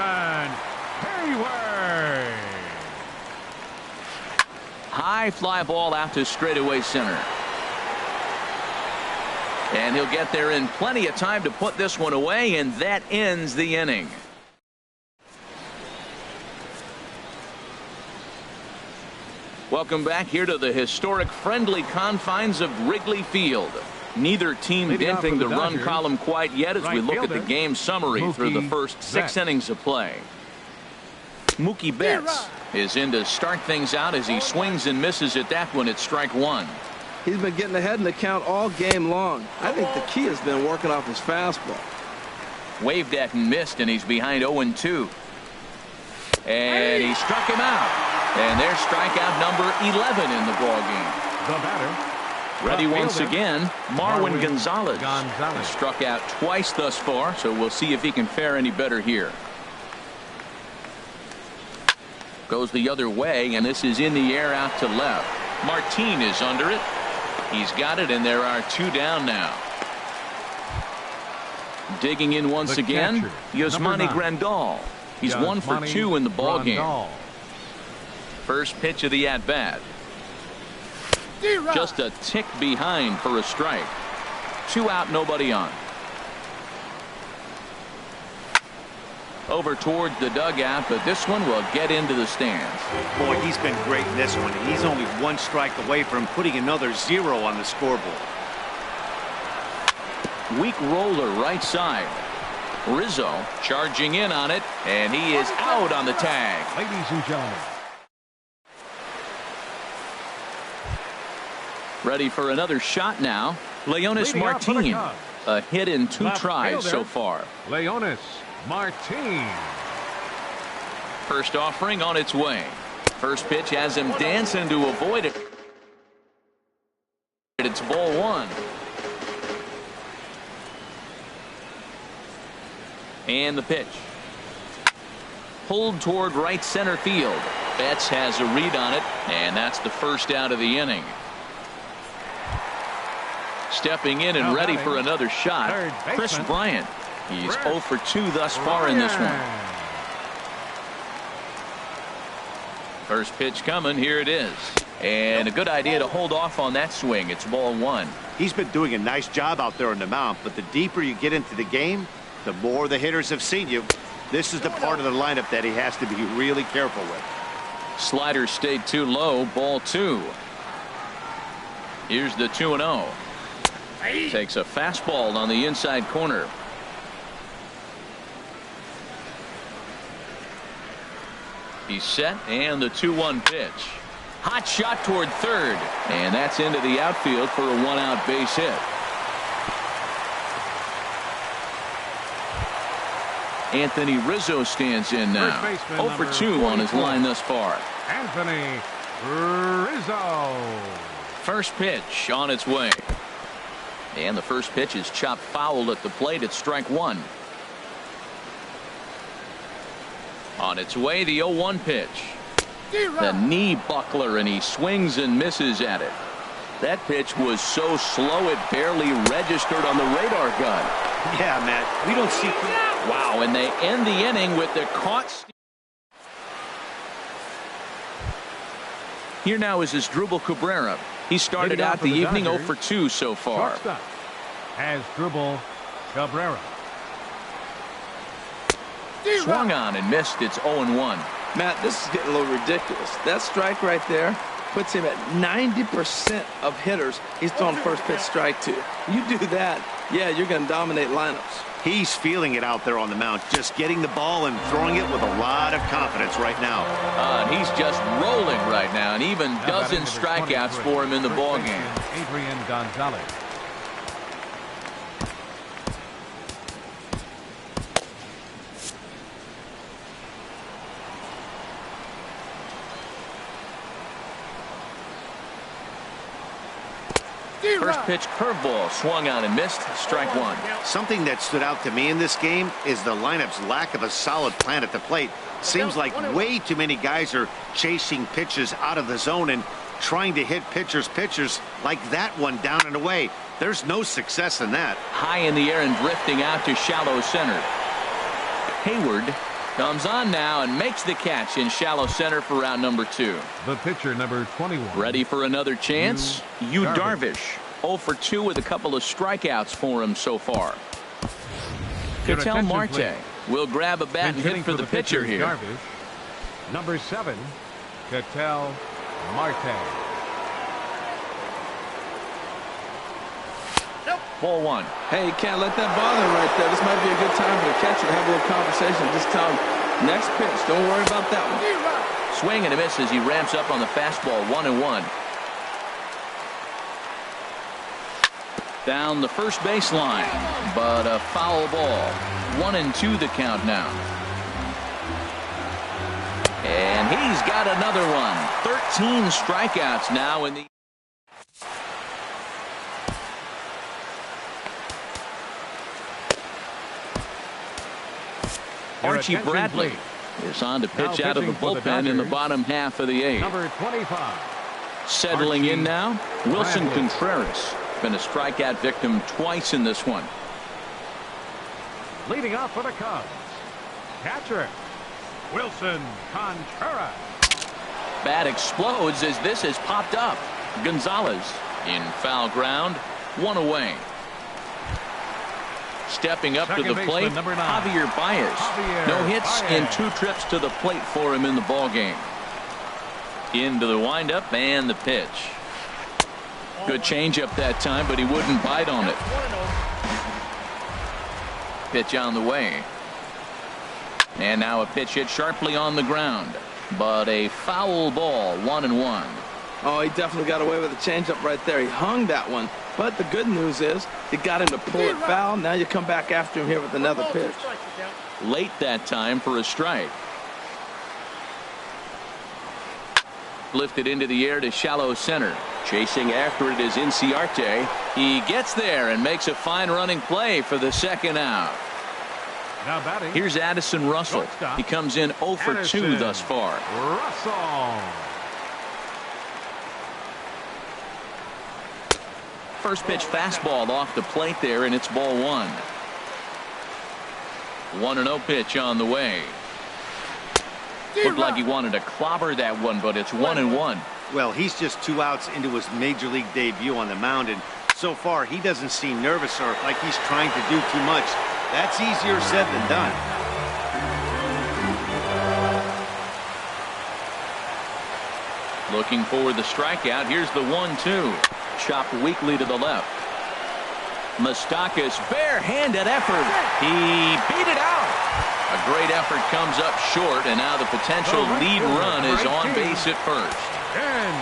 High fly ball out to straightaway center. And he'll get there in plenty of time to put this one away, and that ends the inning. Welcome back here to the historic friendly confines of Wrigley Field. Neither team denting the run column quite yet as we look at the game summary through the first 6 innings of play. Mookie Betts is in to start things out as he swings and misses at that one at strike 1. He's been getting ahead in the count all game long. I think the key has been working off his fastball. Waved at and missed, and he's behind 0-2. And he struck him out. And there's strikeout number 11 in the ballgame. The batter. Ready once again, Marwin Gonzalez. Struck out twice thus far, so we'll see if he can fare any better here. Goes the other way, and this is in the air out to left. Martin is under it. He's got it, and there are 2 down now. Digging in once again, Yasmani Grandal. He's 1 for 2 in the ballgame. First pitch of the at-bat. Just a tick behind for a strike. 2 out, nobody on. Over towards the dugout, but this one will get into the stands. Boy, he's been great in this one. He's only 1 strike away from putting another 0 on the scoreboard. Weak roller right side. Rizzo charging in on it, and he is out on the tag. Ladies and gentlemen. Ready for another shot now. Leonis Martin. A hit in 2 tries so far. Leonis Martin. First offering on its way. First pitch has him dancing to avoid it. It's ball 1. And the pitch. Pulled toward right center field. Betts has a read on it, and that's the first out of the inning. Stepping in and ready for another shot, Chris Bryant. He's 0 for 2 thus far in this one. First pitch coming. Here it is. And a good idea to hold off on that swing. It's ball 1. He's been doing a nice job out there on the mound, but the deeper you get into the game, the more the hitters have seen you. This is the part of the lineup that he has to be really careful with. Slider stayed too low. Ball 2. Here's the 2-0. Takes a fastball on the inside corner. He's set, and the 2-1 pitch. Hot shot toward third, and that's into the outfield for a 1-out base hit. Anthony Rizzo stands in now. 0 for 2 on his line thus far. Anthony Rizzo. First pitch on its way. And the first pitch is chopped foul at the plate at strike 1. On its way, the 0-1 pitch. The knee buckler, and he swings and misses at it. That pitch was so slow it barely registered on the radar gun. Yeah, Matt, we don't see. Wow, and they end the inning with the caught. Here now is Asdrubal Cabrera. He started out the evening 0 for 2 so far. Asdrubal Cabrera. Swung on and missed. It's 0-1. Matt, this is getting a little ridiculous. That strike right there puts him at 90% of hitters he's throwing first pitch strike to. You do that, yeah, you're going to dominate lineups. He's feeling it out there on the mound, just getting the ball and throwing it with a lot of confidence right now. He's just rolling right now, and even dozen strikeouts for him in the ballgame. Adrian Gonzalez. First pitch curveball swung on and missed. Strike 1. Something that stood out to me in this game is the lineup's lack of a solid plan at the plate. Seems like way too many guys are chasing pitches out of the zone and trying to hit pitchers like that one down and away. There's no success in that. High in the air and drifting out to shallow center. Hayward comes on now and makes the catch in shallow center for out number 2. The pitcher, number 21. Ready for another chance? Yu Darvish. 0 for 2 with a couple of strikeouts for him so far. Ketel Marte will grab a bat and hit for the pitcher here. Darvish. Number 7, Ketel Marte. Ball 1. Hey, you can't let that bother him right there. This might be a good time for the catcher to have a little conversation. Just tell him, next pitch, don't worry about that one. Swing and a miss as he ramps up on the fastball. 1-1. Down the first baseline, but a foul ball. 1-2 the count now. And he's got another one. 13 strikeouts now in the... Archie Bradley is on to pitch out of the bullpen in the bottom half of the 8th. Number 25. Settling in now, Wilson Contreras. Been a strikeout victim twice in this one. Leading off for the Cubs, catcher Wilson Contreras. Bat explodes as this has popped up. Gonzalez in foul ground, 1 away. Stepping up to the plate, Javier Baez. No hits in 2 trips to the plate for him in the ballgame. Into the windup and the pitch. Good changeup that time, but he wouldn't bite on it. Pitch on the way. And now a pitch hit sharply on the ground. But a foul ball, 1-1. Oh, he definitely got away with a changeup right there. He hung that one. But the good news is he got him to pull it foul. Now you come back after him here with another pitch. Late that time for a strike. Lifted into the air to shallow center. Chasing after it is Inciarte. He gets there and makes a fine running play for the second out. Now batting. Here's Addison Russell. He comes in 0 for 2 thus far. Russell. First pitch fastball off the plate there, and it's ball 1. 1-0 pitch on the way. Looked like he wanted to clobber that one, but it's 1-1. Well, he's just 2 outs into his major league debut on the mound, and so far he doesn't seem nervous or like he's trying to do too much. That's easier said than done. Looking for the strikeout. Here's the 1-2. Chopped weakly to the left. Moustakas, barehanded effort. He beat it out. A great effort comes up short, and now the potential lead run is on base at first. And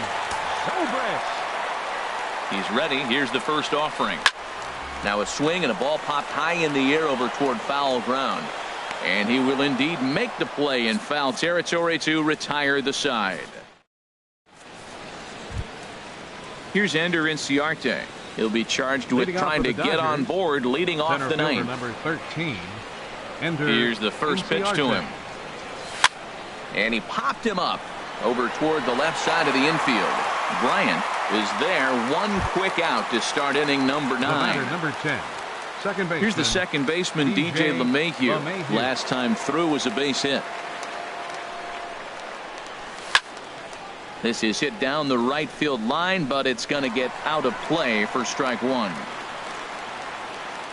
He's ready. Here's the first offering. Now a swing and a ball popped high in the air over toward foul ground. And he will indeed make the play in foul territory to retire the side. Here's Ender Inciarte. He'll be charged with trying to get on board leading off the 9th. Number 13. Here's the first pitch to him. And he popped him up over toward the left side of the infield. Bryant is there. 1 quick out to start inning number 9. Number 10. Second baseman. Here's the second baseman, DJ LeMahieu. Last time through was a base hit. This is hit down the right field line, but it's going to get out of play for strike 1.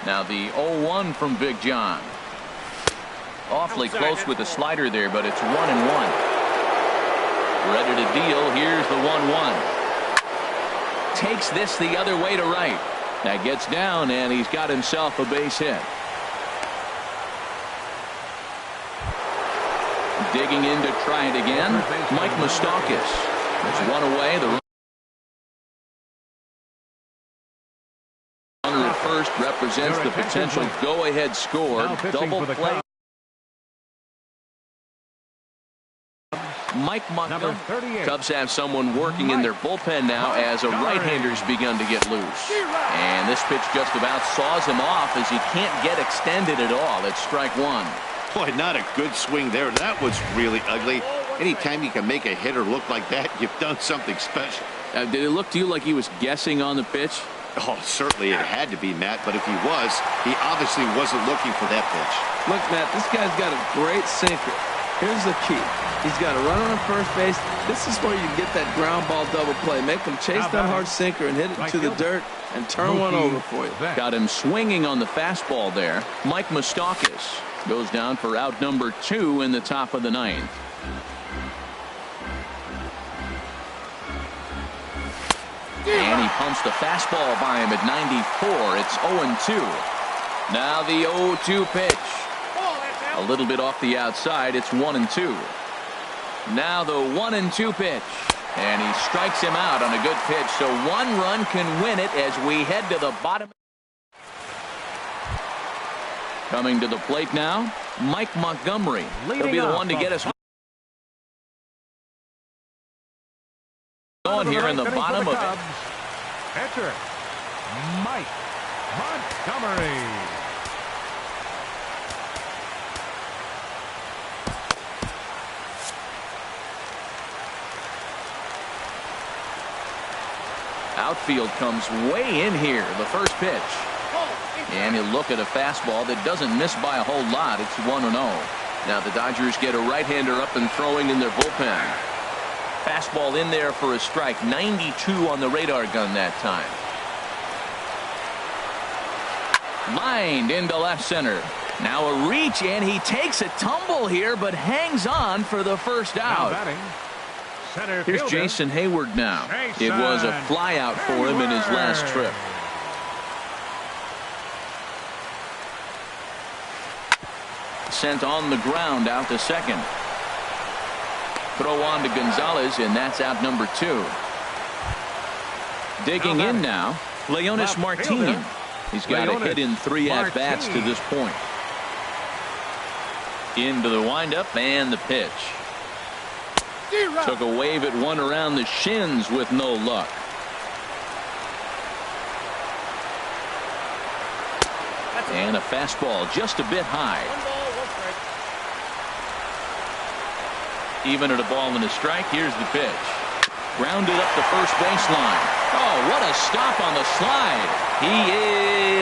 Now the 0-1 from Big John. Awfully close with the slider there, but it's 1-1. Ready to deal. Here's the 1-1. Takes this the other way to right. That gets down, and he's got himself a base hit. Digging in to try it again. Mike Moustakas. There's 1 away. The runner at first represents the potential go-ahead score. Double play. Mike Montgomery. Cubs have someone working in their bullpen now as a right-hander's begun to get loose. And this pitch just about saws him off as he can't get extended at all. It's strike 1. Boy, not a good swing there. That was really ugly. Anytime you can make a hitter look like that, you've done something special. Did it look to you like he was guessing on the pitch? Oh, certainly it had to be, Matt, but if he was, he obviously wasn't looking for that pitch. Look, Matt, this guy's got a great sinker. Here's the key. He's got to run on first base. This is where you get that ground ball double play. Make him chase that hard sinker and hit it to the dirt and turn one over for you. Got him swinging on the fastball there. Mike Moustakas goes down for out number 2 in the top of the 9th. And he pumps the fastball by him at 94. It's 0-2. Now the 0-2 pitch. A little bit off the outside. It's 1-2. Now the 1-2 pitch. And he strikes him out on a good pitch. So 1 run can win it as we head to the bottom. Coming to the plate now, Mike Montgomery. He'll be the one to get us going here in the bottom of it. Pitcher, Mike Montgomery. Outfield comes way in here. The first pitch. And he'll look at a fastball that doesn't miss by a whole lot. It's 1-0. Now the Dodgers get a right-hander up and throwing in their bullpen. Fastball in there for a strike. 92 on the radar gun that time. Lined into left center. Now a reach, and he takes a tumble here, but hangs on for the first out. Here's Jason Hayward now. It was a flyout for him in his last trip. Sent on the ground out to second. Throw on to Gonzalez, and that's out number 2. Digging in now, Leonis Martin. He's got a hit in 3 at-bats to this point. Into the windup and the pitch. Took a wave at one around the shins with no luck. And a fastball just a bit high. Even at a ball and a strike. Here's the pitch. Grounded up the first baseline. Oh, what a stop on the slide. He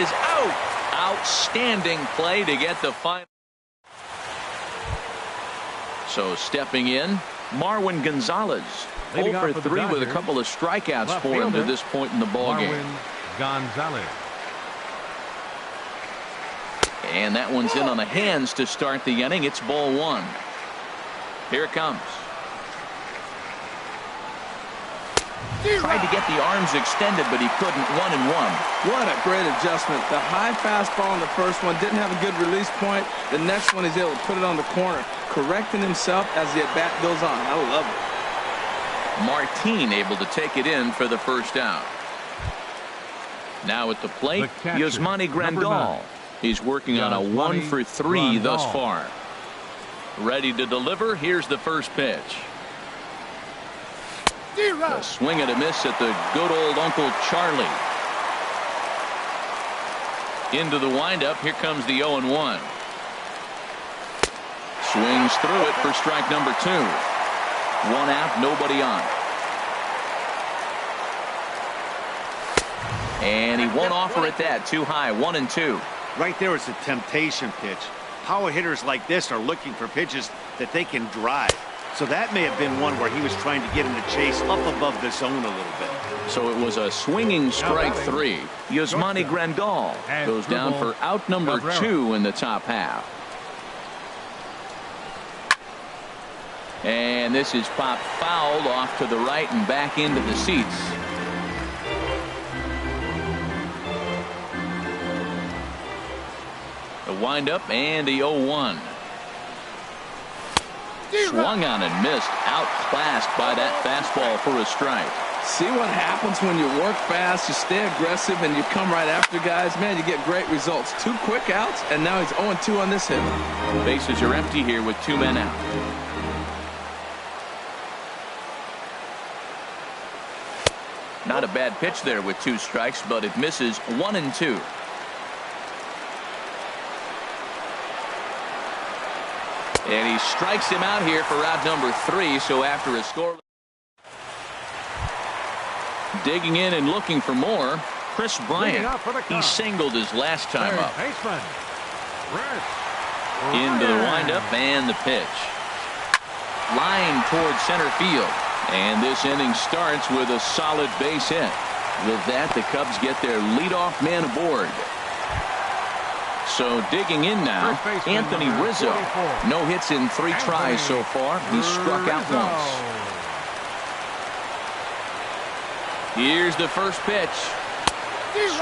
is out. Outstanding play to get the final. So stepping in, Marwin Gonzalez. 0 for 3 with a couple of strikeouts for him to this point in the ballgame. Gonzalez. And that one's in on the hands to start the inning. It's ball 1. Here it comes. Tried to get the arms extended, but he couldn't. 1-1. What a great adjustment. The high fastball in the first one didn't have a good release point. The next one he's able to put it on the corner, correcting himself as the at-bat goes on. I love it. Martin able to take it in for the first out. Now at the plate, Yasmani Grandal. He's working on a 1 for 3 thus far. Ready to deliver. Here's the first pitch. A swing and a miss at the good old Uncle Charlie. Into the windup. Here comes the 0-1. Swings through it for strike number 2. 1 out, nobody on. And he won't offer it that. Too high. 1-2. Right there is a temptation pitch. Power hitters like this are looking for pitches that they can drive. So that may have been one where he was trying to get him to chase up above the zone a little bit. So it was a swinging strike 3. Yasmani Grandal goes down for out number 2 in the top half. And this is popped fouled off to the right and back into the seats. The windup and the 0-1. Swung on and missed. Outclassed by that fastball for a strike. See what happens when you work fast, you stay aggressive, and you come right after guys. Man, you get great results. 2 quick outs, and now he's 0-2 on this hit. Bases are empty here with 2 men out. Not a bad pitch there with 2 strikes, but it misses. 1-2. And he strikes him out here for out number 3. So after a score, Digging in and looking for more, Chris Bryant. He singled his last time up. Into the windup and the pitch. Line towards center field. And this inning starts with a solid base hit. With that, the Cubs get their leadoff man aboard. So digging in now, Anthony Rizzo. No hits in 3 tries so far. He struck out once. Here's the first pitch.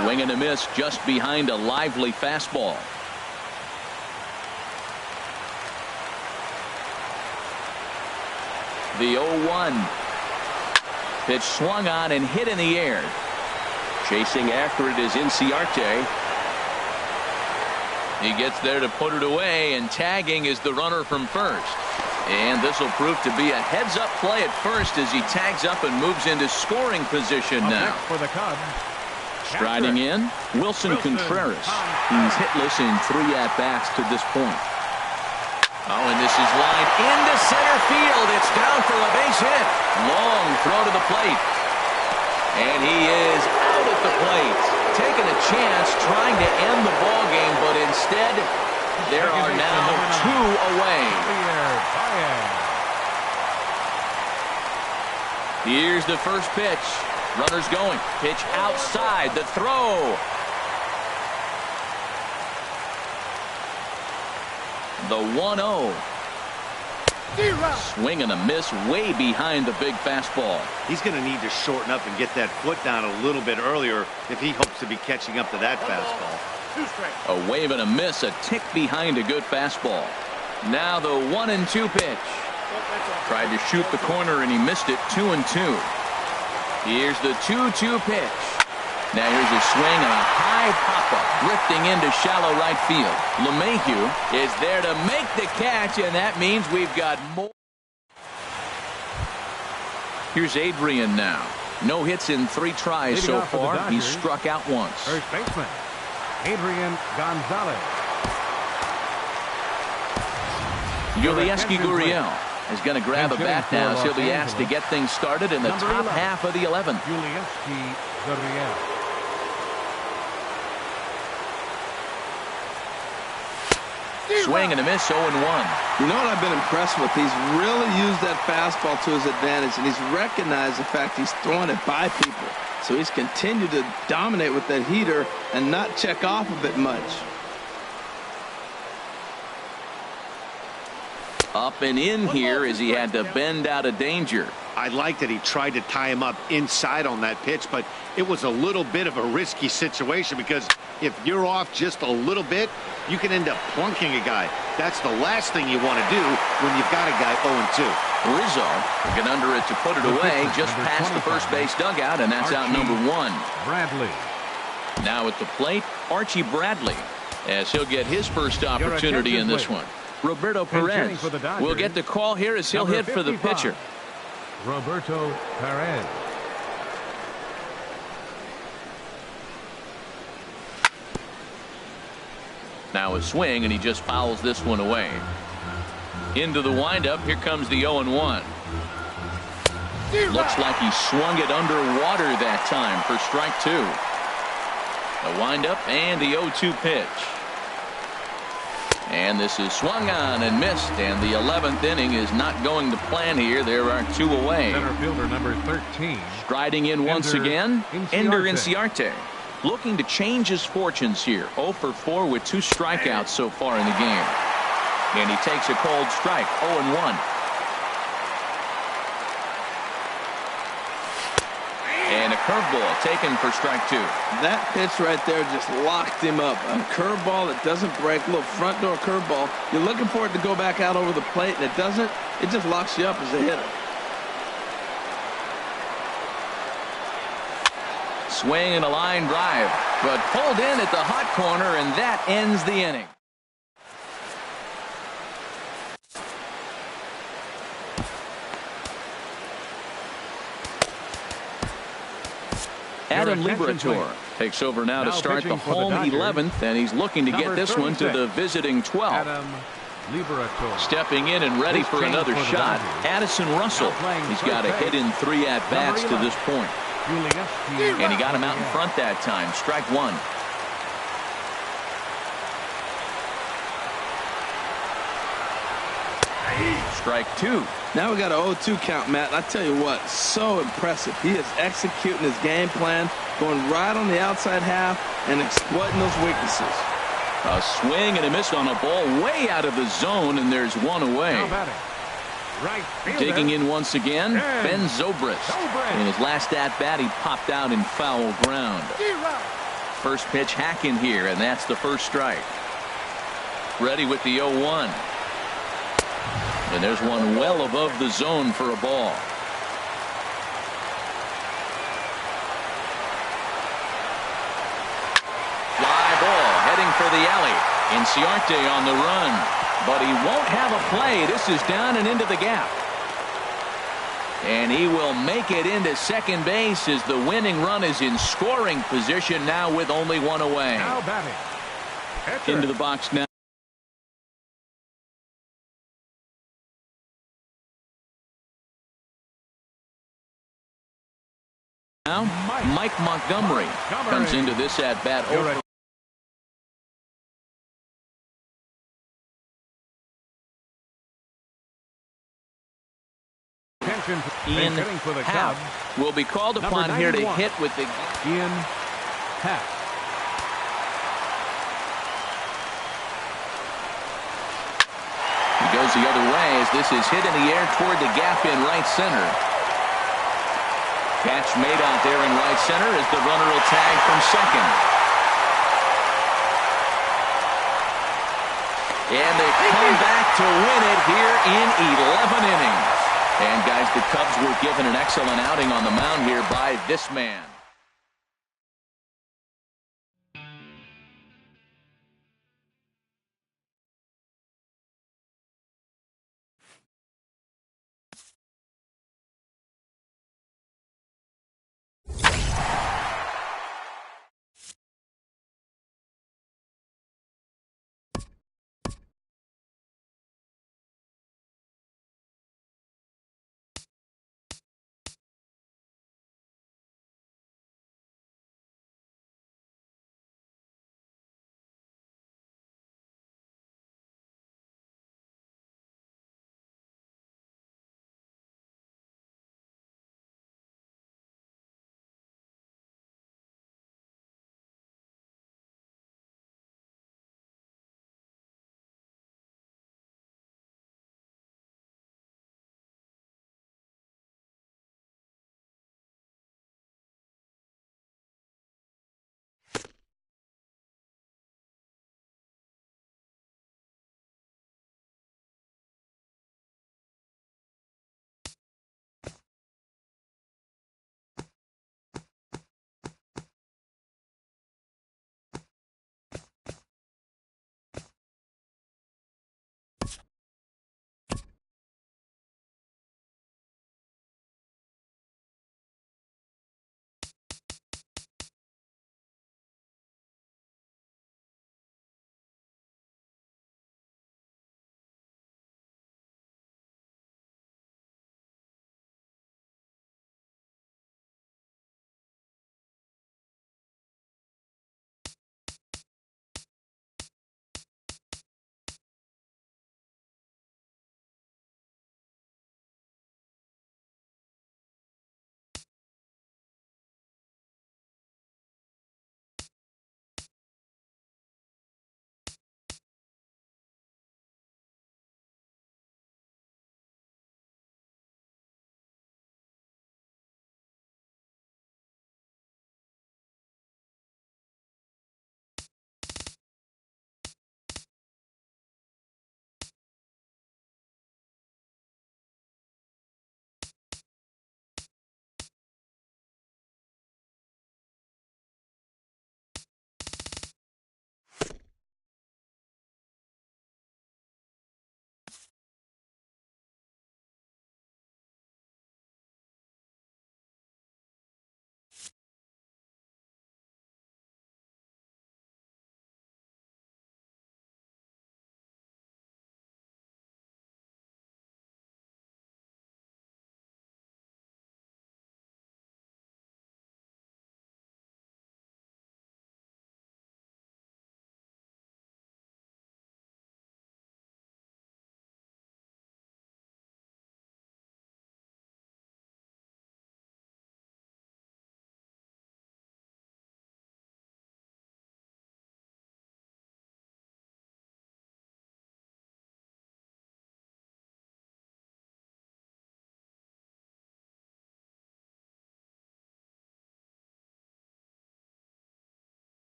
Swing and a miss just behind a lively fastball. The 0-1. Pitch swung on and hit in the air. Chasing after it is Inciarte. He gets there to put it away, and tagging is the runner from first. And this will prove to be a heads-up play at first as he tags up and moves into scoring position now. For the Cubs. Striding in, Wilson Contreras. He's hitless in 3 at-bats to this point. Oh, and this is lined into center field. It's down for a base hit. Long throw to the plate. And he is out at the plate. Taking a chance, trying to end the ball game, but instead, there are now 2 away. Here's the first pitch. Runners going. Pitch outside. The throw. The 1-0. Swing and a miss way behind the big fastball. He's going to need to shorten up and get that foot down a little bit earlier if he hopes to be catching up to that fastball. A wave and a miss, a tick behind a good fastball. Now the 1-2 pitch. Tried to shoot the corner and he missed it. 2-2. Here's the 2-2 pitch. Now here's a swing and a high pop-up drifting into shallow right field. LeMahieu is there to make the catch, and that means we've got more. Here's Adrian now. No hits in 3 tries so far. He's struck out once. First baseman, Adrian Gonzalez. Yulieski Gurriel is going to grab a bat now, so he'll be asked to get things started in the top half of the 11th. Yulieski Gurriel. Swing and a miss, 0-1. You know what I've been impressed with? He's really used that fastball to his advantage, and he's recognized the fact he's throwing it by people. So he's continued to dominate with that heater and not check off a bit much. Up and in here as he had to bend out of danger. I like that he tried to tie him up inside on that pitch, but it was a little bit of a risky situation because if you're off just a little bit, you can end up plunking a guy. That's the last thing you want to do when you've got a guy 0-2. Rizzo get under it to put it away just past the first base dugout, and that's out number 1. Bradley. Now at the plate, Archie Bradley, as he'll get his first opportunity in this one. Roberto Perez will get the call here as he'll hit for the pitcher. Roberto Perez. Now a swing, and he just fouls this one away. Into the windup. Here comes the 0-1. Looks like he swung it underwater that time for strike 2. The windup and the 0-2 pitch. And this is swung on and missed, and the 11th inning is not going to plan here. There are 2 away. Center fielder number 13. Striding in once again, Ender Inciarte. Looking to change his fortunes here. 0 for 4 with 2 strikeouts so far in the game. And he takes a cold strike, 0-1. And a curveball taken for strike 2. That pitch right there just locked him up. A curveball that doesn't break, a little front door curveball. You're looking for it to go back out over the plate, and it doesn't. It just locks you up as a hitter. Swing and a line drive, but pulled in at the hot corner, and that ends the inning. Adam Liberatore takes over now to start the home 11th, and he's looking to get this one to the visiting 12th. Adam Liberatore. Stepping in and ready for another shot, Addison Russell. He's got a hit in 3 at-bats to this point. And he got him out in front that time. Strike one. Strike two. Now we got an 0-2 count, Matt. I tell you what, so impressive. He is executing his game plan, going right on the outside half and exploiting those weaknesses. A swing and a miss on a ball way out of the zone, and there's one away. Right Digging in once again, Ben Zobrist. In his last at-bat, he popped out in foul ground. First pitch hacking here, and that's the first strike. Ready with the 0-1. And there's one well above the zone for a ball. Fly ball heading for the alley. Inciarte on the run. But he won't have a play. This is down and into the gap. And he will make it into second base as the winning run is in scoring position now with only one away. Now batting. Into the box now. Now, Mike Montgomery comes into this at-bat. Ian Happ will be called upon here to hit with the... Ian Happ. He goes the other way as this is hit in the air toward the gap in right center. Catch made out there in right center as the runner will tag from second. And they come back to win it here in 11 innings. And guys, the Cubs were given an excellent outing on the mound here by this man.